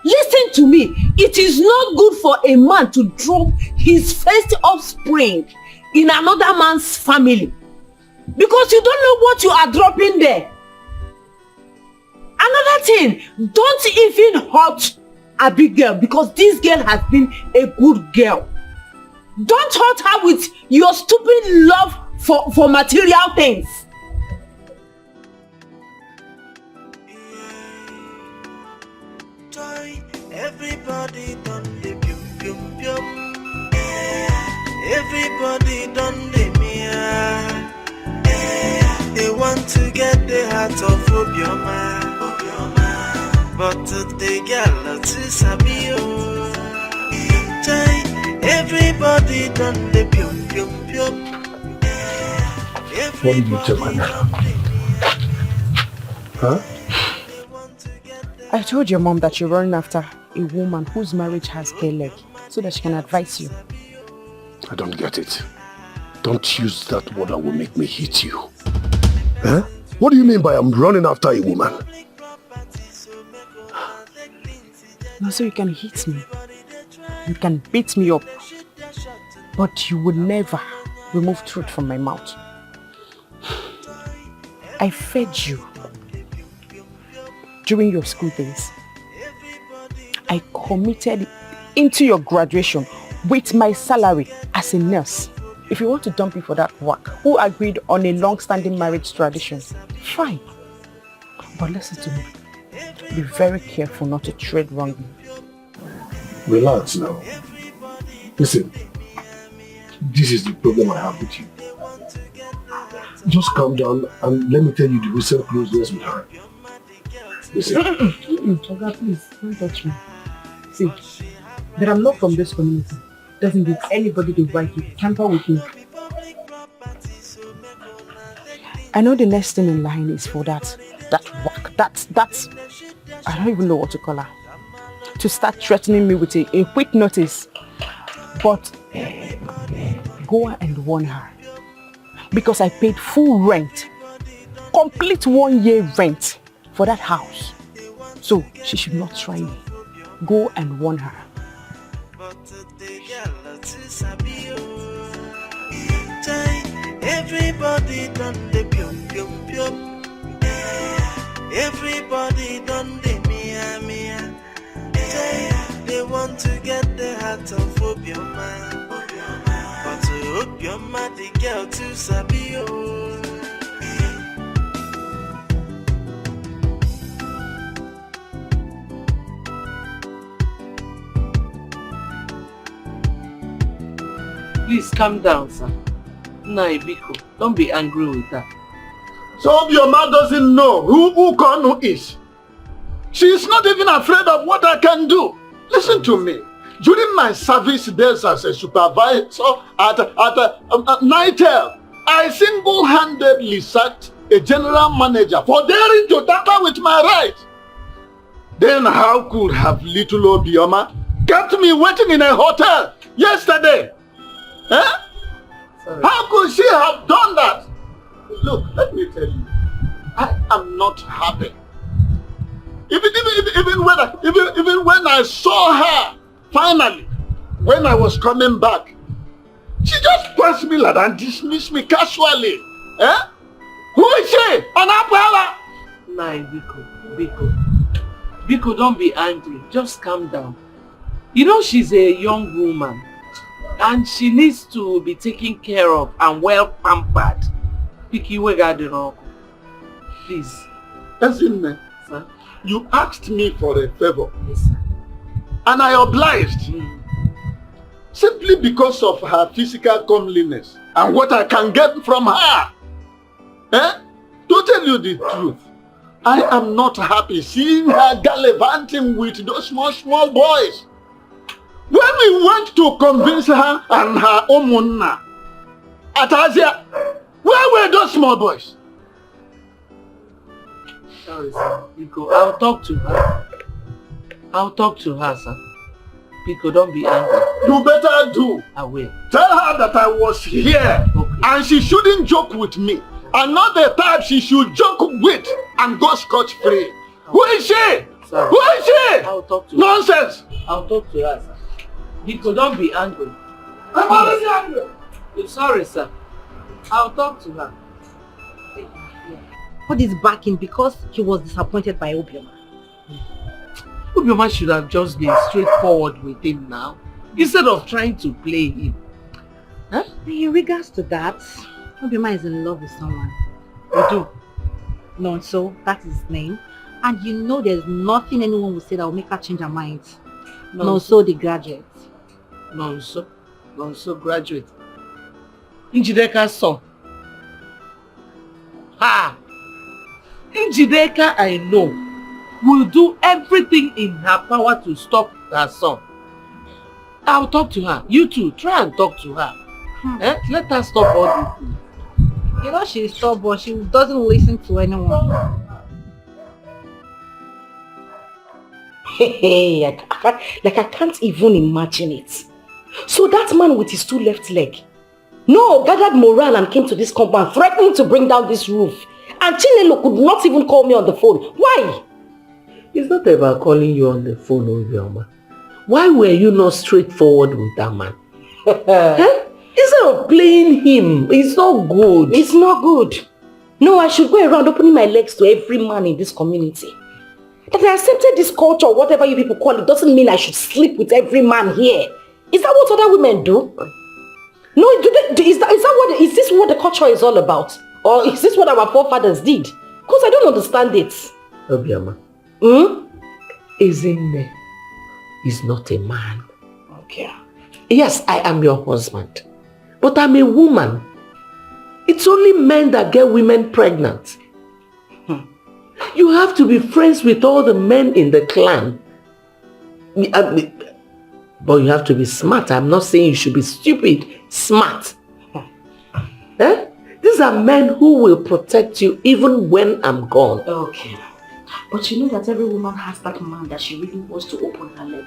Listen to me. It is not good for a man to drop his first offspring in another man's family. Because you don't know what you are dropping there. Another thing, don't even hurt Abigail because this girl has been a good girl. Don't hurt her with your stupid love for material things. Everybody done the pium pium pium. Everybody done the mia. They want to get the heart of Obioma. But the girl to Sabio. Everybody done the pium pium pium. What did you tell my mother? Huh? I told your mom that you're running after a woman whose marriage has bare leg so that she can advise you. I don't get it. Don't use that word that will make me hit you. Huh? What do you mean by I'm running after a woman? No, so you can hit me. You can beat me up. But you will never remove truth from my mouth. I fed you during your school days. I committed into your graduation with my salary as a nurse. If you want to dump me for that work, who agreed on a long-standing marriage tradition, fine. But listen to me. Be very careful not to tread wrongly. Relax now. Listen, this is the problem I have with you. Just calm down and let me tell you the recent closeness with her. Listen. Oga, please, don't touch me. See, that I'm not from this community doesn't give anybody the right to tamper with me. I know the next thing in line is for that work, that's, I don't even know what to call her, to start threatening me with a quick notice. But go and warn her, because I paid full rent, complete 1 year rent for that house. So she should not try me. Go and warn her. Everybody done the pium pium pium. Everybody done the mia mia. They want to get the heart of Obioma. But to Obioma, the girl to Sabio. Please calm down, sir. Naibiko, don't be angry with her. So Obioma doesn't know who Konu is. She is not even afraid of what I can do. Listen to me. During my service days as a supervisor at Nitel, I single-handedly sacked a general manager for daring to tamper with my rights. Then how could have little Obioma kept me waiting in a hotel yesterday? Huh? How could she have done that? Look, let me tell you, I am not happy. Even when I saw her, finally, when I was coming back, she just passed me like that and dismissed me casually. Eh? Who is she? Anapala? Biko, don't be angry. Just calm down. You know she's a young woman and she needs to be taken care of and well pampered. Please. Listen, sir, you asked me for a favor. Yes, sir. And I obliged. Simply because of her physical comeliness and what I can get from her. Eh? To tell you the truth, I am not happy seeing her gallivanting with those small boys. When we went to convince her and her Omunna at Asia, where were those small boys? Sorry, sir. Biko, I'll talk to her. I'll talk to her, sir. Biko, don't be angry. You better do. I will. Tell her that I was here, okay, and she shouldn't joke with me. And not the type she should joke with and go scotch-free. Okay. Who is she? Sorry. Who is she? I'll talk to Nonsense. her. I'll talk to her, sir. Biko, don't be angry. I'm already angry. I'm sorry, sir. I'll talk to her. What is backing because he was disappointed by Obioma? Obioma should have just been straightforward with him now, instead of trying to play him. Huh? In regards to that, Obioma is in love with someone. You do? No, so that is his name. And you know there's nothing anyone will say that will make her change her mind. No, so the graduate. Nonso graduate. Njideka's son. Ha! Njideka, I know, will do everything in her power to stop her son. I'll talk to her. You too, try and talk to her. Let her stop all this thing. You know she's stubborn, she doesn't listen to anyone. Hey, I can't even imagine it. So that man with his 2 left legs, gathered morale and came to this compound threatening to bring down this roof. And Chinelo could not even call me on the phone. Why? It's not about calling you on the phone, Obioma. Why were you not straightforward with that man? Instead of playing him, it's not good. It's not good. No, I should go around opening my legs to every man in this community. That I accepted this culture, whatever you people call it, doesn't mean I should sleep with every man here. Is that what other women do? No, is this what the culture is all about? Or is this what our forefathers did? Because I don't understand it. Obioma. Ezinne is not a man. Okay. Yes, I am your husband. But I'm a woman. It's only men that get women pregnant. You have to be friends with all the men in the clan. But you have to be smart. I'm not saying you should be stupid. Smart. These are men who will protect you even when I'm gone. Okay. But you know that every woman has that man that she really wants to open her leg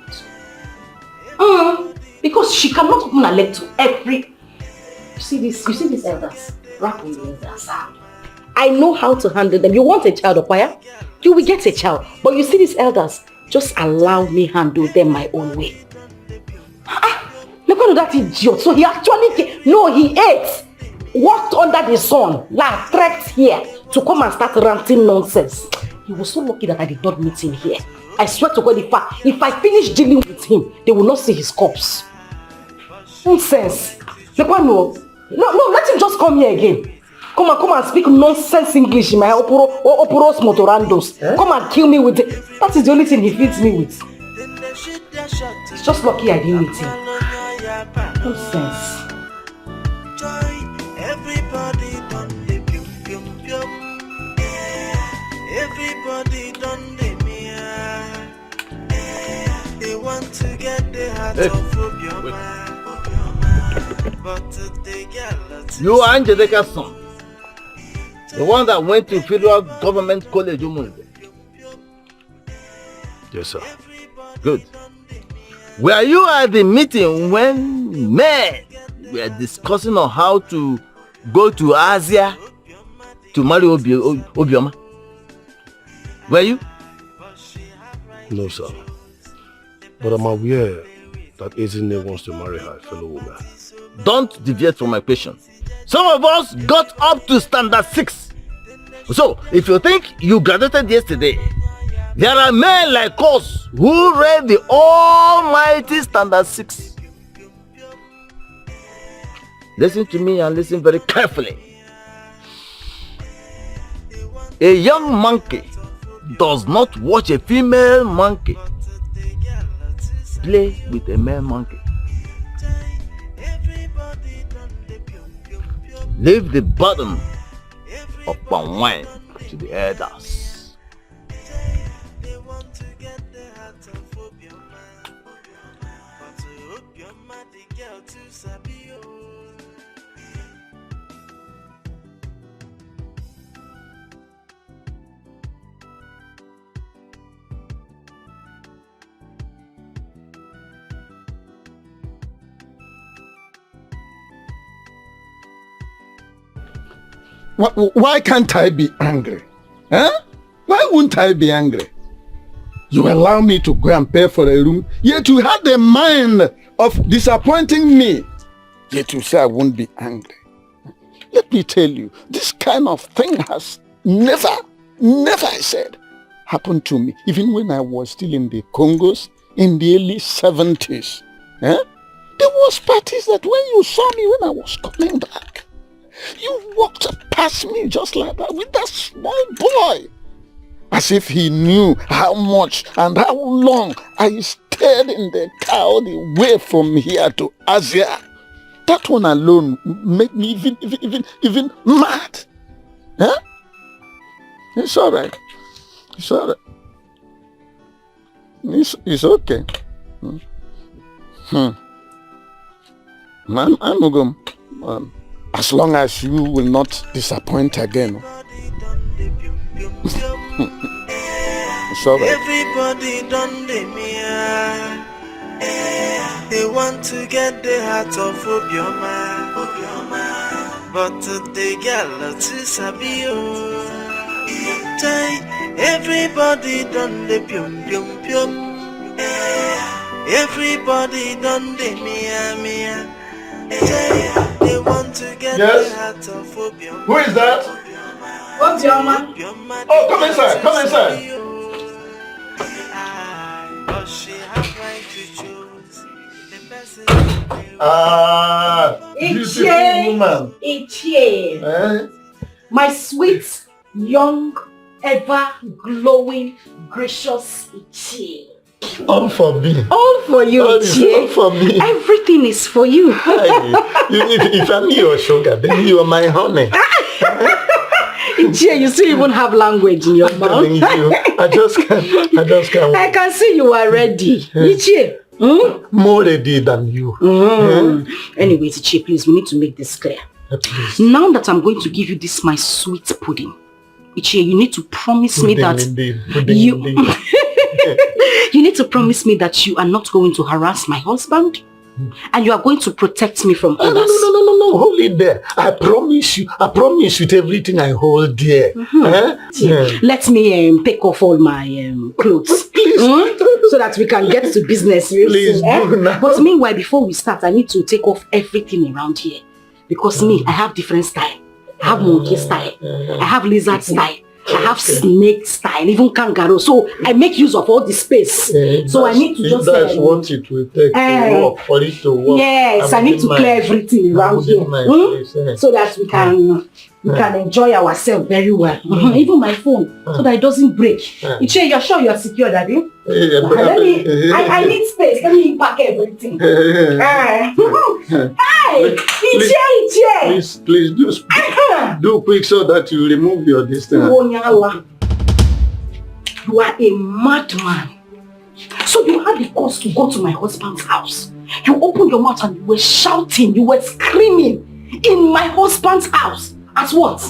to. Because she cannot open her leg to every... You see these elders? Rap on the elders. I know how to handle them. You want a child, Okwaya? You will get a child. But you see these elders? Just allow me handle them my own way. Look at that idiot. So he actually... No, he ate. Walked under the sun. Like, trekked here to come and start ranting nonsense. He was so lucky that I did not meet him here. I swear to God, if I finish dealing with him, they will not see his corpse. Nonsense. No, let him just come here again. Come and speak nonsense English in my operos motorandos. Come and kill me with it. That is the only thing he feeds me with. It's just lucky I didn't meet him. Nonsense. Everybody done the pium pium pium. Everybody done the mia. They want to get the heart of Obioma. But they get You are Angelica's son. The one that went to Federal Government College, Umenwa. Yes, sir. Good. Were you at the meeting when men were discussing on how to go to Asia to marry Obioma? Were you? No, sir. But I'm aware that Ezinne wants to marry her fellow woman. Don't deviate from my question. Some of us got up to standard 6. So, if you think you graduated yesterday, there are men like us who read the almighty standard 6. Listen to me and listen very carefully. A young monkey does not watch a female monkey play with a male monkey. Leave the burden of palm wine to the elders. Why can't I be angry? Huh? Why wouldn't I be angry? You allow me to go and pay for a room, yet you had the mind of disappointing me. Yet you say I won't be angry. Let me tell you, this kind of thing has never, I said, happened to me. Even when I was still in the Congos in the early 70s. There was parties that when you saw me when I was coming back, you walked past me just like that with that small boy. As if he knew how much and how long I stayed in the car all the way from here to Asia. That one alone made me even mad. Huh? It's all right. It's all right. It's okay. I'm as long as you will not disappoint again. It's all right. Everybody done the mia. They want to get the heart of Obioma. But the girl to Sabio. Everybody done the pium pium pium. Everybody done the mia. They want to get the heart of Obioma. Who is that? What's your man? Oh, come inside. Come inside. Beautiful woman. My sweet, young, ever glowing, gracious Ichie. All for me. All for you, Ichie. All for me. Everything is for you. If I'm your sugar, then you are my honey. Ichie, you still even have language in your mouth. I just can't. I can see you are ready. Ichie. More ready than you. Anyway, Ichie, please, we need to make this clear. Please. Now that I'm going to give you this, my sweet pudding, Ichie, you need to promise me that you need to promise me that you are not going to harass my husband and you are going to protect me from others. No, hold it there. I promise you with everything I hold dear. Let me take off all my clothes. Please. So that we can get to business. Please do now. But meanwhile, before we start, I need to take off everything around here. Because me, I have different style. I have monkey style. I have lizard style. I have snake style, even kangaroo. So I make use of all the space. So I need to just... That's what it will take to work, for it to work. Yes, I need to clear everything around here. So that we can enjoy ourselves very well. Even my phone, so that it doesn't break. Ichie, you're sure you're secure, Daddy? I need space. Let me pack everything. Hey, Ichie! Please do quick so that you remove your distance. You are a madman. So you had the cause to go to my husband's house. You opened your mouth and you were shouting, you were screaming in my husband's house. As what?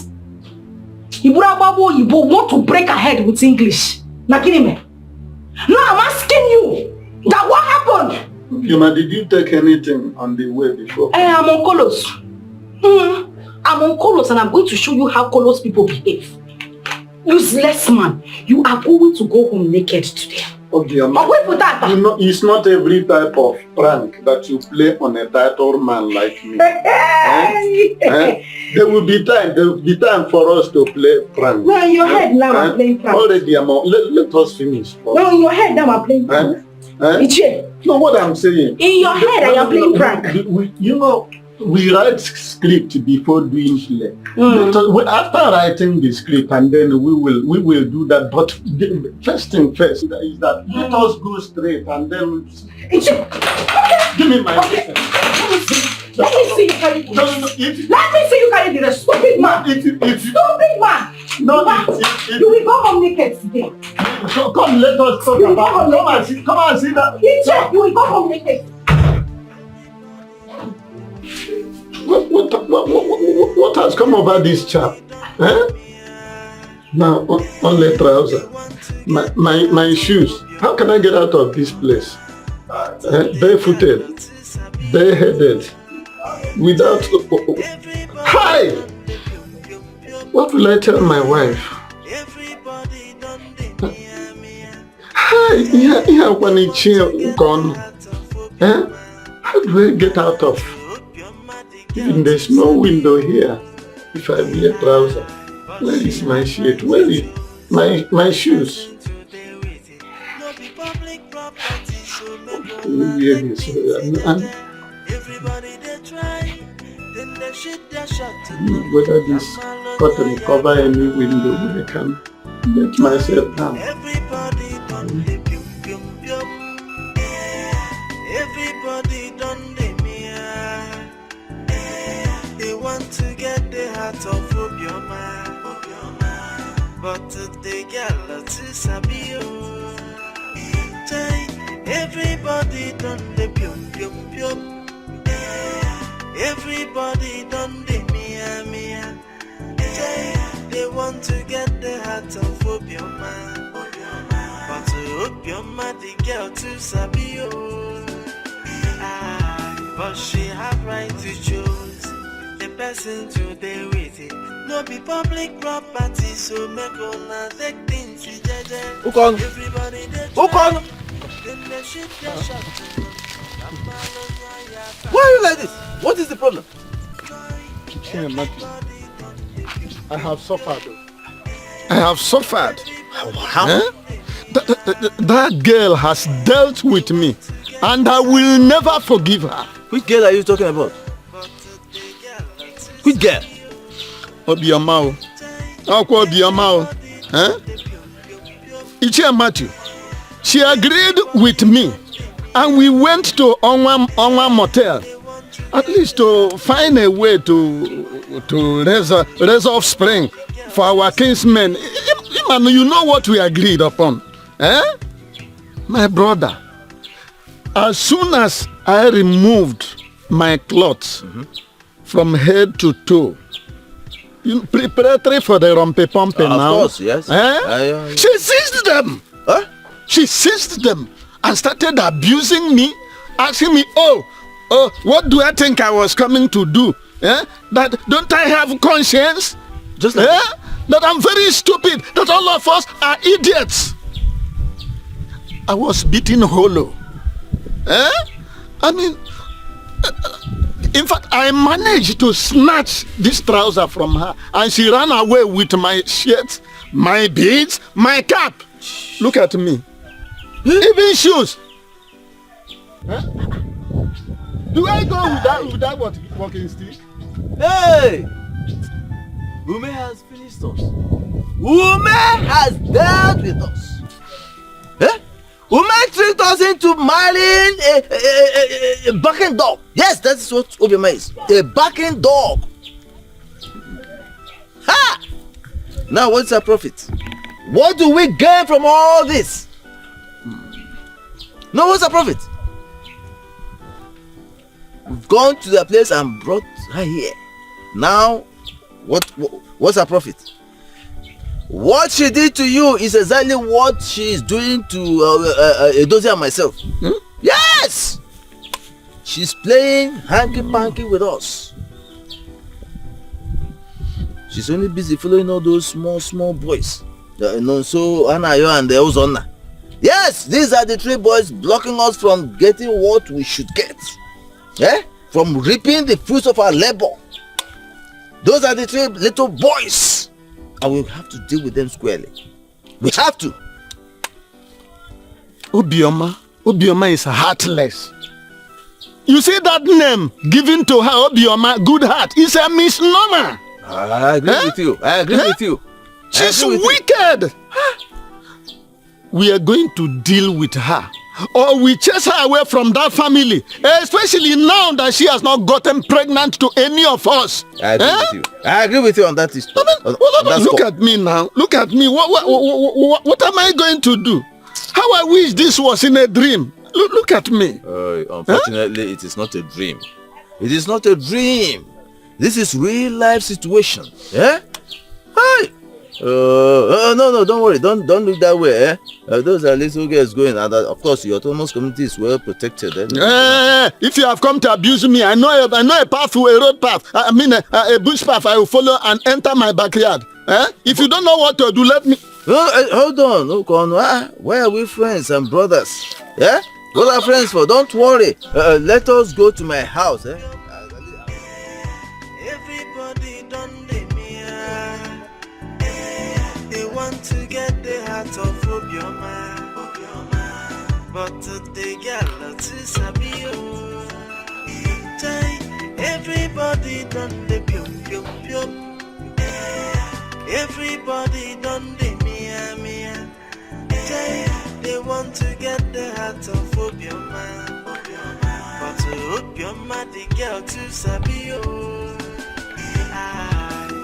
You want to break ahead with English. Now I'm asking you that what happened? Yuma, did you take anything on the way before? I'm on Colos. I'm on Colos and I'm going to show you how Colos people behave. Useless man. You are going to go home naked today. Okay, wait for that. It's not every type of prank that you play on a title man like me. There will be time for us to play prank. No, in your head now I'm playing prank. Already, let us finish. No, in your head now I'm playing prank. No, what I'm saying. In your head I am playing prank. We write script before doing play. After writing the script, and then we will do that. But first thing first is that let us go straight and then give me my Let me see you carry this. Let me see you carry this, stupid man. Stupid man. You will go home naked today. Come, let us talk about it. Come and see that. You will go home naked. What has come over this chap? Now, only trouser. My shoes. How can I get out of this place? Barefooted, bareheaded, without... Hi! What will I tell my wife? Here when it's gone. How do I get out of? Even there's no window here. If I wear trousers, where is my shirt? Where is my shoes? Whether this cotton cover any window, I can let myself down. Everybody done the pium pium pium. Everybody done the mia. They want to get the heart of Obioma. But the girl to Sabio. Everybody done the pium pium pium. Everybody done the mia mia. They want to get the heart of Obioma. But to Obioma, the girl to Sabio. But she have right to choose the person to deal with it. No be public property, so make ona take things jeje. Everybody they shoot their shot. Why are you like this? What is the problem? I have suffered. I have suffered. How? That girl has dealt with me, and I will never forgive her. Which girl are you talking about? Which girl? Obioma. Obioma. Ichie Matthew. She agreed with me, and we went to Onwa Motel, at least to find a way to raise offspring for our kinsmen. You know what we agreed upon, my brother. As soon as I removed my clothes from head to toe, preparatory for the rompe-pompe now. Of course, yes. She seized them. Huh? She seized them and started abusing me, asking me, oh, what do I think I was coming to do? That don't I have conscience? Just like that I'm very stupid, that all of us are idiots. I was beaten hollow. In fact, I managed to snatch this trouser from her, and she ran away with my shirt, my beads, my cap. Look at me. Even shoes. Do I go without walking stick? Hey! Ume has finished us. Ume has dealt with us. Ume tricked us into marrying a barking dog. Yes, that's what Obioma is. A barking dog. Ha! Now what's our profit? What do we gain from all this? No, what's our profit? We've gone to the place and brought her here. Now, what's her profit? What she did to you is exactly what she is doing to Edozie and myself. Yes! She's playing hanky-panky with us. She's only busy following all those small boys. So Anayo and the Ozonna. Yes, these are the three boys blocking us from getting what we should get. From reaping the fruits of our labor. Those are the three little boys. And we have to deal with them squarely. We have to. Obioma is heartless. You see that name given to her, Obioma, good heart, is a misnomer. I agree with you. I agree with you. She's wicked. We are going to deal with her, or we chase her away from that family, especially now that she has not gotten pregnant to any of us. I agree with you. I agree with you on that issue. Look at me now. Look at me. What am I going to do? How I wish this was in a dream. Look at me. Unfortunately, it is not a dream. It is not a dream. This is real life situation. Hey! No, don't worry. Don't look that way. Eh? Those are little girls going, and of course, your autonomous community is well protected. If you have come to abuse me, I know a path, a road path. I mean, a bush path. I will follow and enter my backyard. If you don't know what to do, let me. Hold on, why are we friends and brothers? Yeah, what are friends for? Don't worry. Let us go to my house. Everybody done the mirror. They want to get the heart of Obioma. But they get lot to sabi. Everybody done the pium pium pium. Everybody done the mia. They want to get the heart of Obioma. But Obioma the girl to sabi.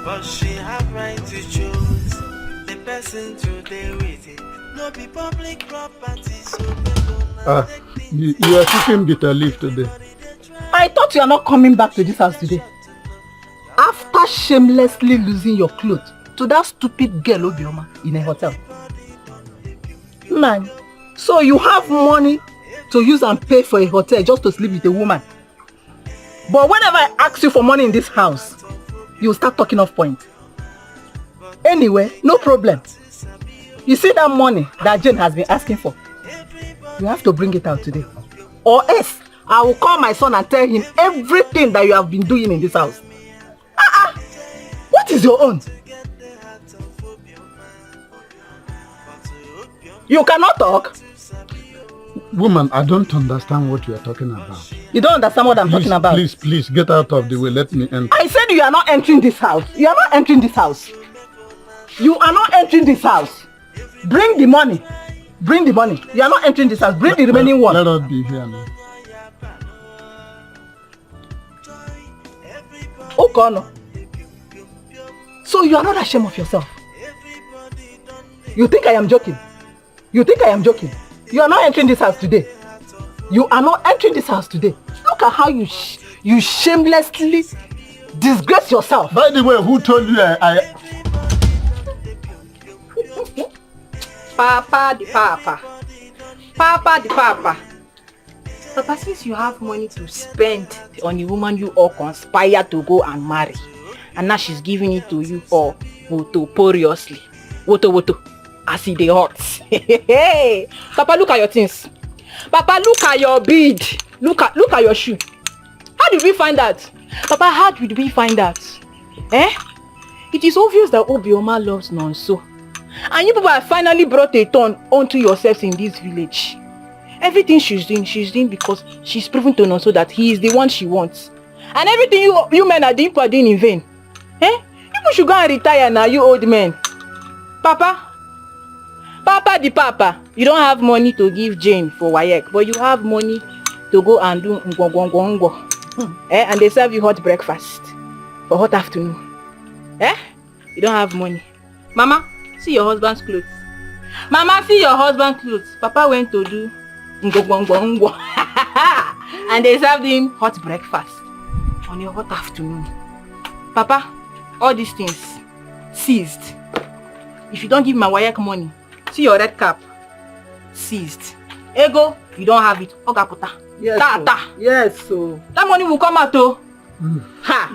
But she have right to choose the person to deal with it. No be public property, so You are taking bitter leaf today. I thought you are not coming back to this house today. After shamelessly losing your clothes to that stupid girl Obioma in a hotel. Man, so you have money to use and pay for a hotel just to sleep with a woman. But whenever I ask you for money in this house, you start talking off point. Anyway, no problem. You see that money that Jane has been asking for? You have to bring it out today. Or else, I will call my son and tell him everything that you have been doing in this house. What is your own? You cannot talk? Woman, I don't understand what you are talking about. You don't understand what I'm talking about? Please, get out of the way. Let me enter. I said you are not entering this house. You are not entering this house. You are not entering this house. Bring the money. Bring the money. You are not entering this house. Bring the remaining one. Let us be here now. Okay, no. So you are not ashamed of yourself. You think I am joking? You think I am joking? You are not entering this house today. You are not entering this house today. Look at how you shamelessly disgrace yourself. By the way, who told you I... Papa the papa. Papa the papa. Papa, since you have money to spend on a woman you all conspire to go and marry, and now she's giving it to you for wotoporiously. Woto. As it dey hot. Papa, look at your things. Papa, look at your bead. Look at your shoe. How did we find that? Papa, how did we find that? It is obvious that Obioma loves Nonso. And you people have finally brought a turn onto yourselves in this village. Everything she's doing because she's proven to Nonso that he is the one she wants. And everything you men are doing in vain. People should go and retire now, you old men. Papa the papa, you don't have money to give Jane for Wayek, but you have money to go and do ngwangwangwangwa. And they serve you hot breakfast for hot afternoon. You don't have money. Mama, see your husband's clothes. Mama, see your husband's clothes. Papa went to do ngwangwangwangwa. And they served him hot breakfast on a hot afternoon. Papa, all these things seized. If you don't give my Wayek money, see your red cap seized. Ego, you don't have it. Ogaputa. Yes, Tata. Yes, so that money will come out though. Ha!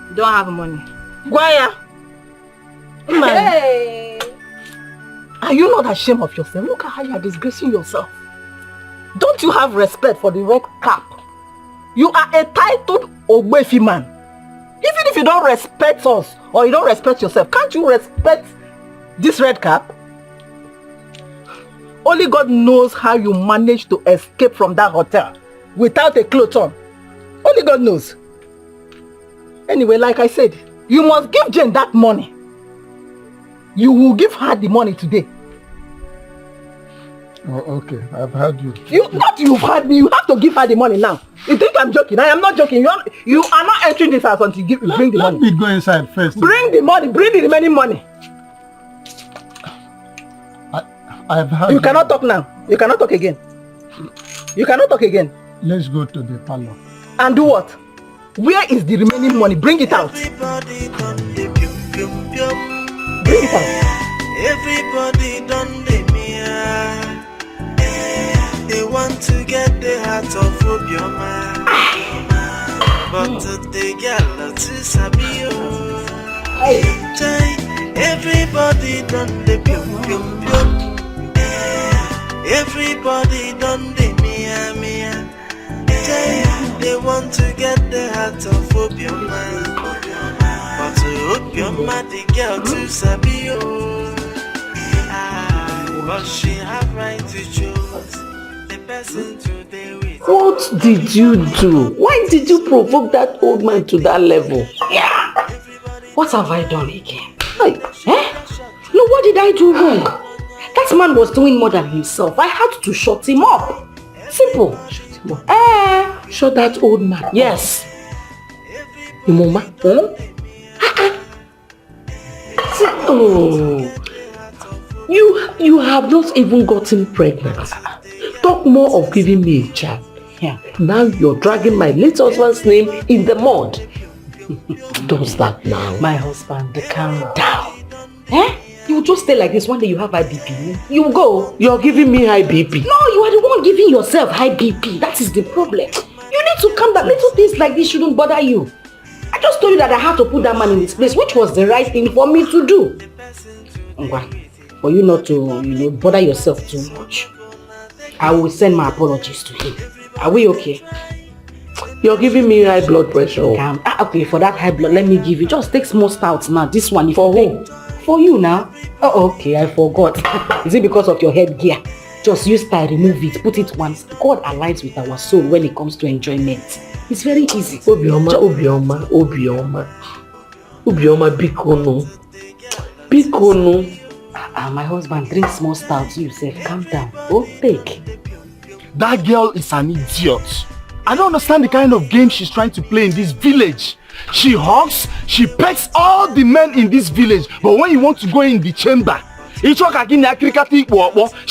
You don't have money. Guaya. Hey. Are you not ashamed of yourself? Look at how you are disgracing yourself. Don't you have respect for the red cap? You are a titled Ogbefi man. Even if you don't respect us or you don't respect yourself, can't you respect this red cap? Only God knows how you managed to escape from that hotel without a cloth on. Only God knows. Anyway, like I said, you must give Jane that money. You will give her the money today. Oh, okay, I've heard you. You've heard me. You have to give her the money now. You think I'm joking? I am not joking. You are not entering this house until you bring the money. Let me go inside first. Bring the money. Bring the remaining money. I've heard you. Cannot talk now. You cannot talk again. You cannot talk again. Let's go to the parlor. And do what? Where is the remaining money? Bring it out. Bring it out. Everybody done the mia. They want to get the heart of Obioma. But the girl to Sabio. Everybody done the pium pium pium. Everybody done the mia mia. They want to get the heart of Obioma. But to Obioma, the girl to Sabio. But she have right to choose the person to deal with. What did you do? Why did you provoke that old man to that level? Yeah. What have I done again? No, what did I do wrong? That man was doing more than himself. I had to shut him up. Simple. Shut him up. Shut that old man up. Yes. Mama? Oh. You have not even gotten pregnant. Talk more of giving me a child. Yeah. Now you're dragging my late husband's name in the mud. Don't start now. My husband, calm down. You just stay like this. One day you have high BP. You go. You're giving me high BP. No, you are the one giving yourself high BP. That is the problem. You need to calm down. Little things like this shouldn't bother you. I just told you that I had to put that man in his place, which was the right thing for me to do. For you not to, bother yourself too much. I will send my apologies to him. Are we okay? You're giving me high blood pressure. Okay, for that high blood, let me give you. Just take small stouts now. This one. For who? For you now. Oh, okay, I forgot. Is it because of your headgear? Just use style, remove it, put it once. God aligns with our soul when it comes to enjoyment. It's very easy. Obioma, Bikono. My husband drinks small stouts. You say, calm down. Oh, take. That girl is an idiot. I don't understand the kind of game she's trying to play in this village. She hugs, she pecks all the men in this village. But when you want to go in the chamber, she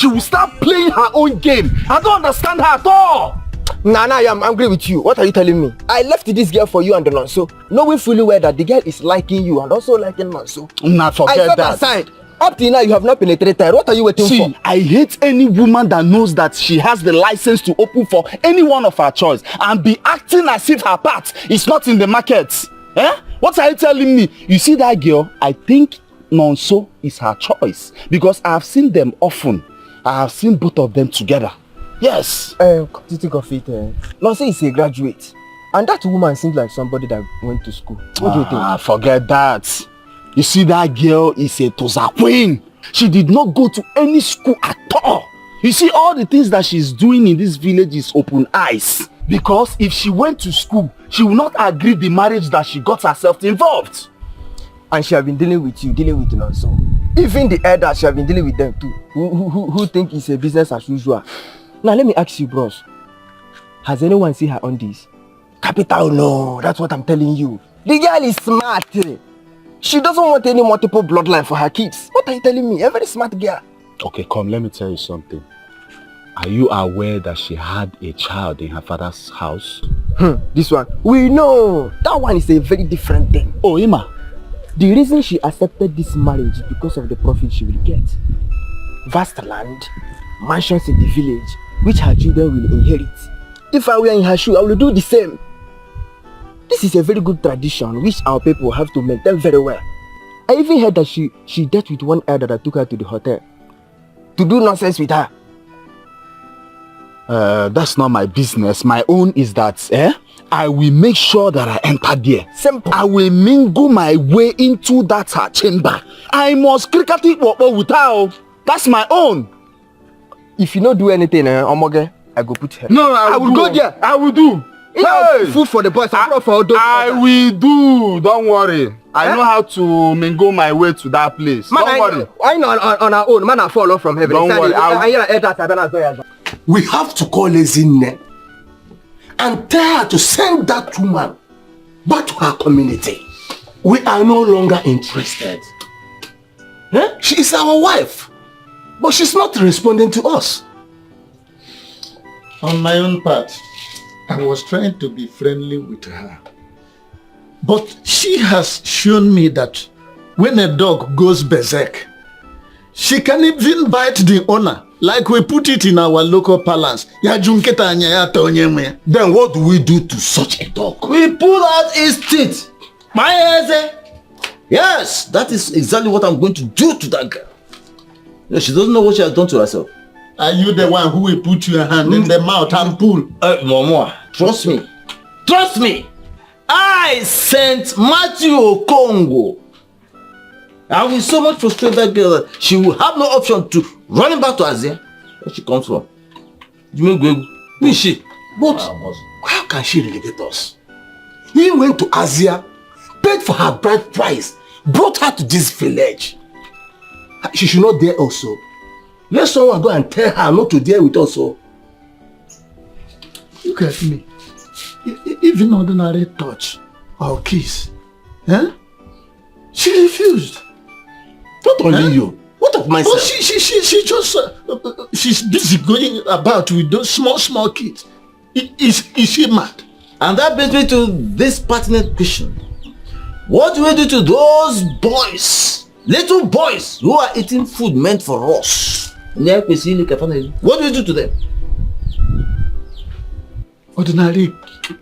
will start playing her own game. I don't understand her at all. Nana, I am angry with you. What are you telling me? I left this girl for you and the Nonso, knowing fully well that the girl is liking you and also liking Nonso. Nah, forget that. Aside. Up till now, you have not penetrated. What are you waiting for? I hate any woman that knows that she has the license to open for any one of her choice and be acting as if her part is not in the market. What are you telling me? You see that girl? I think Nonso is her choice because I have seen them often. I have seen both of them together. Yes. To think of it, Nonso is a graduate. And that woman seems like somebody that went to school. What do you think? Forget that. You see, that girl is a Toza queen. She did not go to any school at all. You see, all the things that she's doing in this village is open eyes. Because if she went to school, she will not agree the marriage that she got herself involved. And she have been dealing with you, dealing with Nonso. Even the elders, she have been dealing with them too. Who think it's a business as usual. Now let me ask you, bros. Has anyone seen her on this? Capital no, that's what I'm telling you. The girl is smart. She doesn't want any multiple bloodline for her kids. What are you telling me? A very smart girl. Okay, come, let me tell you something. Are you aware that she had a child in her father's house? This one. We know. That one is a very different thing. Oh, Ima. The reason she accepted this marriage is because of the profit she will get. Vast land, mansions in the village, which her children will inherit. If I were in her shoe, I will do the same. This is a very good tradition which our people have to maintain very well. I even heard that she dealt with one elder that took her to the hotel to do nonsense with her. That's not my business. My own is that I will make sure that I enter there. Simple. I will mingle my way into that her chamber. I must cricket it with her. That's my own. If you don't do anything, Omoge, I go put her. No, I will go there. I will do. Hey! Food for the boys. I will do. Don't worry. I know how to mingle my way to that place. Man, don't worry. I know on our own. Man, I fall off from heaven. Don't worry. We have to call Ezine and tell her to send that woman back to her community. We are no longer interested. She is our wife, but she's not responding to us. On my own part, I was trying to be friendly with her. But she has shown me that when a dog goes berserk, she can even bite the owner, like we put it in our local parlance. Then what do we do to such a dog? We pull out his teeth. Yes, that is exactly what I'm going to do to that girl. No, she doesn't know what she has done to herself. Are you the one who will put your hand in the mouth and pull? Mama, trust me. Trust me. I sent Matthew Okongo. I will so much frustrate that girl that she will have no option to running back to Azia. Where she comes from. But how can she relate us? He went to Azia, paid for her bride price, brought her to this village. She should not dare also. Let someone go and tell her not to dare with us. Look at me. Even ordinary touch or kiss. She refused. Not only you. What of myself? Oh, she just she's busy going about with those small kids. Is she mad? And that brings me to this pertinent question. What do we do to those boys, little boys who are eating food meant for us? What do we do to them? Ordinary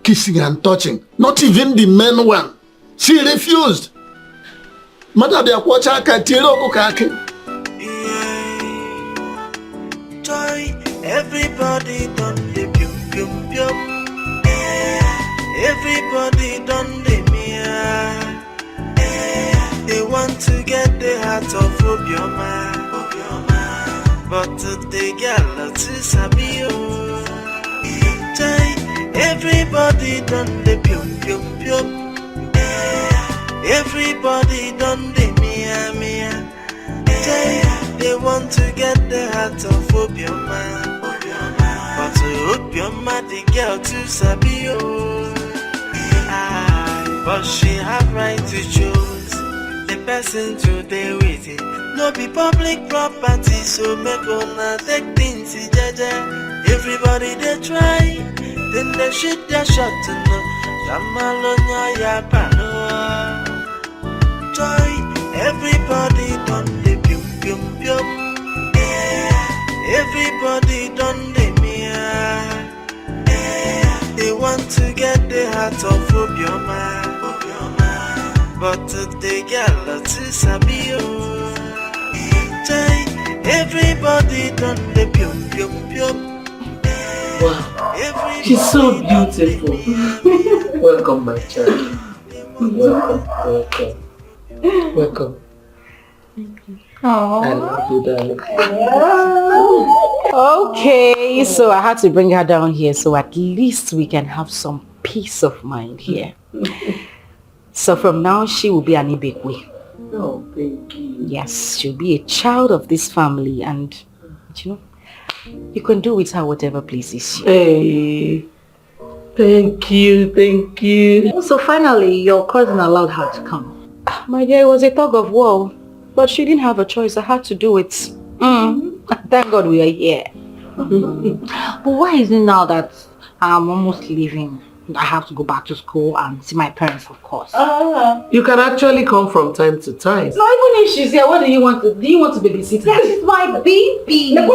kissing and touching. Not even the men one. She refused. Everybody done the pium pium pium. Everybody done the mia. They want to get the heart of Obioma. But the girl to Sabio. Everybody done the pium pium pium. Everybody done the mia mia. They want to get the heart of Obioma. But to Obioma, the girl to Sabio. But she have right to choose the person to deal with it. No be public property, so make una take things jaja. Everybody they try, then they shoot their shot to know. Jamalonya ya pano. Joy, everybody done the pium pium pium. Everybody done the mia. They want to get the heart of Obioma. But the girl to Sabio. Everybody done the pium pium pium. Wow, she's so beautiful. Welcome, my child. Welcome. Oh. I love you, darling. Okay, so I had to bring her down here so at least we can have some peace of mind here. So from now, she will be an Ibekwe. Oh, thank you. Yes, she'll be a child of this family and, you know, you can do with her whatever pleases you. Hey, thank you, thank you. So finally, your cousin allowed her to come. My dear, it was a tug of war, but she didn't have a choice. I had to do it. Thank God we are here. But why is it now that I'm almost leaving? I have to go back to school and see my parents, of course. You can actually come from time to time. No, even if she's here, what do you want to babysit? Yes, she's my baby. She's the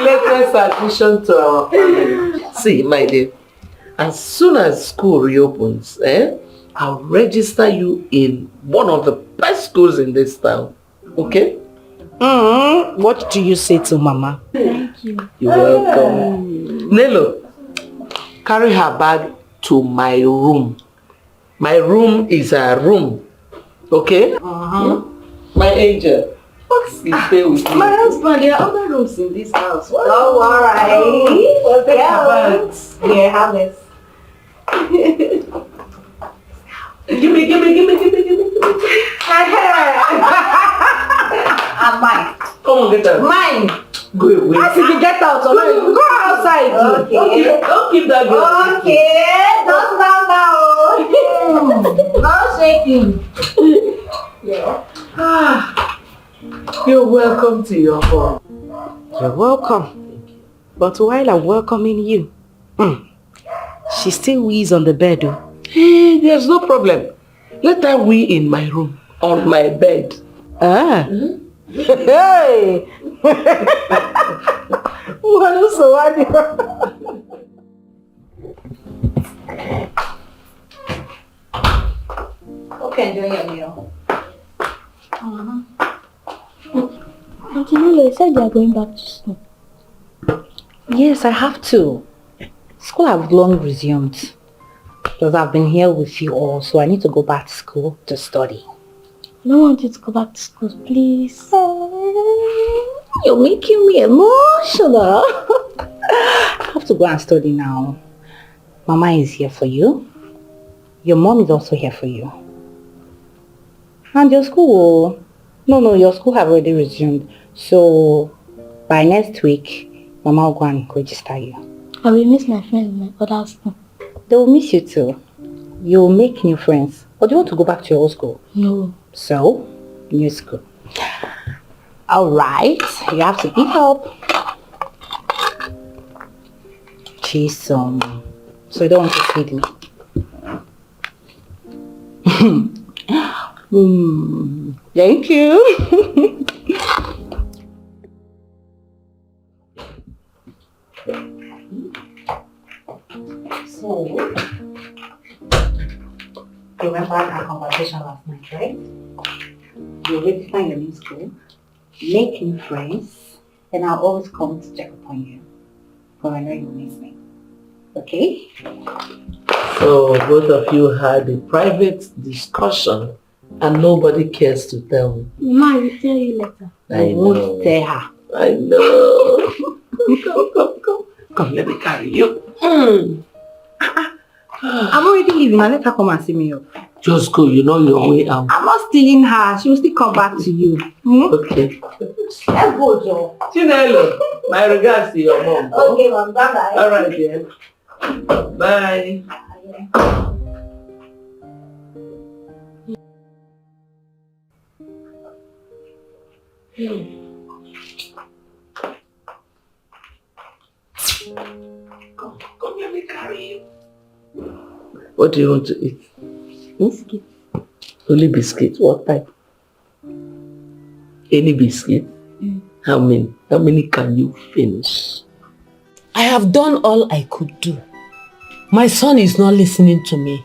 latest addition to our family. See, my dear, as soon as school reopens, I'll register you in one of the best schools in this town. Okay? What do you say to Mama? Thank you. You're welcome. Nelo, carry her bag to my room. My room is her room. Okay? My angel. Please stay with me. My husband, there are other rooms in this house. Oh, alright. Well, take your bags. Here, have this. Give me. And mine. Come on, get out. Mine. Go away. How did you get out? Go outside. Okay. Don't keep that girl. Okay. Don't stand now. No shaking. Yeah. You're welcome to your home. You're welcome. But while I'm welcoming you, she still wheezes on the bed. Hey, there's no problem. Let her wee in my room. On my bed. Ah. Hey! Okay, enjoy your meal. Auntie Nole, you said you are going back to school. Yes, I have to. School have long resumed. Because I've been here with you all, so I need to go back to school to study. I don't want you to go back to school, please. You're making me emotional. I have to go and study now. Mama is here for you. Your mom is also here for you. And your school, no, your school have already resumed. So by next week, Mama will go and register you. I will miss my friends in my other school. They will miss you too. You'll make new friends. Or do you want to go back to your old school? No. So, new school. Alright, you have to eat up. Cheese some. So you don't want to feed me. Thank you. So, you remember our conversation last night, right? You already find a new school, make new friends, and I'll always come to check upon you. But I know you miss me. Okay? So both of you had a private discussion and nobody cares to tell me. Mama, I will tell you later. I won't tell her. I know. Come. Come, let me carry you. I'm already leaving. Now let her come and see me up. Just go, you know your way out. I'm not stealing her. She will still come back to you. Okay. Let's go, Joe. Chinelo, my regards to your mom. Okay, mom. Bye-bye. All right, then. Bye. Come, let me carry you. What do you want to eat? Biscuit. Only biscuit. What type? Any biscuit? How many? How many can you finish? I have done all I could do. My son is not listening to me.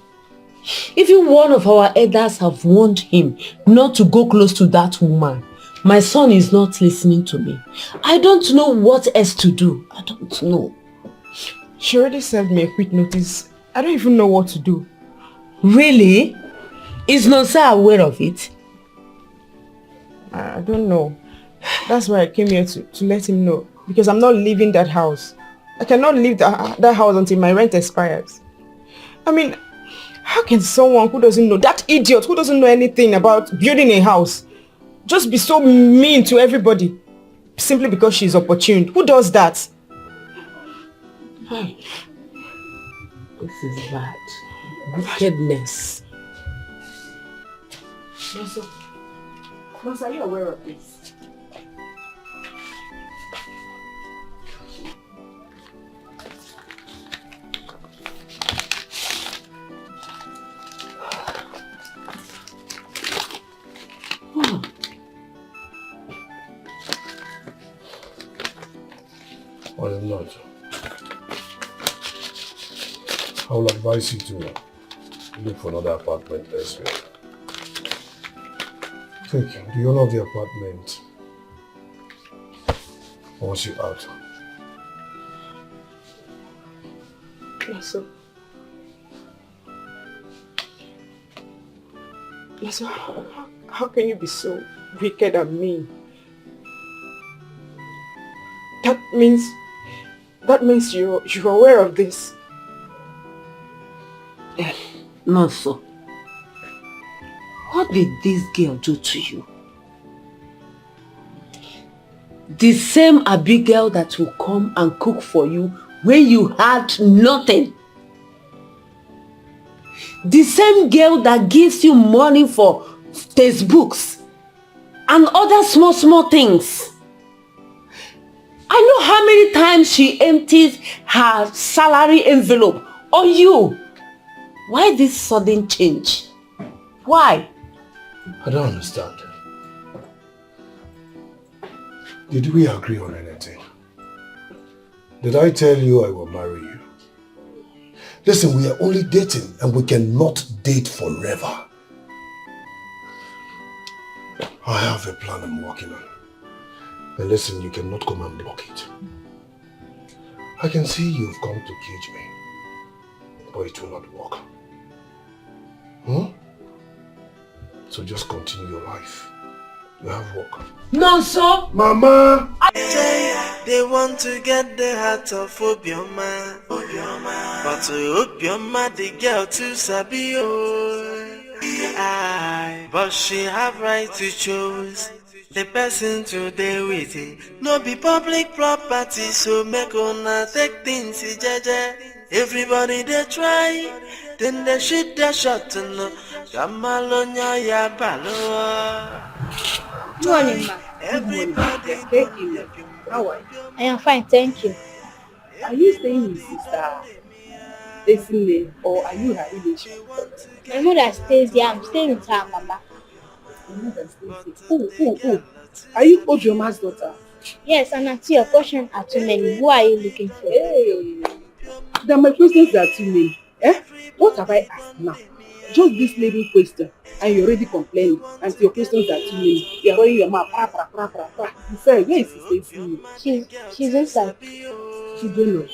Even one of our elders have warned him not to go close to that woman. My son is not listening to me. I don't know what else to do. I don't know. She already sent me a quick notice. I don't even know what to do. Really? Is Nonsa aware of it? I don't know. That's why I came here to let him know. Because I'm not leaving that house. I cannot leave that house until my rent expires. I mean, how can someone who doesn't know, that idiot who doesn't know anything about building a house, just be so mean to everybody simply because she's opportune? Who does that? This is bad. Wickedness. Rosa, are you aware of this? Or not. I will advise you to look for another apartment elsewhere. Take the owner of the apartment wants you out. Lasso, how can you be so wicked and mean? That means you're aware of this. Not so. What did this girl do to you? The same Abigail that will come and cook for you when you had nothing. The same girl that gives you money for textbooks and other small things. I know how many times she empties her salary envelope on you. Why this sudden change? Why? I don't understand. Did we agree on anything? Did I tell you I will marry you? Listen, we are only dating and we cannot date forever. I have a plan I'm working on. And listen, you cannot come and block it. I can see you've come to cage me, but it will not work. So just continue your life. You have work. No, sir. Mama! They want to get the heart of Obioma. But to Obioma, the girl to Sabi, but she have right to choose the person to deal with it. No be public property, so make una take things jeje. Everybody they try, then they shoot their shot to no. Kamalonya ya balo. Morning, ma. Everybody, thank you. How are you? I am fine, thank you. Are you staying with sister Ekene, or are you her relation? My mother stays here. I'm staying with her, Mama. Your mother stays here. Oh. Are you Ojoma's daughter? Yes, and auntie, your questions are too many. Who are you looking for? Hey, then my questions are too many. What have I asked now? Just this little question, and you're already complaining, and your questions are too many. You're running your mouth. Besides, where is she staying? She's inside. She don't know.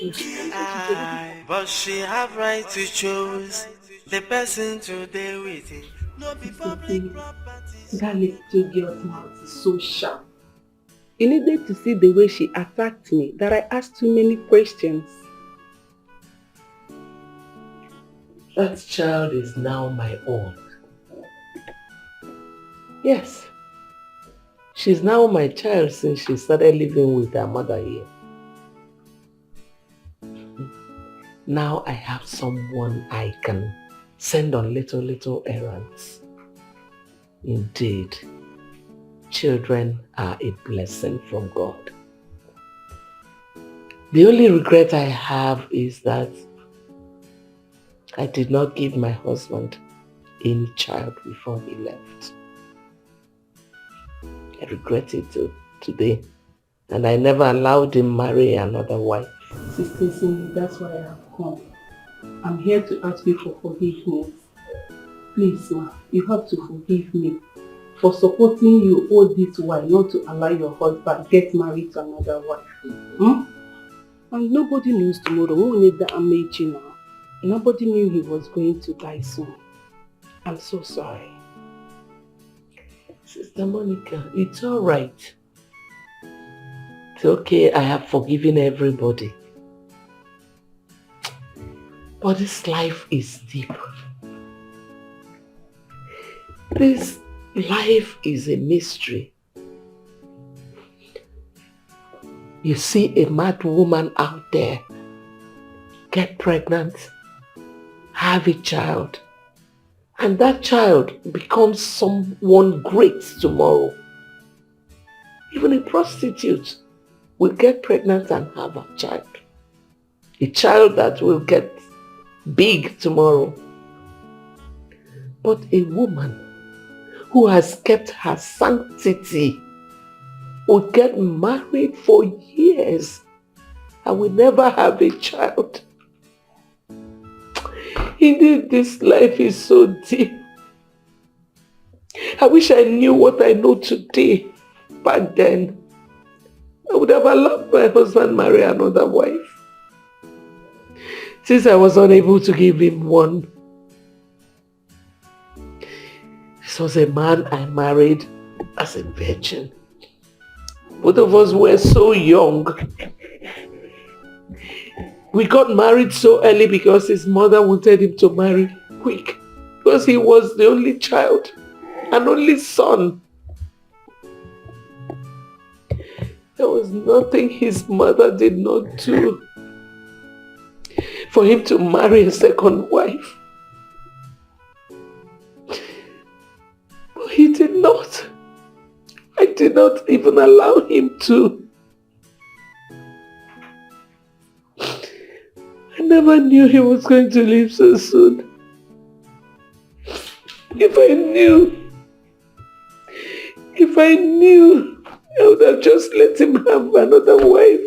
But she have right to choose the person to deal with it. No be public property. That little girl's mouth is so sharp. You needed to see the way she attacked me, that I asked too many questions. That child is now my own. Yes. She's now my child since she started living with her mother here. Now I have someone I can send on little errands. Indeed, children are a blessing from God. The only regret I have is that I did not give my husband any child before he left. I regret it today, and I never allowed him marry another wife. Sister Cindy, that's why I have come. I'm here to ask you for forgiveness. Please, ma, you have to forgive me for supporting you all this while not to allow your husband get married to another wife. And nobody knows tomorrow. We need that Amechi now. Nobody knew he was going to die soon. I'm so sorry. Sister Monica, it's all right. It's okay, I have forgiven everybody. But this life is deep. This life is a mystery. You see a mad woman out there get pregnant, have a child, and that child becomes someone great tomorrow. Even a prostitute will get pregnant and have a child. A child that will get big tomorrow. But a woman who has kept her sanctity will get married for years and will never have a child. Indeed, this life is so deep. I wish I knew what I know today. Back then, I would have allowed my husband marry another wife. Since I was unable to give him one. This was a man I married as a virgin. Both of us were so young. We got married so early because his mother wanted him to marry quick. Because he was the only child, an only son. There was nothing his mother did not do for him to marry a second wife. But he did not. I did not even allow him to. I never knew he was going to leave so soon. If I knew, If I knew, I would have just let him have another wife.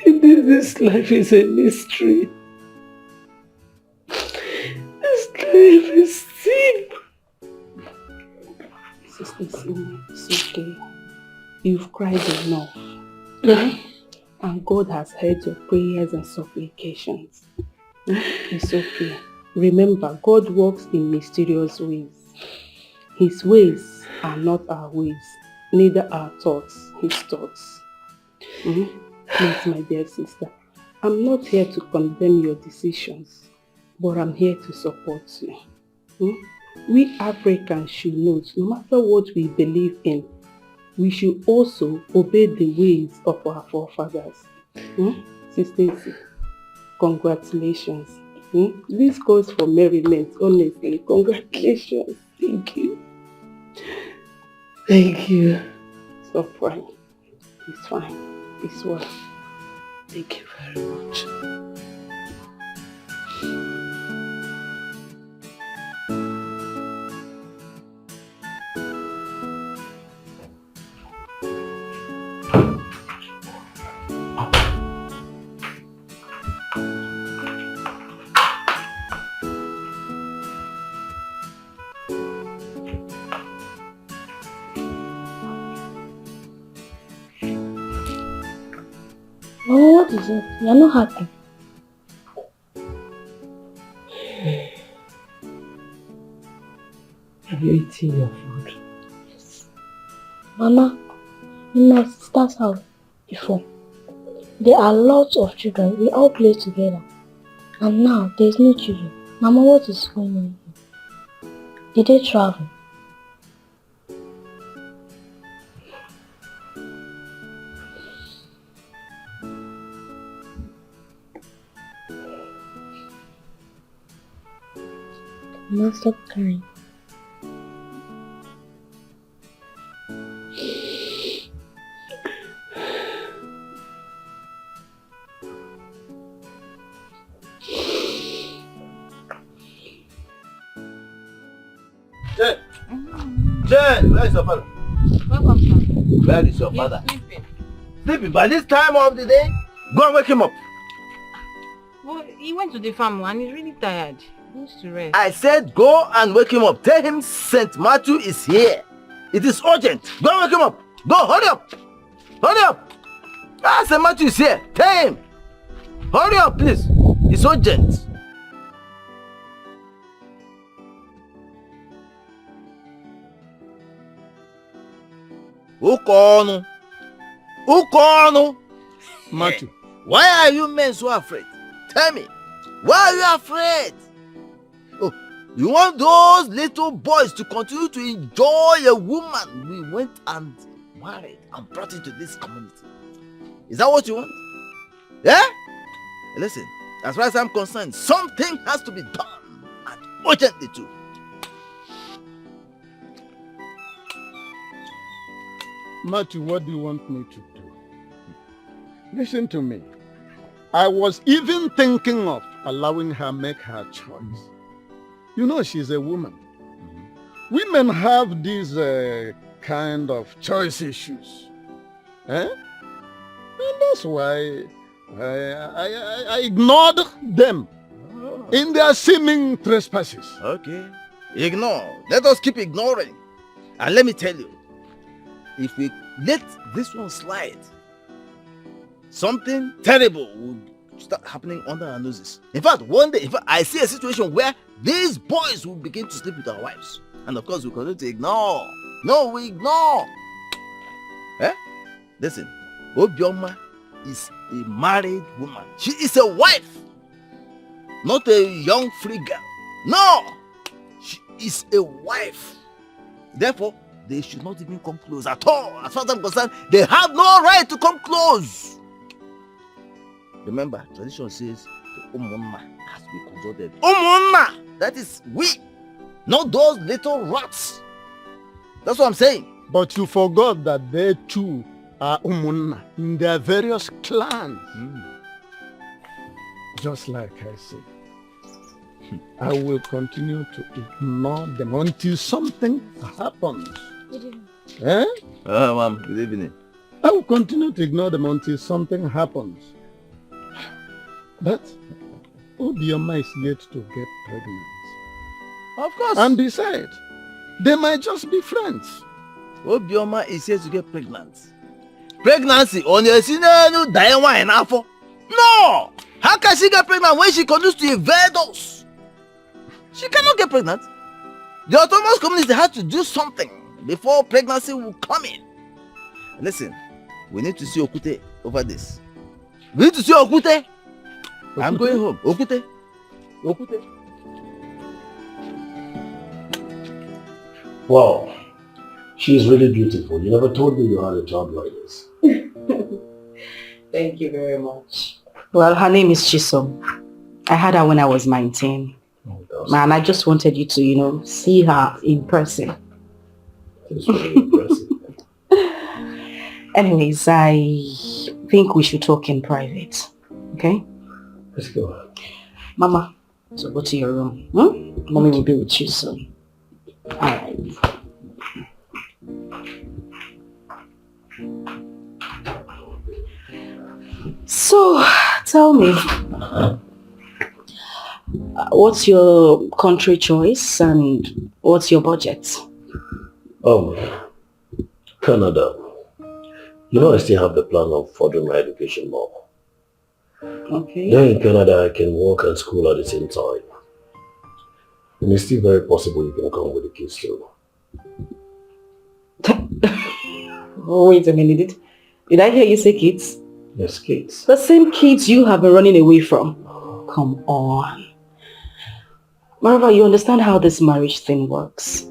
Indeed, this life is a mystery. This life is deep. Sister, it's okay. You've cried enough. And God has heard your prayers and supplications. It's okay. Remember, God works in mysterious ways. His ways are not our ways, neither our thoughts, his thoughts. Please, my dear sister, I'm not here to condemn your decisions, but I'm here to support you. We Africans should know, no matter what we believe in, we should also obey the ways of our forefathers. Sister, congratulations. This calls for merriment, honestly. Congratulations. Thank you. Thank you. Stop crying. It's fine. It's well. Thank you very much. Mama, what is it? You're not happy. Have you eaten your food? Yes. Mama, in my sister's house before, there are lots of children. We all play together. And now there's no children. Mama, what is going on here? Did they travel? Mama, stop crying. Jen, where is your father? Welcome, sir. Where is your father? He's sleeping. Sleeping by this time of the day? Go and wake him up. Well, he went to the farm and he's really tired. He needs to rest. I said go and wake him up. Tell him St. Matthew is here. It is urgent. Go and wake him up. Go, hurry up. Hurry up. St. Matthew is here. Tell him. Hurry up, please. It's urgent. Ukonu. Matthew. Why are you men so afraid? Tell me. Why are you afraid? Oh, you want those little boys to continue to enjoy a woman we went and married and brought into this community? Is that what you want? Yeah? Listen, as far as I'm concerned, something has to be done, and urgently too. Matthew, what do you want me to do? Listen to me. I was even thinking of allowing her make her choice. You know, she's a woman. Women have these kind of choice issues. And that's why I ignored them in their seeming trespasses. Okay. Ignore. Let us keep ignoring. And let me tell you, if we let this one slide, something terrible will start happening under our noses. In fact, one day, I see a situation where these boys will begin to sleep with our wives. And of course, we continue to ignore. No, we ignore. Eh? Listen, Obioma is a married woman. She is a wife, not a young free girl. No, she is a wife. Therefore, they should not even come close at all. As far as I'm concerned, they have no right to come close. Remember, tradition says the Umenwa has to be consulted. Umenwa! That is we, not those little rats. That's what I'm saying. But you forgot that they too are Umenwa in their various clans. Just like I said, I will continue to ignore them until something happens. Did Eh? Ma'am, good evening. I will continue to ignore them until something happens. But Obioma is yet to get pregnant. Of course. And besides, they might just be friends. Obioma is yet to get pregnant. Pregnancy on a sinenu Diana and Afo. No! How can she get pregnant when she continues to evade us? She cannot get pregnant. The autonomous community has to do something before pregnancy will come in. Listen, we need to see Okute over this. We need to see Okute. I'm going home. Okute. Okute. Wow. She is really beautiful. You never told me you had a job like this. Thank you very much. Well, her name is Chisom. I had her when I was 19. Man, I just wanted you to, see her in person. It's really impressive. Anyways, I think we should talk in private. Okay? Let's go. Mama, so go to your room. Mommy will be with you soon. Alright. So, tell me, what's your country choice and what's your budget? Canada. I still have the plan of furthering my education more. Okay. Then in Canada, I can work and school at the same time. And it's still very possible you can come with the kids too. Wait a minute. Did I hear you say kids? Yes, kids. The same kids you have been running away from. Come on. Marva, you understand how this marriage thing works.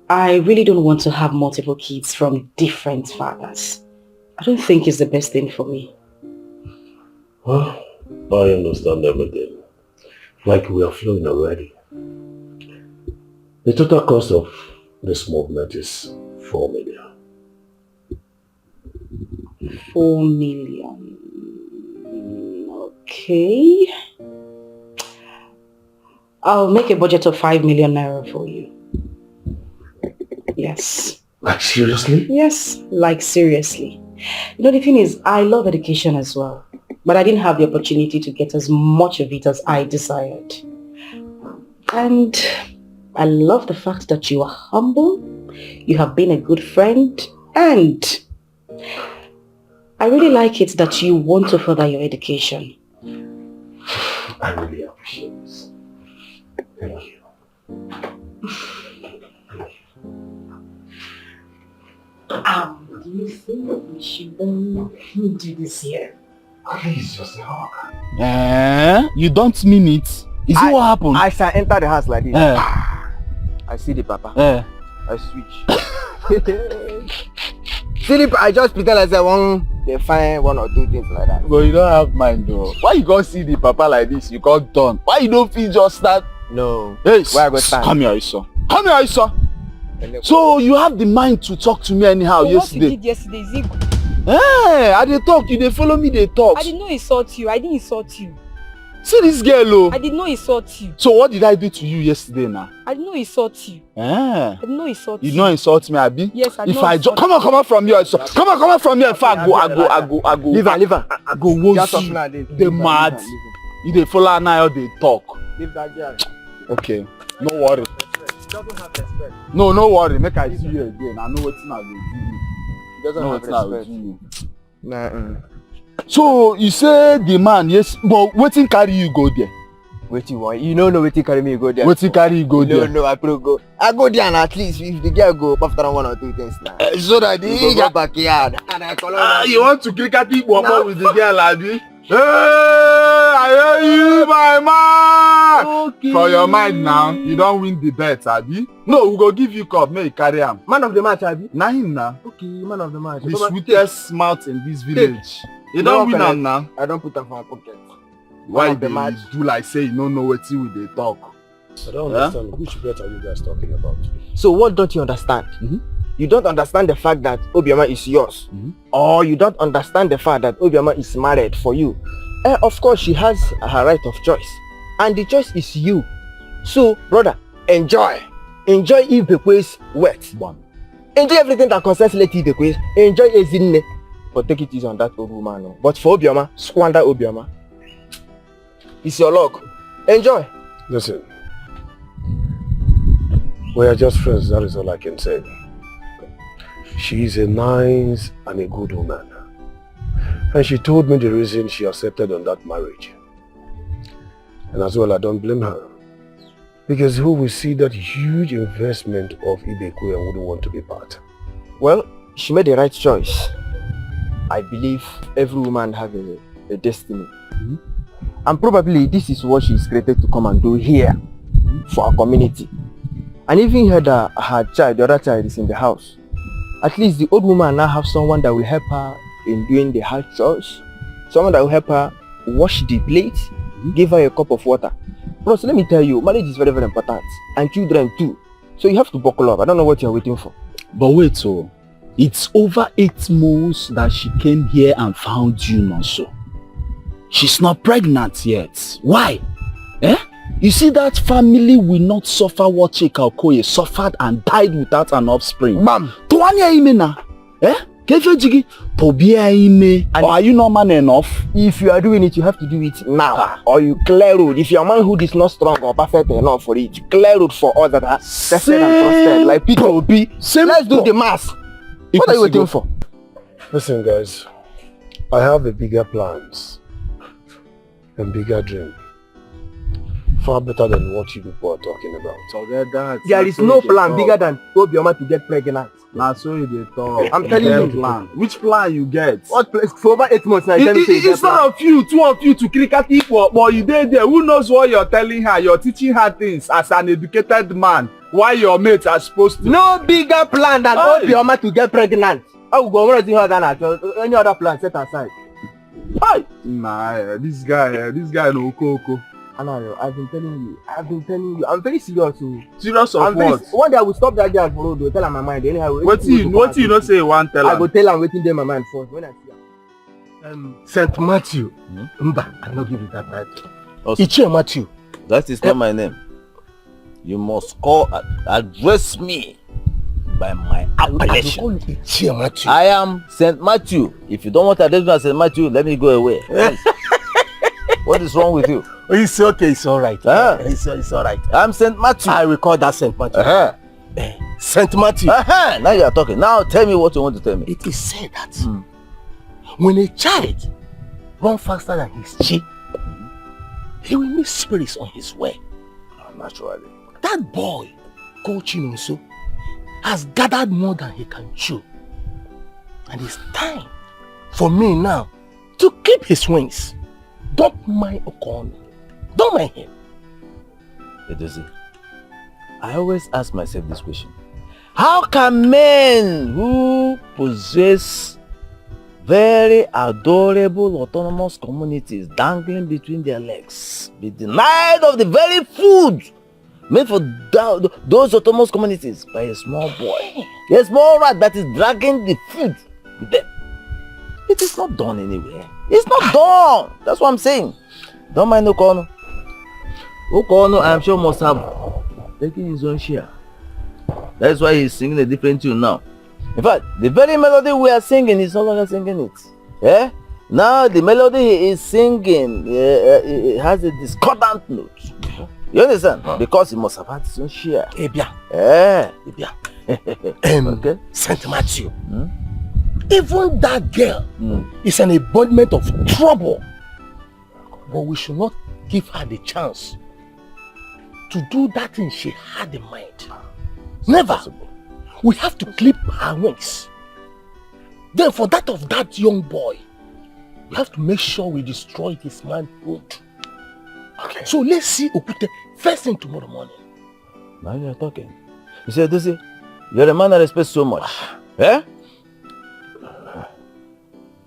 I really don't want to have multiple kids from different fathers. I don't think it's the best thing for me. Well, I understand everything. Like we are flowing already. The total cost of this movement is 4 million. 4 million. Okay. I'll make a budget of 5 million naira for you. Yes. Like seriously? Yes, like seriously. The thing is, I love education as well. But I didn't have the opportunity to get as much of it as I desired. And I love the fact that you are humble, you have been a good friend, and I really like it that you want to further your education. I really appreciate this. Thank you. Do you think we should do this here? Please, just a hug. You don't mean it? Is it what happened? I shall enter the house like this. I see the papa. I switch. Philip, I just pretend as I want to find one or two things like that. But you don't have mind though. Why you go see the papa like this? You can't turn. Why you don't feel just start? No. Hey, where I go stand? Come here, Isa. Come here, Isa. So you have the mind to talk to me anyhow yesterday? What you did yesterday is it? I dey talk, you dey follow me, they talk. I did not insult you. I didn't insult you. See this girl, oh. I did not insult you. So what did I do to you yesterday now? I did not insult you. I did not insult you. You don't insult me, Abi? Yes, I did if not I insult come on from here. So, come on from here. If I go. Leave her. I go wound you. They mad. You dey follow now, they talk. Leave that girl. Okay, no worry. Doesn't have respect. No worry. Make I see you again. I know what's not going to do. Doesn't have respect. Nah. So you say the man, yes, but wetin carry you go there? Wetin want? You don't know wetin carry me go there. Wetin carry you go there? No, I go there and at least if the girl go after one or two things now. So that you go backyard. And I call you want to cricket it with the girl, Abi? Hey, I hear you, my man. Okay. For your mind now, you don't win the bet, Abi. No, we go give you cup, make you carry him. Man of the match, Abi. Na him now. Okay, man of the match. The sweetest mouth in this village. You don't win am now. I don't put am for my pocket. Why they do like say you don't know what we they talk? I don't understand. Which bet are you guys talking about? So what don't you understand? You don't understand the fact that Obioma is yours. Or you don't understand the fact that Obioma is married for you. Of course, she has her right of choice. And the choice is you. So, brother, enjoy. Enjoy Ibekwe's wet. Enjoy everything that concerns Lady Ibekwe. Enjoy Ezinne. But take it easy on that old woman. No. But for Obioma, squander Obioma. It's your luck. Enjoy. Listen. We are just friends, that is all I can say. She's a nice and a good woman. And she told me the reason she accepted on that marriage. And as well, I don't blame her. Because who will see that huge investment of Ibekwe and wouldn't want to be part? Well, she made the right choice. I believe every woman has a destiny. Mm-hmm. And probably this is what she's created to come and do here for our community. And even heard that her child, the other child, is in the house. At least the old woman now have someone that will help her in doing the hard chores. Someone that will help her wash the plate, give her a cup of water. Bros, let me tell you, marriage is very, very important. And children too. So you have to buckle up. I don't know what you're waiting for. But wait, so it's over 8 months that she came here and found you, Nonso. She's not pregnant yet. Why? Eh? You see, that family will not suffer what Chika Okoye suffered and died without an offspring. Ma'am. Tuanya ime na? Eh? Kefe jigi? Tobia ime. Or are you not man enough? If you are doing it, you have to do it now. Or you clear road. If your manhood is not strong or perfect enough for it, clear road for us that are tested and trusted. Like Peter Obi. Let's do the mass. What are you waiting for? Listen, guys. I have a bigger plans. And bigger dream. Far better than what you people are talking about. Forget that. There is no plan bigger than Obioma to get pregnant. Now, so you dey talk. I'm telling you. Plan. Which plan you get? What place? For over 8 months now. It's not of you, 2 of you to cricket equal. But you there. Who knows what you're telling her? You're teaching her things as an educated man. Why your mates are supposed to? No bigger plan than Obioma to get pregnant. I will go on any other plan set aside. Hi. Nah, this guy no Oko. Anayo, I've been telling you. I'm very serious. Serious of what? One day I will stop that guy for road. Tell him my mind. Anyhow, what you not say one tell him? I go tell him waiting there my mind first. When I see him. Saint Matthew. Mba, I not give you that title. Also, Matthew. That is not my name. You must address me by my appellation. I am Saint Matthew. If you don't want to address me as Saint Matthew, let me go away. What is wrong with you? It's okay, it's alright. It's alright. I'm Saint Matthew. I will call that Saint Matthew. Saint Matthew. Now you are talking. Now tell me what you want to tell me. It is said that when a child runs faster than his chi, he will meet spirits on his way. Naturally. That boy, coaching also, has gathered more than he can chew. And it's time for me now to clip his wings. Don't mind Okon. Don't mind him. Edozi, I always ask myself this question. How can men who possess very adorable autonomous communities dangling between their legs be denied of the very food made for those autonomous communities by a small boy? A small rat that is dragging the food with them. It is not done anywhere. It's not done. That's what I'm saying. Don't mind Okono. Okono, I'm sure, must have taken his own share. That's why he's singing a different tune now. In fact, the very melody we are singing, he's no longer singing it. Yeah? Now the melody he is singing it has a discordant note. You understand? Because he must have had his own share. Ebia. Okay. Saint Matthew. Even that girl is an embodiment of trouble. But we should not give her the chance to do that thing she had in mind. Never. We have to clip her wings. Then for that of that young boy, we have to make sure we destroy his manhood. Okay. So let's see Okute first thing tomorrow morning. Now you're talking. You see, Edozi, you're a man I respect so much. Eh?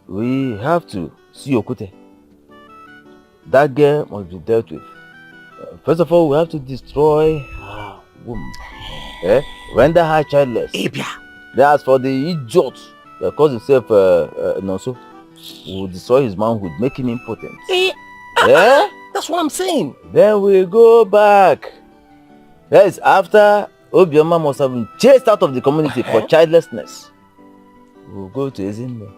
We have to see Okute. That girl must be dealt with. First of all, we have to destroy her womb. Render her childless. As for the idiot that calls himself Nonso, we will destroy his manhood, make him impotent. That's what I'm saying. Then we go back. Yes, after Obioma must have been chased out of the community for childlessness. We'll go to Ezinne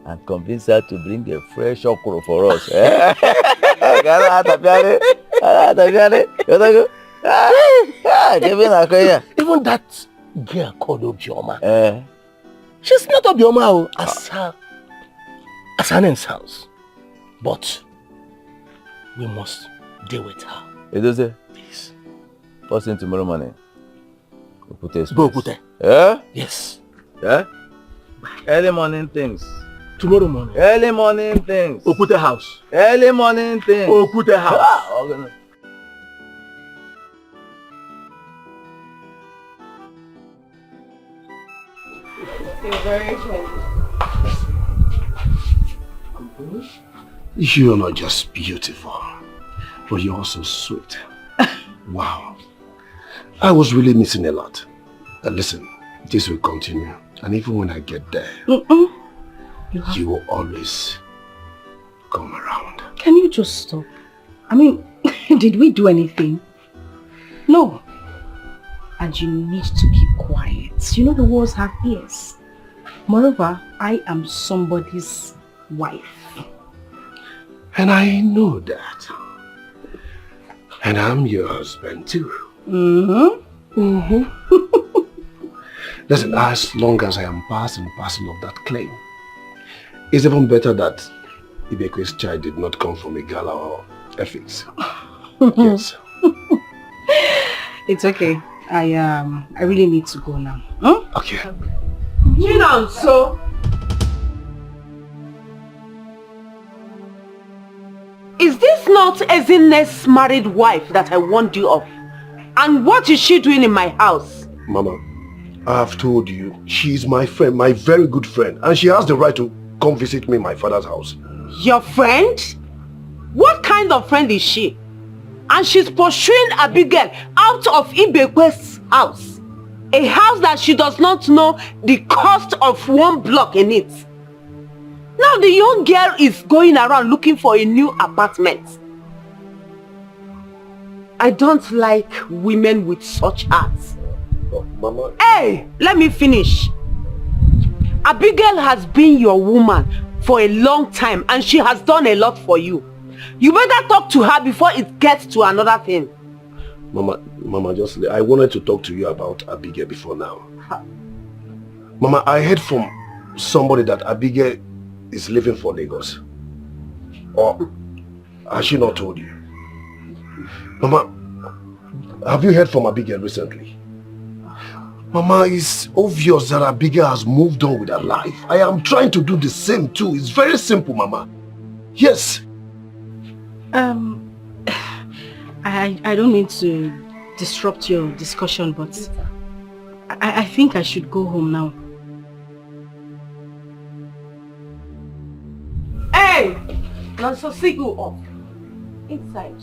and convince her to bring a fresh okro for us. Even that girl called Obioma. She's not Obioma as her name's house. But we must deal with her. Edoze, please. First thing tomorrow morning. Go Okute. Yeah? Yes. Yeah? Early morning things. Tomorrow morning. Early morning things. Okute house. Early morning things. Okute house. Ah, You're very funny. You're not just beautiful, but you're also sweet. Wow. I was really missing a lot. Listen, this will continue. And even when I get there, you will always come around. Can you just stop? I mean, did we do anything? No. And you need to keep quiet. You know the walls have ears. Moreover, I am somebody's wife. And I know that. And I'm your husband too. Listen, as long as I am part and parcel of that claim, it's even better that Ibekwe's child did not come from a gala or ethics. Yes. It's okay. I really need to go now. Okay. So is this not Ezinne's married wife that I warned you of? And what is she doing in my house? Mama, I have told you, she's my friend, my very good friend, and she has the right to come visit me in my father's house. Your friend? What kind of friend is she? And she's pursuing Abigail out of Ibekwe's house. A house that she does not know the cost of one block in it. Now the young girl is going around looking for a new apartment. I don't like women with such hearts. Oh, Mama. Hey, let me finish. Abigail has been your woman for a long time and she has done a lot for you. You better talk to her before it gets to another thing. Mama, just I wanted to talk to you about Abigail before now. Mama, I heard from somebody that Abigail is leaving for Lagos. Or has she not told you? Mama, have you heard from Abigail recently? Mama, it's obvious that Abigail has moved on with her life. I am trying to do the same too. It's very simple, Mama. Yes. I don't mean to disrupt your discussion, but I think I should go home now. Hey! Nonso, see you off. Inside.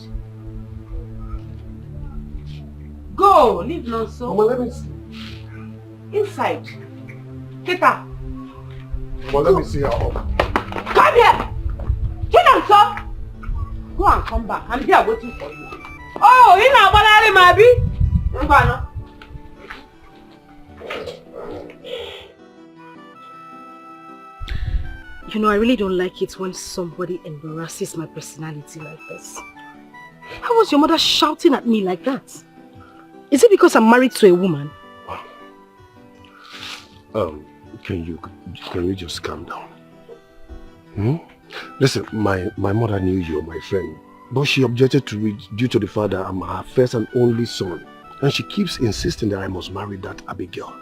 Go! Leave Nonso. Mama, let me see. Inside. Get her. Mama, let me see her up. Come here! Get Nonso! Go and come back. I'm here waiting for you. Oh, you know what I might You know, I really don't like it when somebody embarrasses my personality like this. How was your mother shouting at me like that? Is it because I'm married to a woman? Can you just calm down? Listen, my mother knew you're my friend, but she objected to it due to the fact that I'm her first and only son, and she keeps insisting that I must marry that Abigail.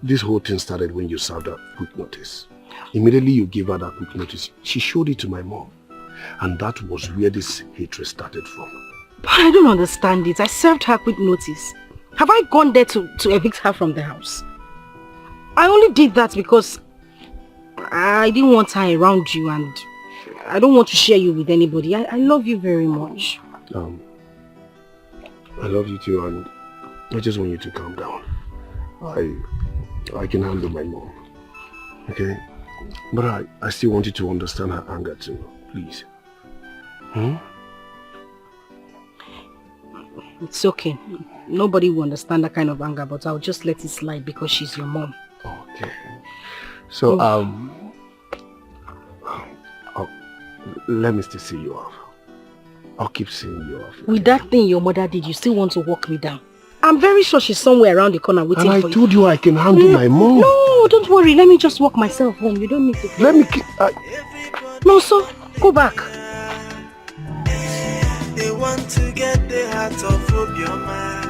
This whole thing started when you served her quick notice. Immediately you gave her that quick notice, she showed it to my mom, and that was where this hatred started from. But I don't understand it. I served her quick notice. Have I gone there to evict her from the house? I only did that because I didn't want her around you and I don't want to share you with anybody. I love you very much. I love you too, and I just want you to calm down. I can handle my mom, okay? But I still want you to understand her anger too, please. It's okay. Nobody will understand that kind of anger, but I'll just let it slide because she's your mom. Okay. So, let me still see you off. I'll keep seeing you off. With that thing your mother did, you still want to walk me down? I'm very sure she's somewhere around the corner waiting for you. And I told you I can handle my mom. No, don't worry. Let me just walk myself home. You don't need to. Let me... No, so go back. They want to get the heart of Obioma,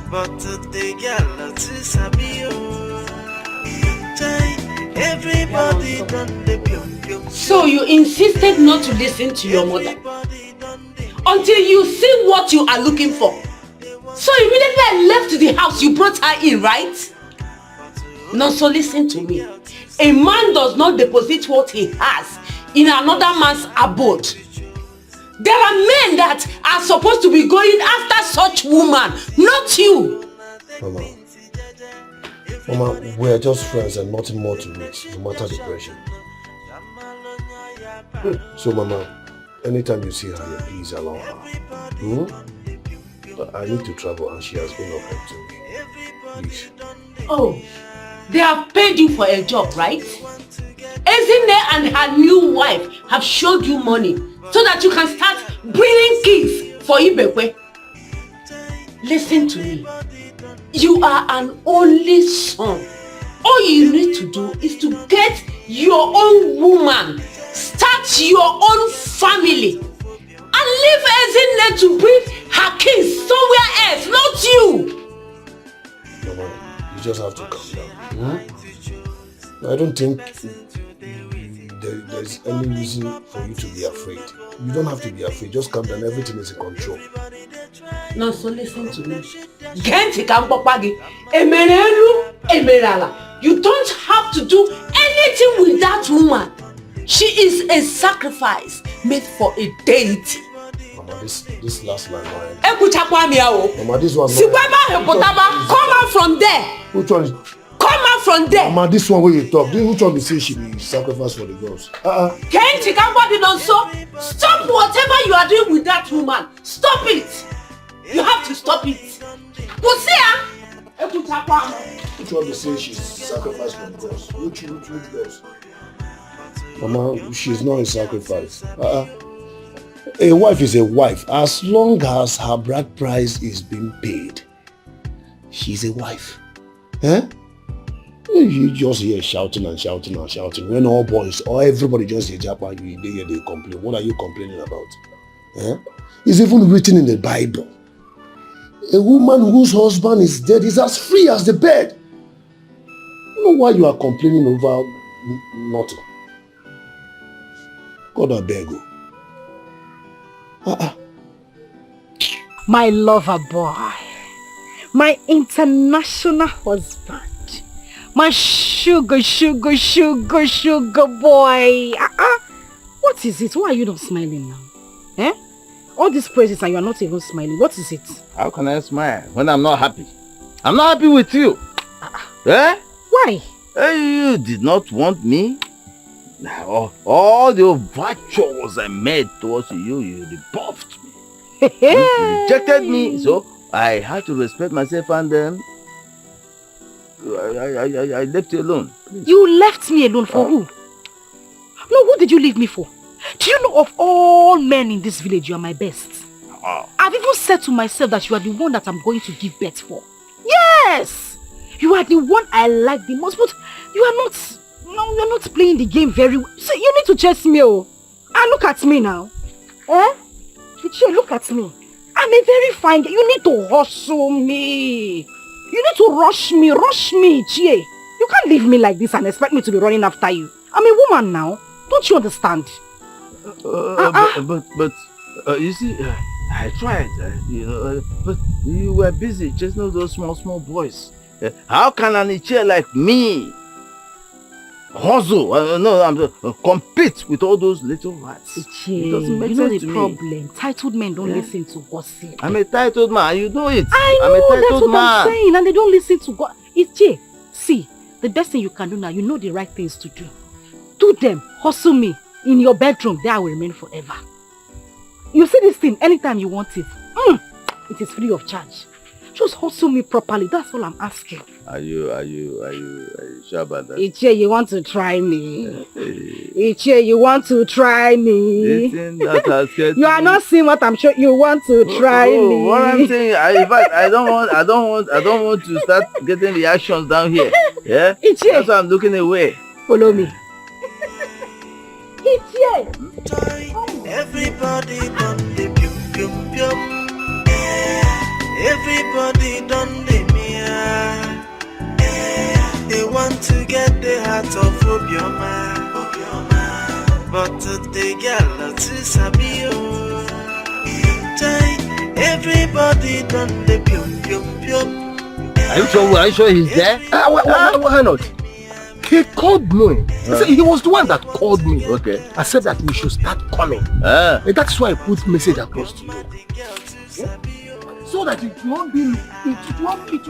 but they get lots of Sabio. Everybody done the pium. So you insisted not to listen to your mother until you see what you are looking for. So immediately I left the house, you brought her in, right? Now so listen to me. A man does not deposit what he has in another man's abode. There are men that are supposed to be going after such woman, not you. Mama, we're just friends and nothing more to it, no matter the pressure. So, Mama, anytime you see her here, please allow her. I need to travel and she has been of help to me. Please. Oh, they have paid you for a job, right? Ekene and her new wife have showed you money so that you can start bringing kids for Ibekwe. Listen to me. You are an only son. All you need to do is to get your own woman, start your own family, and leave Ekene to bring her kids somewhere else, not you. Mama, you just have to calm down. I don't think there's any reason for you to be afraid. You don't have to be afraid. Just calm down. Everything is in control. No, so listen to me. You don't have to do anything with that woman. She is a sacrifice made for a deity. Mama, this last line, Mama, this one. Come out from there. Which one is? Come out from there. Mama, this one where you talk. Which one you say she be sacrificed for the girls? Stop whatever you are doing with that woman. Stop it. You have to stop it. Which one you say she's sacrificed for the girls? Which girls? Mama, she's not a sacrifice. A wife is a wife. As long as her bride price is being paid, she's a wife. You just hear shouting and shouting and shouting. When all boys or everybody just hear Japa, they complain. What are you complaining about? It's even written in the Bible. A woman whose husband is dead is as free as the bed. You know why you are complaining over nothing? God, I beg you. My lover boy. My international husband. My sugar boy. What is it? Why are you not smiling now? All these praises and you are not even smiling. What is it? How can I smile when I'm not happy? I'm not happy with you. Why? You did not want me. All the virtues I made towards you, you rebuffed me. You rejected me, so I had to respect myself and I left you alone. Please. You left me alone for who? No, who did you leave me for? Do you know of all men in this village, you are my best? I've even said to myself that you are the one that I'm going to give birth for. Yes! You are the one I like the most, but you are not playing the game very well. So you need to chase me, look at me now. Look at me. I'm a very fine girl. You need to hustle me. You need to rush me, Chie. You can't leave me like this and expect me to be running after you. I'm a woman now. Don't you understand? But you see, I tried, but you were busy chasing those small boys. How can an Ichie like me hustle, compete with all those little rats? It doesn't make sense to me. You know the problem. Titled men don't listen to gossip. I'm a titled man, you know it. I know, I'm a titled that's what man. I'm saying, and they don't listen to God. Ichie, see, the best thing you can do now, you know the right things to do. Do them, hustle me. In your bedroom, there I will remain forever. You see this thing anytime you want it. It is free of charge. Just hustle me properly. That's all I'm asking. Are you sure about that? Ichie, you want to try me? Ichie, you want to try me? Listen, that has said you are not seeing what I'm sure you want to try me. What I'm saying, in fact, I don't want to start getting reactions down here. Yeah? Ichie. That's why I'm looking away. Follow me. Ichie. Everybody done the pium pium pium. Everybody done the mia. They want to get the heart of Obioma. But the girl to Sabio. Everybody done the pium pium pium. Are you sure he's there? Why not? He called me. He was the one that called me. Okay. I said that we should start coming. And that's why I put message across to you. So that it will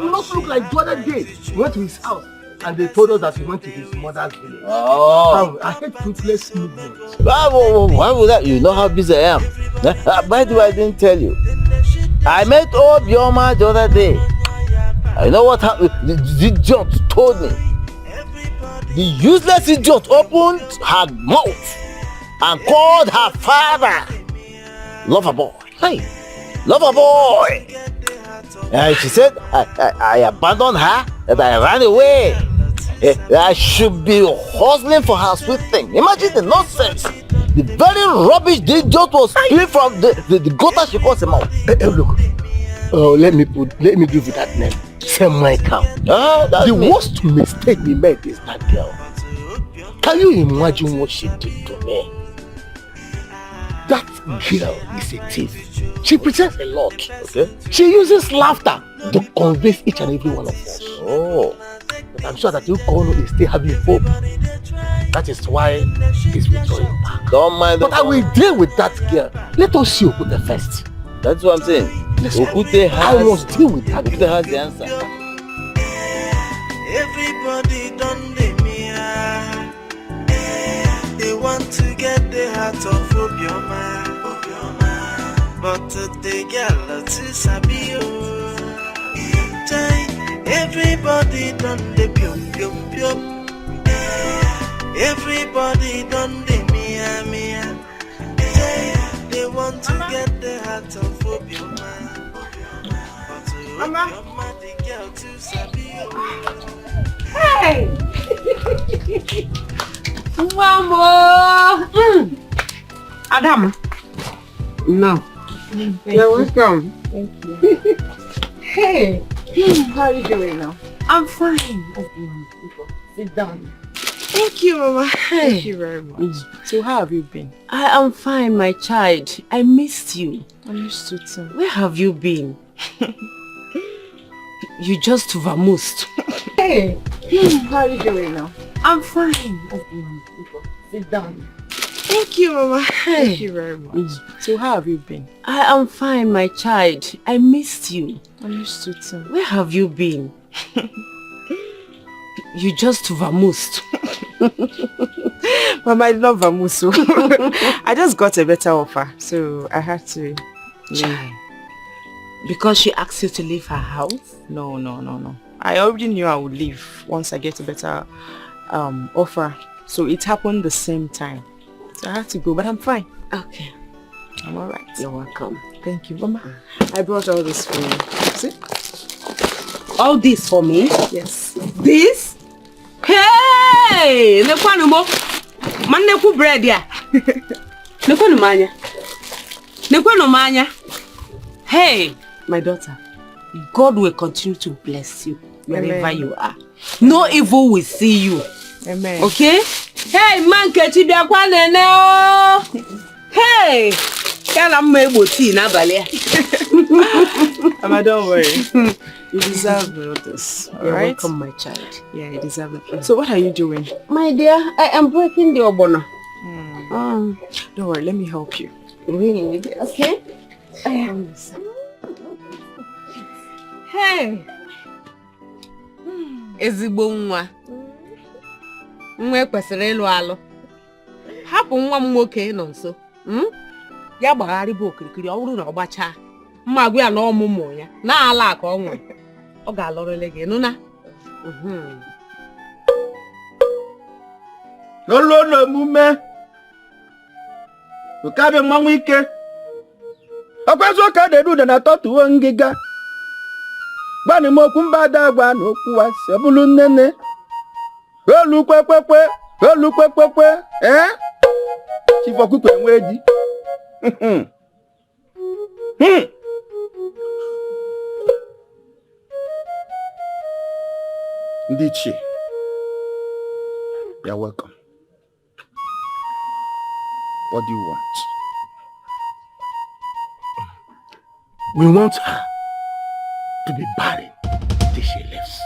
not look like the other day. We went to his house and they told us that he went to his mother's village. Oh. I hate fruitless movements. Why would that? You know how busy I am. By the way, I didn't tell you. I met Obioma the other day. I know what happened. The idiot told me. The useless idiot opened her mouth and called her father lover boy. Hey, lover boy. And she said, I abandoned her and I ran away. I should be hustling for her sweet thing. Imagine the nonsense. The very rubbish the idiot was spewing from the gutter she calls him out. Hey, look. Let me give you that name. Semi-cow. The worst mistake we made is that girl. Can you imagine what she did to me? That girl is a thief. She pretends a lot. Okay. She uses laughter to convince each and every one of us. Oh. But I'm sure that you all is still having hope. That is why he's withdrawing back. Don't mind. But I will deal with that girl. Let us see Okute first. That's what I'm saying. Okute has, I must deal with that. Okute has the answer. Everybody done the mia. They want to get the heart of Obioma. But the girl to Sabio. Everybody done the pium pium pium. Everybody done the mia mia. They want to get the heart of Obioma. Mama. The girl to Sabio. Hey! Mama! Adam. No. You're welcome. Thank you. Hey! How are you doing now? I'm fine. Sit down. Thank you, Mama. Thank you very much. So how have you been? I am fine, my child. I missed you. I missed you too. Where have you been? You just vamoosed. Hey! How are you doing now? I'm fine. Sit down. Thank you, Mama. Thank you very much. So how have you been? I am fine, my child. I missed you. I missed you too. Where have you been? You just vamoosed. Mama, I love vamoose. I just got a better offer, so I had to leave. Because she asked you to leave her house? No. I already knew I would leave once I get a better offer. So it happened the same time. So I had to go, but I'm fine. Okay. I'm alright. You're welcome. Thank you, Mama. I brought all this for you. See? All this for me? Yes. This? Hey! Nekwanu mo. Man nekwu bread ya. Nekwanu manya. Hey, my daughter. God will continue to bless you wherever you are. No evil will see you. Amen. Okay? Hey, man, kechi biakwa nene o. Hey! Kala mmegbo tea na abali. Mama, don't worry. You deserve all this. You're right? welcome, my child. Yeah, you deserve it. So what are you doing? My dear, I am breaking the obono. Don't worry, let me help you. Really? Okay? Hey! Ezigbo nwa. Nwa kwesịrị ịlụ alụ. Hapụ nwa m nwoke nọ nso. Ya gbagharị bụ okirikiri ọ bụrụ na ọ gbachaa. mma gwa ya na ọmụmụ ya na ala ka ọ nwere ọ ga-alọrịrị gị nụ na Lolo na omume Ukabe mmanwụ ike Ọkwazo ka dedu da na tọtuo ngịga Gbani m okwu mba ada agwa na okwu asị ọ bụrụ nnene Olu kwekwe Chief ọkụkọ enwe di Ndị ichie You're welcome. What do you want? We want her to be barren till she leaves.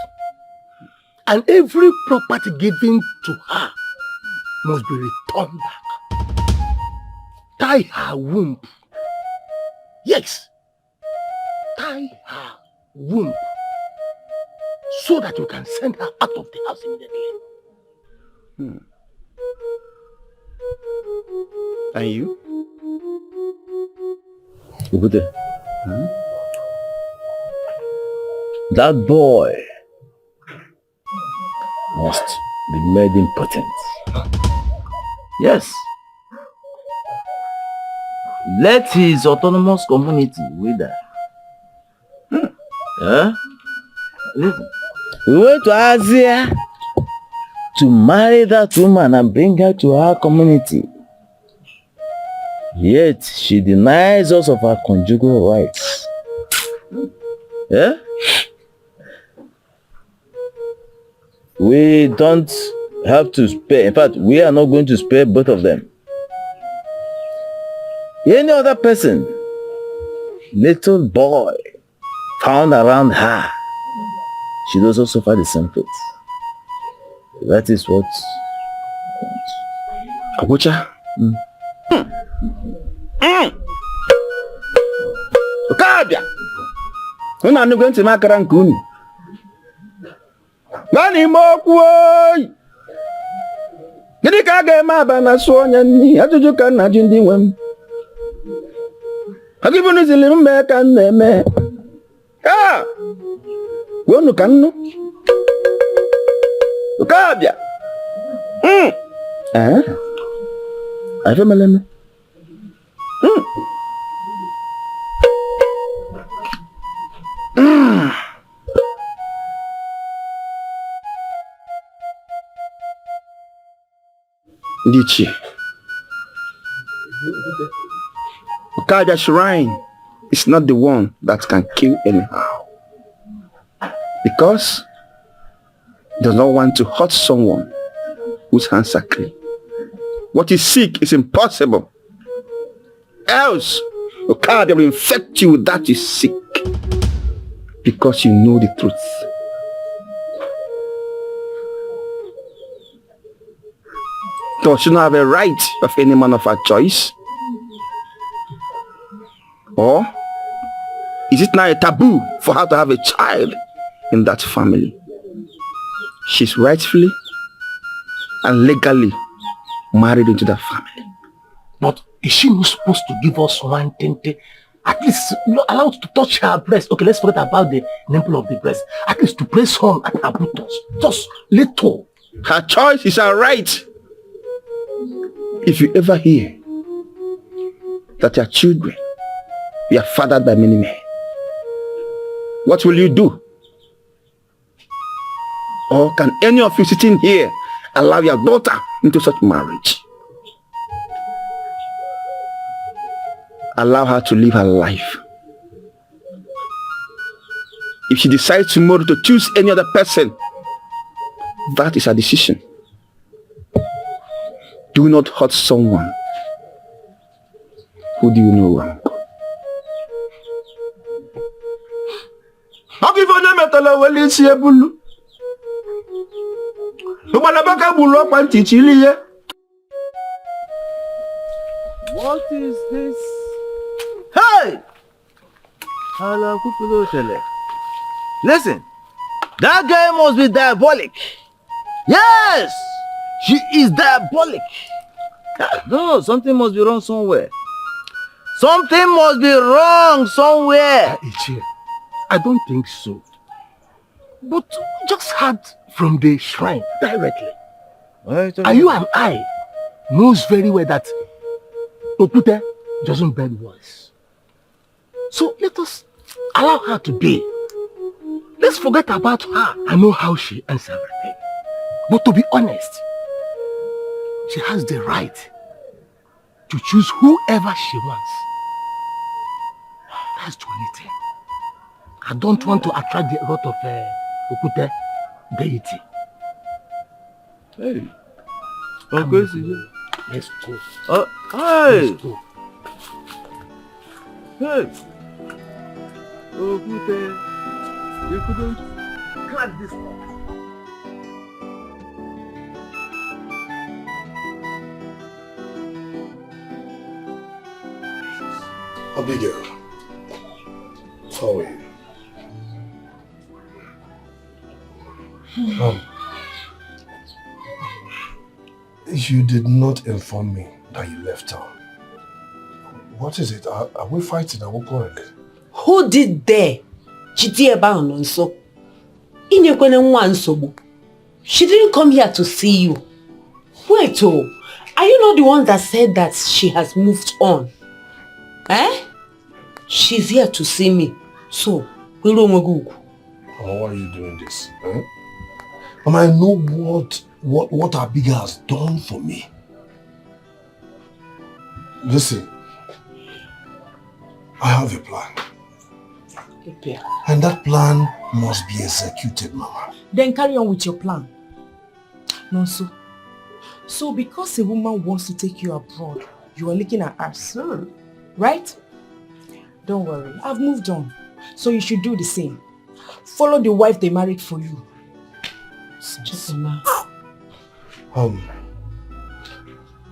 And every property given to her must be returned back. Tie her womb. Yes. Tie her womb. So that you can send her out of the house immediately. And you? Ugude. That boy must be made impotent. Yes. Let his autonomous community wither. Listen. We went to Asia to marry that woman and bring her to our community. Yet she denies us of our conjugal rights. Yeah? We don't have to spare. In fact, we are not going to spare both of them. Any other person, little boy, found around her, should also suffer the same fate. That is what Abucha. Okabia. Una nu going to makara nkunu. Gani mokwu oyi. Gịnị ka a ga-eme aba na so onye nni ajụjụ ka nna ji ndị nwe m. Agibunu zili mbe ka nna eme. Ah! Wonu ka nnu. Okabia. Afeleme. Ndichi. Okabia shrine is not the one that can kill anyhow. Because he does not want to hurt someone whose hands are clean. What is sick is impossible. Else, Okabia will infect you with that is sick. Because you know the truth. Does she not have a right of any man of her choice? Or is it now a taboo for her to have a child in that family? She's rightfully and legally married into that family. But is she not supposed to give us one tente? At least allow us to touch her breast. Okay, let's forget about the nipple of the breast. At least to press home at her buttocks. Just little. Her choice is her right. If you ever hear that your children were fathered by many men, what will you do? Or can any of you sitting here allow your daughter into such marriage? Allow her to live her life. If she decides tomorrow to choose any other person, that is her decision. Do not hurt someone who do you know wrong. What is this? Hey! Listen, that guy must be diabolic. Yes! She is diabolic. No, something must be wrong somewhere. Something must be wrong somewhere. Ichie, I don't think so. But just heard from the shrine directly. And you and I knows very well that Okute doesn't bend voice. So let us allow her to be. Let's forget about her. I know how she ends everything. But to be honest, she has the right to choose whoever she wants. That's the only thing. I don't want to attract the wrath of Okute deity. Hey. Okay, let's go. Hey. Let's go. Hey. Okute, you couldn't crack this up. Abigail, how are you? You did not inform me that you left town. What is it? Are we fighting? Are we quarreling? Who did there? Chitieba Ononso. Inekwene nwa nsogbu. She didn't come here to see you. Wait, are you not the one that said that she has moved on? Eh? She's here to see me. So, why are you doing this? Eh? I know what Abigail has done for me. Listen, I have a plan. And that plan must be executed, Mama. Then carry on with your plan. No, so because a woman wants to take you abroad, you are looking at us, right? Don't worry, I've moved on. So you should do the same. Follow the wife they married for you.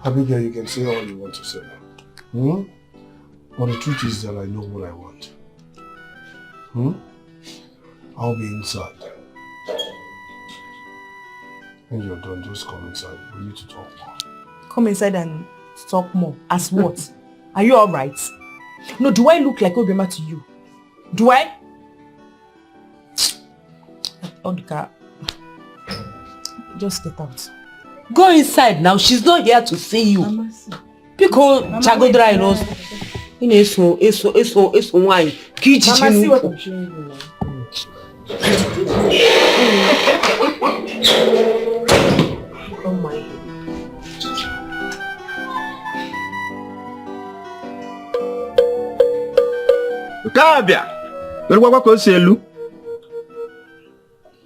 Abigail, you can say all you want to say. But the truth is that I know what I want. I'll be inside. When you're done, just come inside. We need to talk more. Come inside and talk more. As what? Are you alright? No, do I look like Obama to you? Do I? Odka, just get out. Go inside now. She's not here to see you. Because Chagodra knows. It's wine. Mama, see what I'm showing you now. Oh my. Kabia, welwa kwa selu.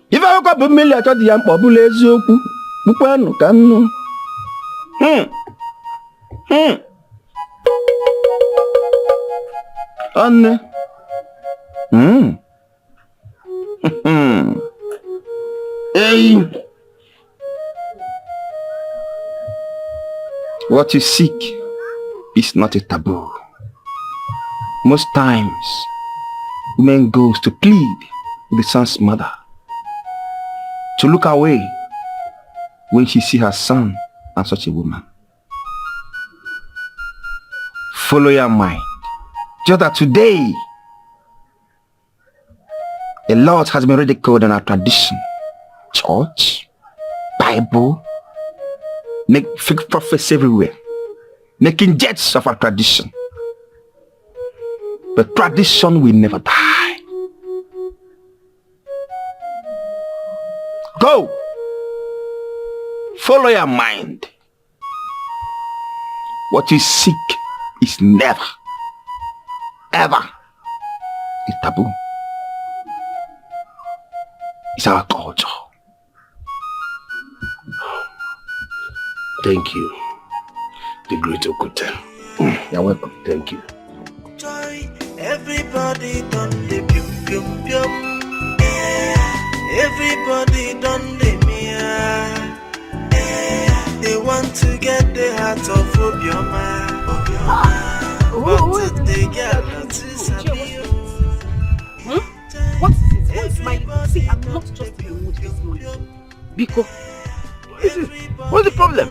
Ifa kwa bumili achodi ya mkpobula eziokwu. Bukwanu ka nnu. Anne. Hey. What you seek is not a taboo. Most times, woman goes to plead with the son's mother to look away when she sees her son and such a woman. Follow your mind. Just that today, a lot has been ridiculed in our tradition. Church, Bible, make fake prophets everywhere, making jets of our tradition. But tradition will never die. Go! Follow your mind. What you seek is never, ever a taboo. It's our culture. Thank you, the great Okute. You're welcome. Thank you. Everybody done the pium pium pium. Everybody done the mia. They want to get the heart of Obioma. But they get not to sabi. What is it? Who is smiling? See, I'm not just in the mood this morning. Biko, what's the problem?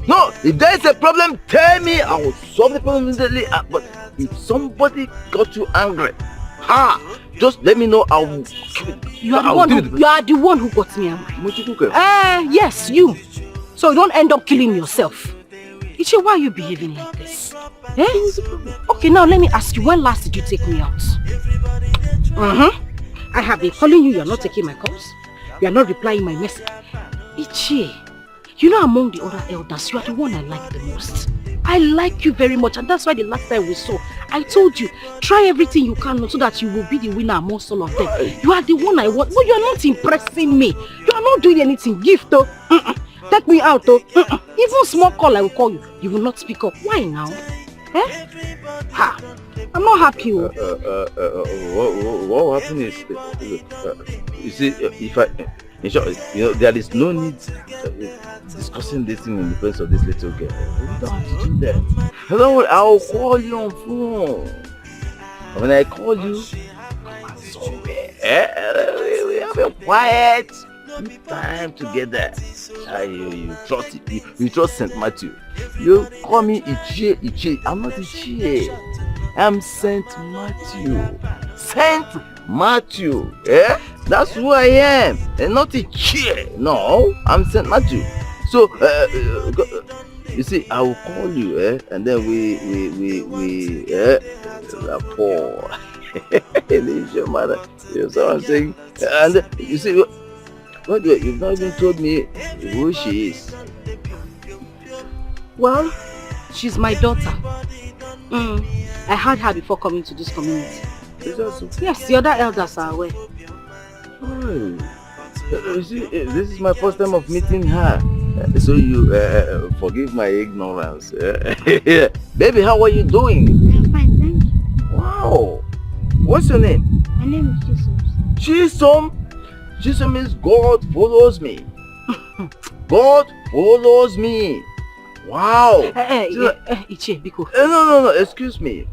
No, if there is a problem, tell me. I will solve the problem immediately. But if somebody got you angry, just let me know. You are the one who got me angry. Yes, you. So you don't end up killing yourself. Ichi, why are you behaving like this? Okay, now let me ask you, when last did you take me out? I have been calling you, you are not taking my calls. You are not replying my message. Ichi, you know, among the other elders, you are the one I like the most. I like you very much, and that's why the last time we saw, I told you, try everything you can so that you will be the winner amongst all of them. You are the one I want, but you are not impressing me. You are not doing anything. Gift though. Take me out though. Even small call I will call you. You will not speak up. Why now? I'm not happy. What happened is, you see, if I, in short, you know, there is no need discussing this thing in the presence of this little girl. You don't have to do that. Hello, I'll call you on phone. When I call you, come somewhere. We have a quiet time together. You trust it. You trust St. Matthew. You call me Ichie. I'm not Ichie. I'm St. Matthew. St. Matthew. That's who I am. And not Ichie. No, I'm St. Matthew. So, you see, I will call you, and then we rapport. You know what I'm saying? And you see, you've not even told me who she is. Well, she's my daughter. I had her before coming to this community. Is that so? Yes, the other elders are aware. Oh. You see, this is my first time of meeting her. So you forgive my ignorance. Baby, how are you doing? I'm fine, thank you. Wow. What's your name? My name is Chisom. Chisom? Chisom means God follows me. God follows me. Wow. Ichie, Biko. No, excuse me.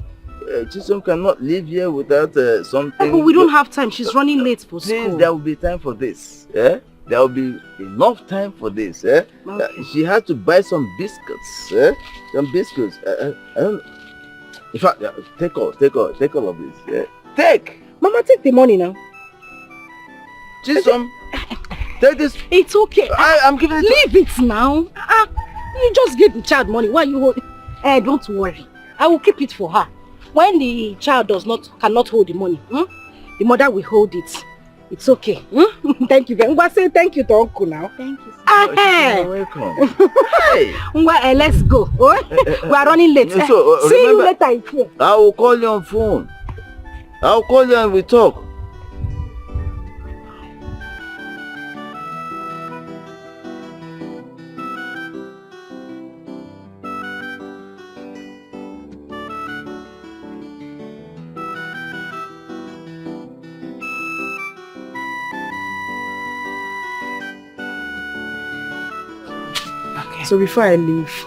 Chisom cannot live here without something. But we don't have time. She's running late for school. Please, there will be time for this. There will be enough time for this. Okay. She has to buy some biscuits. Some biscuits. I don't. In fact, take all of this. Take. Mama, take the money now. Chisom, take this. It's okay. I'm giving it. Leave it now. You just give the child money. Why you hold? Don't worry. I will keep it for her. When the child cannot hold the money, the mother will hold it. It's okay. Thank you very much. Say thank you to Uncle now. Thank you, sir. You're welcome. Hey. Let's go. We are running late. So, see you later. I will call you on phone. I'll call you and we talk. So before I leave,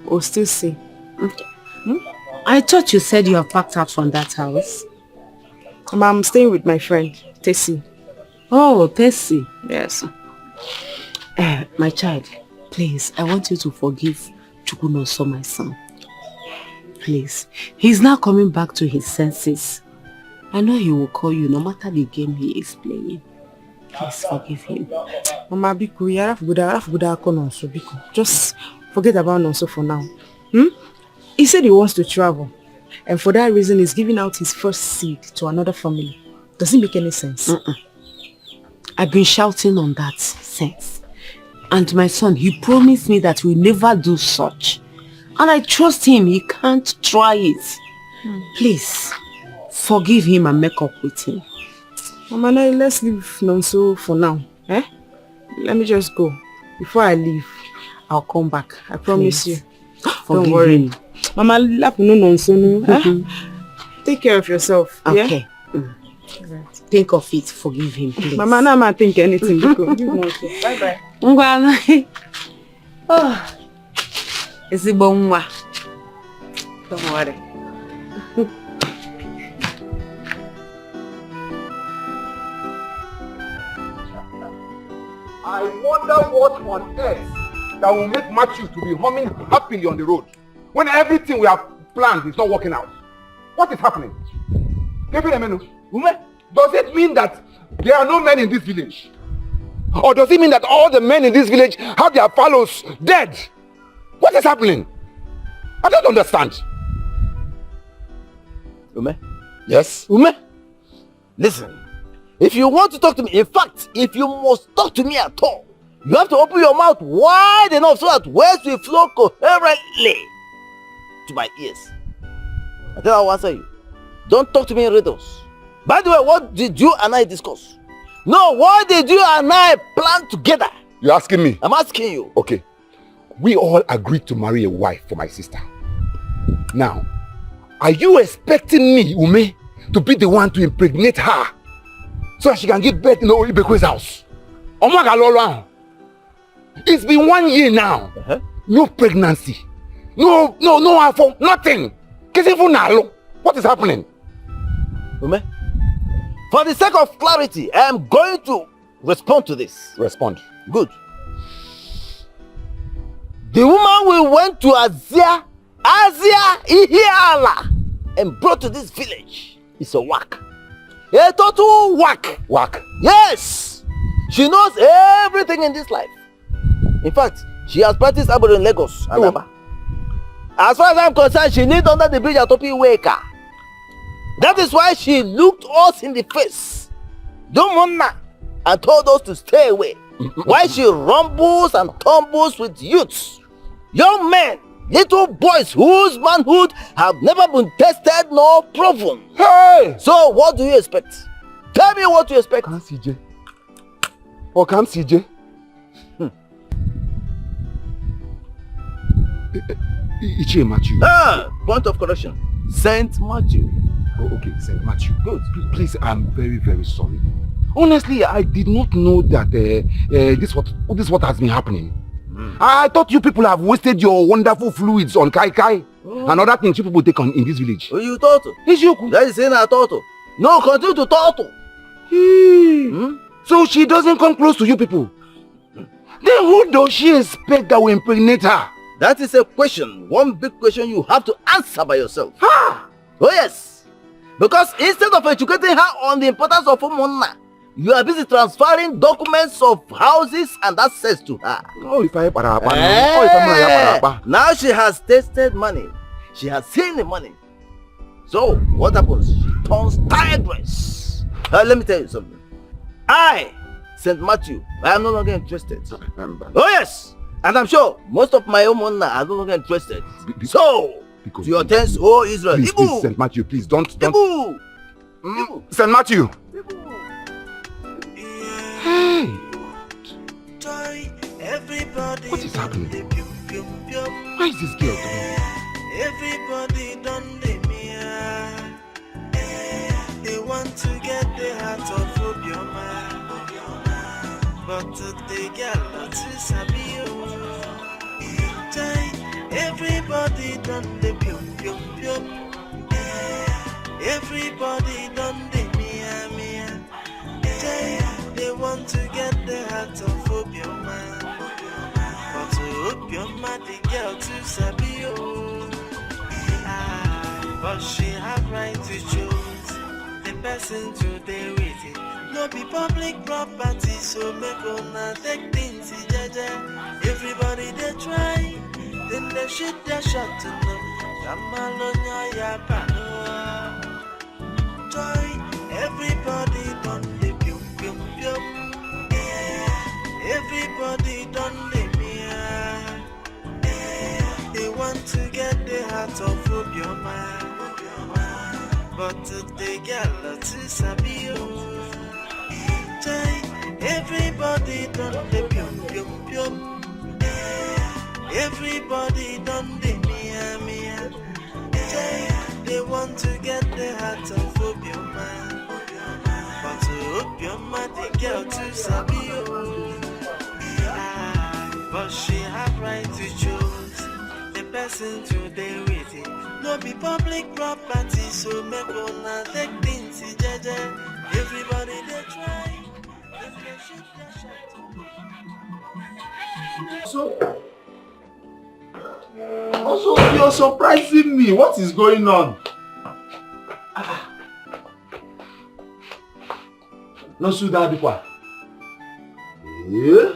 we'll still see. I thought you said you have packed out from that house. I'm staying with my friend, Tessie. Oh, Tessie. Yes. My child, please, I want you to forgive Chukwunoso, my son. Please. He's now coming back to his senses. I know he will call you no matter the game he is playing. Please forgive him. Mama, just forget about Nonso for now. He said he wants to travel. And for that reason, he's giving out his first seed to another family. Does it make any sense? I've been shouting on that since. And my son, he promised me that we'll never do such. And I trust him. He can't try it. Please, forgive him and make up with him. Mama, now let's leave Nonso for now. Let me just go. Before I leave, I'll come back. I promise you. Don't worry. Him. Mama, Nonso. Take care of yourself. Okay. Yeah? Right. Think of it. Forgive him, please. Mama, now I think anything. Bye-bye. Oh. It's a bomba. Don't worry. I wonder what on earth that will make Matthew to be humming happily on the road when everything we have planned is not working out. What is happening? Does it mean that there are no men in this village? Or does it mean that all the men in this village have their fellows dead? What is happening? I don't understand. Ume? Yes? Ume? Listen, if you want to talk to me, in fact, if you must talk to me at all, you have to open your mouth wide enough so that words will flow coherently to my ears. I think I'll answer you. Don't talk to me in riddles. By the way, what did you and I discuss? No, what did you and I plan together? You're asking me? I'm asking you. Okay. We all agreed to marry a wife for my sister. Now, are you expecting me, Ume, to be the one to impregnate her so that she can give birth in Ibekwe's house? It's been 1 year now. No pregnancy. No afo, nothing. What is happening? Ume, for the sake of clarity, I am going to respond to this. Respond. Good. The woman we went to Azia Ihiala, and brought to this village is a whack. A total whack. Whack? Yes! She knows everything in this life. In fact, she has practiced Aburo in Lagos and Aba. As far as I'm concerned, she lived under the bridge at Topi Weka. That is why she looked us in the face, and told us to stay away. Why she rumbles and tumbles with youths, young men, little boys whose manhood have never been tested nor proven. Hey! So what do you expect? Tell me what you expect. Come CJ. Or come CJ. Ichie Matthew. Point of correction. Saint Matthew. Oh, okay, Saint Matthew. Good. Please, I'm very, very sorry. Honestly, I did not know that this what has been happening. I thought you people have wasted your wonderful fluids on Kai Kai and other things you people take on in this village. Oh, you thought? That is saying I thought. No, continue to thought. So she doesn't come close to you people. Then who does she expect that will impregnate her? That is a question, one big question you have to answer by yourself. Oh yes, because instead of educating her on the importance of Umonna, you are busy transferring documents of houses and access to her. Now she has tasted money. She has seen the money. So what happens? She turns tigress. Let me tell you something. I, St. Matthew, I am no longer interested. Oh yes, and I'm sure most of my Umonna are no longer interested. So, to your tents, oh Israel. Please, St. Matthew, please don't. St. Matthew. Hey! What is happening? Why is this girl doing? Everybody done the mirror. They want to get the heart of Obioma, but they get lots of Sabio. Everybody done the pium pium pium. Everybody done the mia. They want to get the heart of Obioma, but Obioma the girl to Sabio. But she have right to choose the person today with it. No be public property, so make una take things jaja. Everybody they try, then they shoot their shot to know. Kamalonya ya pano. Joy, everybody done the pium pium pium. Everybody done the mia. They want to get the heart of Obioma, but they get lots of Sabio. Everybody done the pium pium pium. Everybody done the mia. They want to get the heart of Obioma, but Obioma the girl to Sabio. But she have right to choose the person today with it. No be public property, so make una take things jaja. Everybody they try. Also, you're surprising me. What is going on? No suda bikwa. Yeah.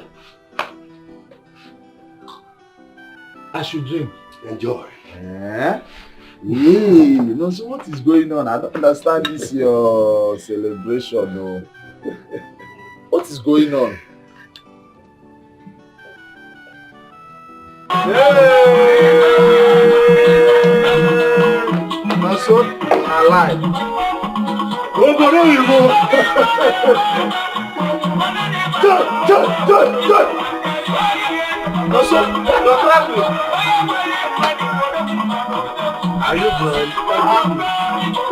I should drink. Enjoy. Yeah. No, so what is going on? I don't understand this your celebration. No. What is going on? My son, alive. Oh, but there you go. Good. My son, you're clapping. Are you good?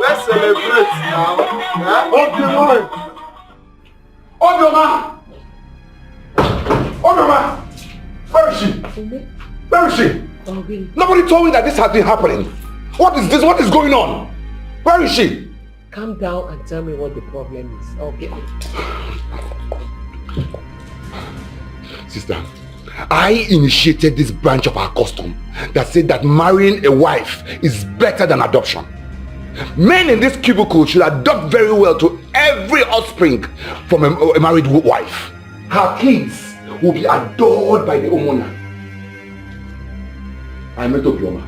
Let's celebrate now. Open wine. Odoma! Where is she? Where is she? Nobody told me that this has been happening. What is this? What is going on? Where is she? Calm down and tell me what the problem is. Okay. Sister, I initiated this branch of our custom that said that marrying a wife is better than adoption. Men in this cubicle should adopt very well to every offspring from a married wife. Her kids will be adored by the Omona. I met Obioma.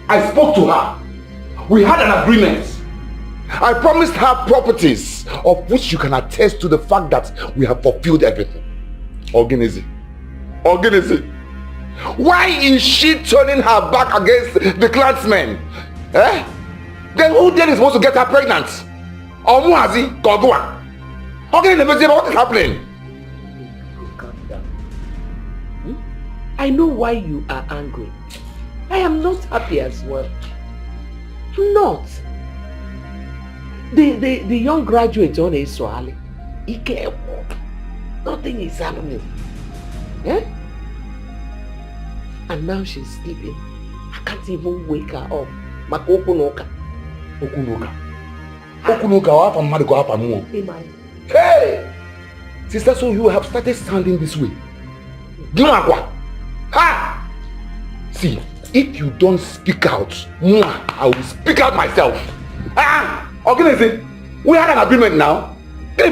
I spoke to her. We had an agreement. I promised her properties of which you can attest to the fact that we have fulfilled everything. Organize. Why is she turning her back against the clansmen? Then who then is supposed to get her pregnant? Omuazi, Kogua. What is happening? Calm down. I know why you are angry. I am not happy as well. Not. The young graduate on Swahili. Nothing is happening. And now she's sleeping. I can't even wake her up. Okunoka, hey! Sister, so you have started sounding this way. Ha! See, if you don't speak out, I will speak out myself. Organize. We had an agreement now. I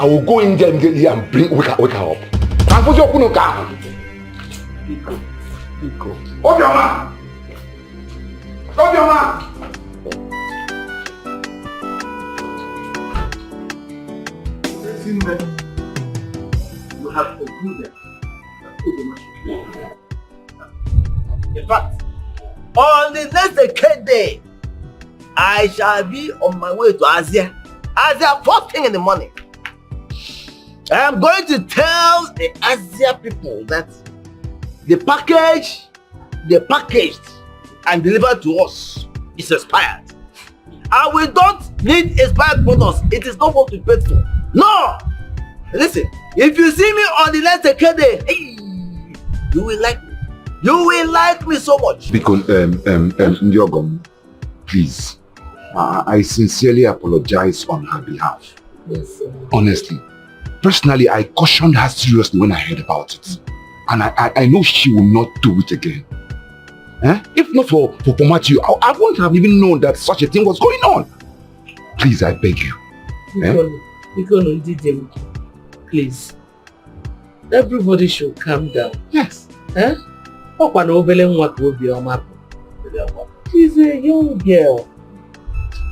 will go in there immediately and wake her up. And put your Okunoka. Biko. Obioma! You have concluded. In fact, on the next Dikeh day, I shall be on my way to Asia. Asia first thing in the morning. I am going to tell the Asia people that the package they packaged and delivered to us is expired. And we don't need expired products. It is not what we paid for. No! Listen, if you see me on the next Dikeh day, hey, you will like me. You will like me so much. Because, Ndiogom, please, I sincerely apologize on her behalf. Yes, sir. Honestly, personally, I cautioned her seriously when I heard about it. And I know she will not do it again. If not for Matthew, I wouldn't have even known that such a thing was going on. Please, I beg you. Please. Everybody should calm down. Yes. She's a young girl.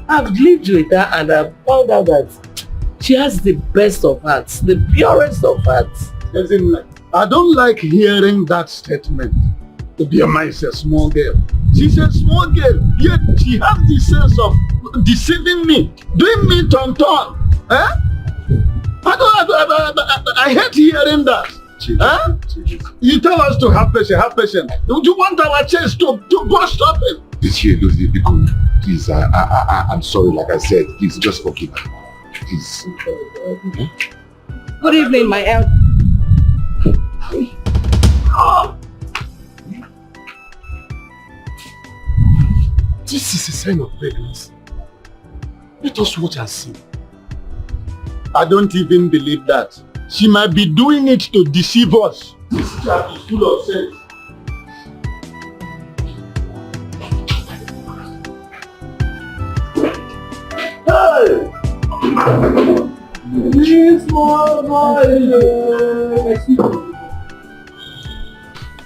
I've lived with her and I've found out that she has the best of hearts, the purest of hearts. I don't like hearing that statement. Obioma is a small girl. She's a small girl, yet she has the sense of deceiving me, doing me tonto. I hate hearing that. You tell us to have patience, Do you want our chest to burst open? Please, I'm sorry, like I said, please just forgive me. Please. Good evening, my elder. This is a sign of pregnancy. Let us watch and see. I don't even believe that. She might be doing it to deceive us. This chap is full of sense.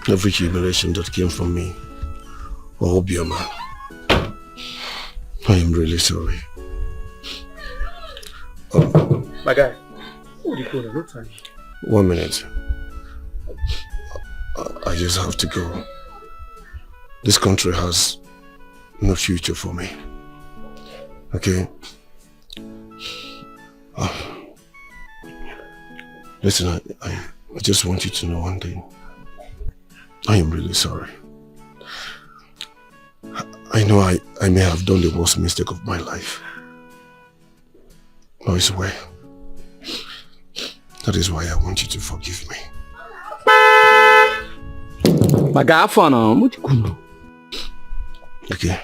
Every humiliation that came from me, Obioma, I am really sorry. My guy, what are you doing? No time. 1 minute. I just have to go. This country has no future for me. Okay? Listen, I just want you to know one thing. I am really sorry. I know I may have done the worst mistake of my life. But it's well. That is why I want you to forgive me. Okay.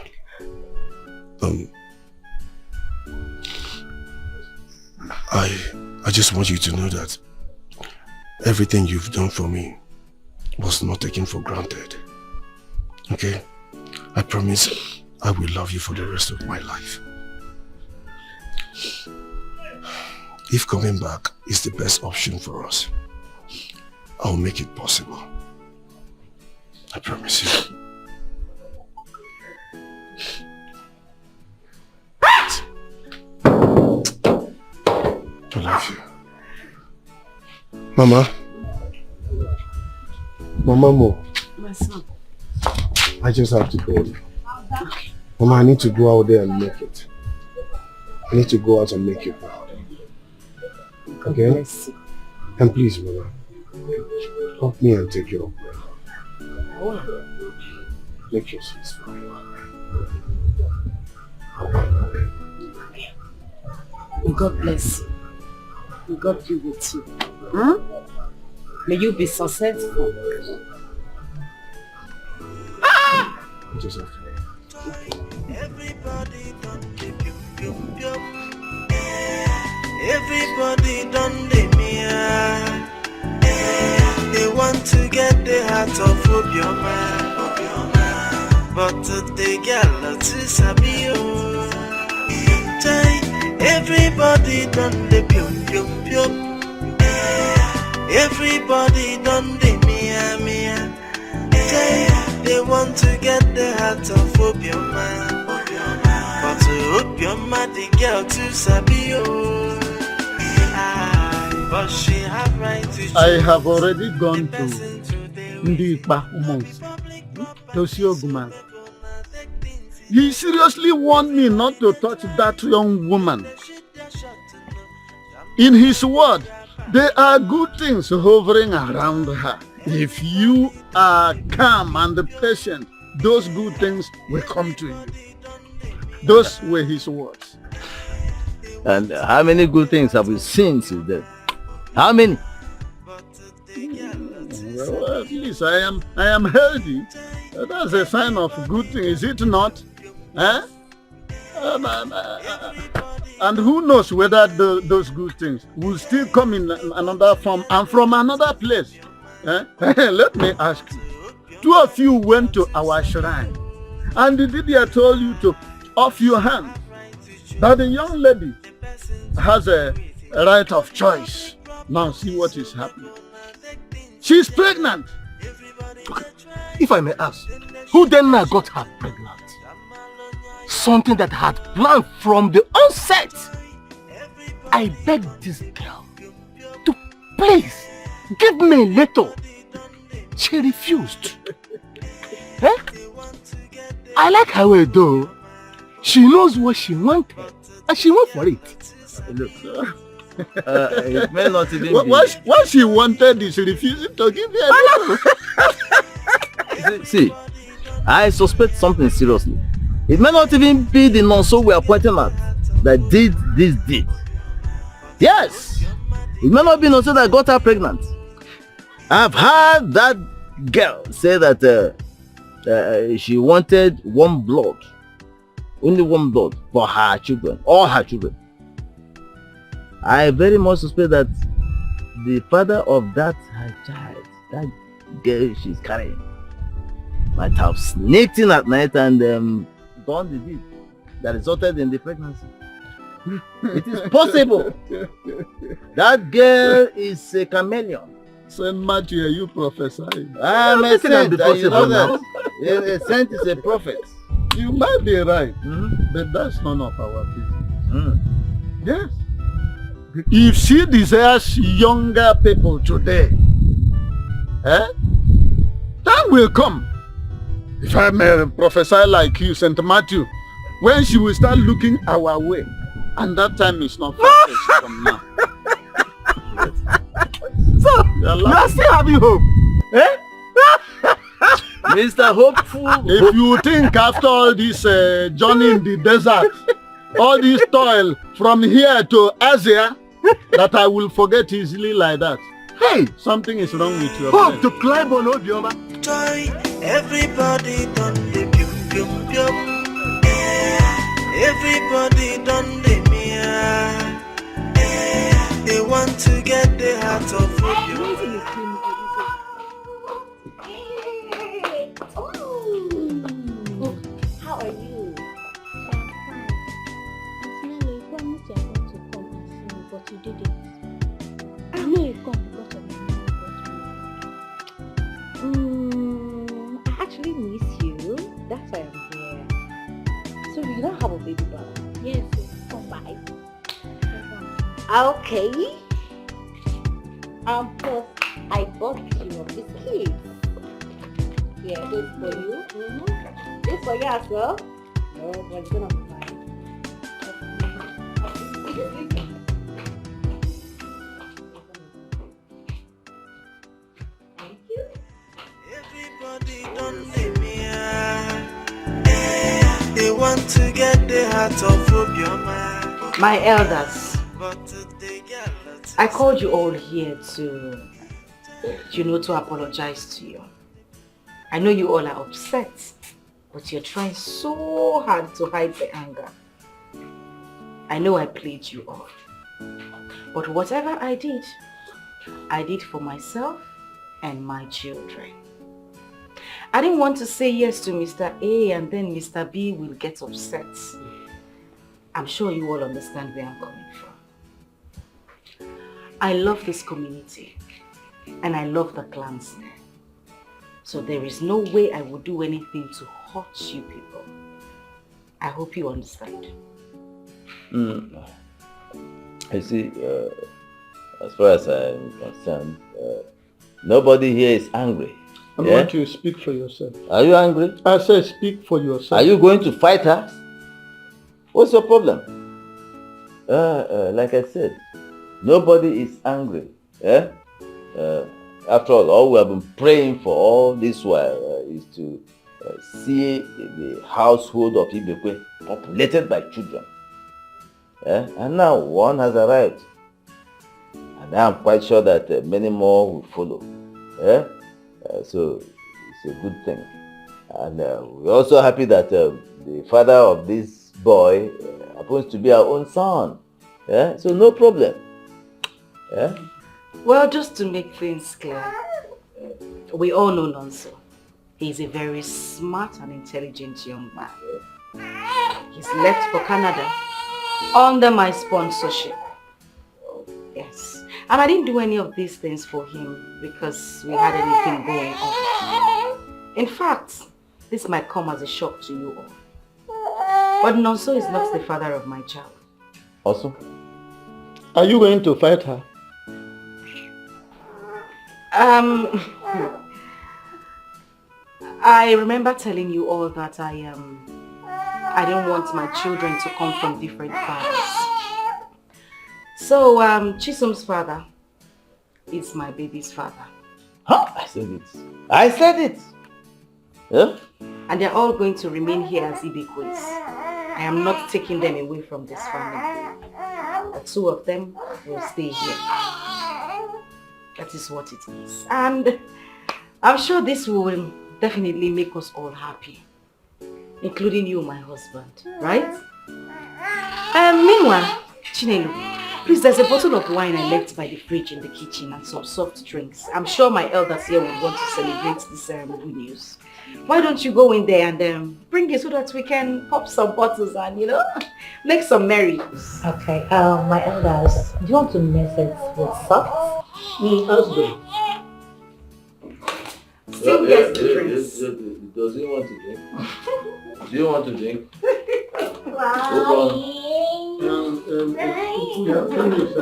I just want you to know that everything you've done for me was not taken for granted. Okay? I promise I will love you for the rest of my life. If coming back is the best option for us, I'll make it possible. I promise you. I love you. Mama. Mama Mo. My son. I just have to go. Mama, I need to go out there and make it. I need to go out and make you proud. Okay? Bless you. And please, Mama, help me and take your breath. I will. Make your sweet smile. May God bless you. May God be with you. May you be successful. Just have to. Everybody done the pium. Everybody done the mia. They want to get the heart of Obioma. But the girl to Sabio. Everybody done the pium. Everybody done the mia. They want to get the heart of Obioma. But Obioma, the girl to Sabio. But she have right to choose. I have already gone to Ndipa Umonsi, Tosio Guman. He seriously warned me not to touch that young woman. In his word, there are good things hovering around her. If you are calm and patient, those good things will come to you. Those were his words. And how many good things have we seen since then? How many? Well, at least I am healthy. That's a sign of good thing, is it not? And who knows whether those good things will still come in another form and from another place. Let me ask you. Two of you went to our shrine and the Didia told you to off your hand. That the young lady has a right of choice. Now see what is happening. She's pregnant. If I may ask, who then got her pregnant? Something that had planned from the onset. I begged this girl to please give me a letter. She refused. I like her way though. She knows what she wanted and she went for it. Look, it may not even be... What she wanted is refusing to give you a letter. See, I suspect something seriously. It may not even be the nonso we are pointing at that did this deed. Yes, it may not be nonso that got her pregnant. I've heard that girl say that she wanted one blood, only one blood for her children, all her children. I very much suspect that the father of that her child, that girl she's carrying, might have sneaked in at night and done the deed that resulted in the pregnancy. It is possible. That girl is a chameleon. Saint Matthew, are you prophesying? I'm a saint, and you know that. A saint is a prophet. You might be right, but that's none of our business. Yes. If she desires younger people today, time will come. If I may prophesy like you, Saint Matthew, when she will start looking our way, and that time is not far from now. So, you still having hope? Eh? Mr. Hopeful. If you think after all this journey in the desert, all this toil from here to Asia, that I will forget easily like that. Hey, something is wrong with your hope to climb on Obioma. Joy, everybody done the pium pium pium. Everybody done the mia. They want to get the heart of Obioma. How are you? I'm fine. Ismail, you promised you are going to come and see me, but you didn't. I know you come because of my money. I actually miss you. That's why I'm here. So you don't have a baby brother? Yes, come by. Okay. Plus, I bought you a biscuit. Yeah, this for you. This for you as well. No, but it's gonna be fine. Thank you. Everybody done the mia. They want to get the heart of Obioma. My elders, I called you all here to apologize to you. I know you all are upset, but you're trying so hard to hide the anger. I know I played you all. But whatever I did for myself and my children. I didn't want to say yes to Mr. A and then Mr. B will get upset. I'm sure you all understand where I'm coming from. I love this community and I love the clansmen. So there is no way I would do anything to hurt you people. I hope you understand. I see, as far as I'm concerned, nobody here is angry. I want you to speak for yourself. Are you angry? I said speak for yourself. Are you going to fight her? What's your problem? Like I said, nobody is angry. After all we have been praying for all this while is to see the household of Ibekwe populated by children. And now one has arrived. And I'm quite sure that many more will follow. So it's a good thing. And we're also happy that the father of this boy happens to be our own son. So no problem. Well, just to make things clear, we all know Nonso. He's a very smart and intelligent young man. He's left for Canada under my sponsorship. Yes. And I didn't do any of these things for him because we had anything going on. In fact, this might come as a shock to you all. But Nonso is not the father of my child. Also? Are you going to fight her? I remember telling you all that I don't want my children to come from different fathers. So, Chisom's father is my baby's father. Huh? I said it. I said it! And they're all going to remain here as Ibekwes. I am not taking them away from this family. The two of them will stay here. That is what it is. And I'm sure this will definitely make us all happy. Including you, my husband. Right? Meanwhile, Chinelu, Please, there's a bottle of wine I left by the fridge in the kitchen and some soft drinks. I'm sure my elders here would want to celebrate this good news. Why don't you go in there and bring it so that we can pop some bottles and, make some merry. Okay, my elders, do you want to mess it with socks? That's good. Still gets the drinks. Does he want to drink? Do you want to drink?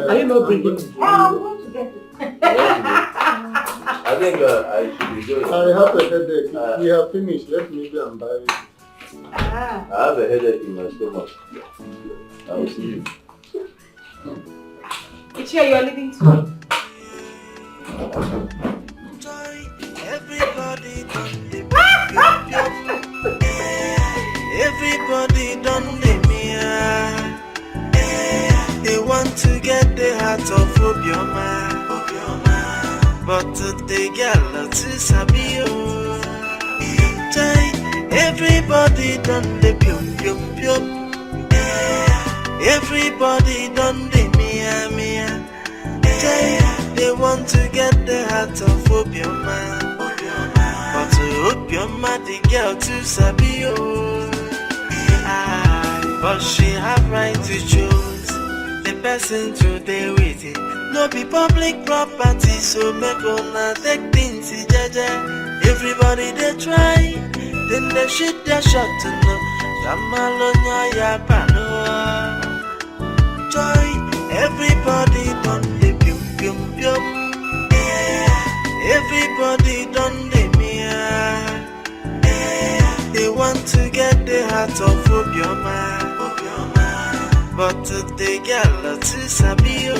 Are you not bringing? I'm going to get it. I think I should be going. I have a headache. We have finished. Let me go and buy it. I have a headache in my stomach. I will see you. It's here, you're leaving too. Everybody done the everybody done the mia. They want to get the heart of Obioma, but they get lots of sabio. Everybody done the pium pium pium. Everybody done the mia mia. They want to get the heart of Obioma, but Obioma the girl to sabio. But she have right to choose the person to stay with it. No be public property, so make una take things jaja. Everybody they try, then they shoot their shot to know. Jamalonya ya pano. Joy, everybody done the pium pium pium. Everybody done the mia. They want to get the heart of Obioma, but they get lots of sabio.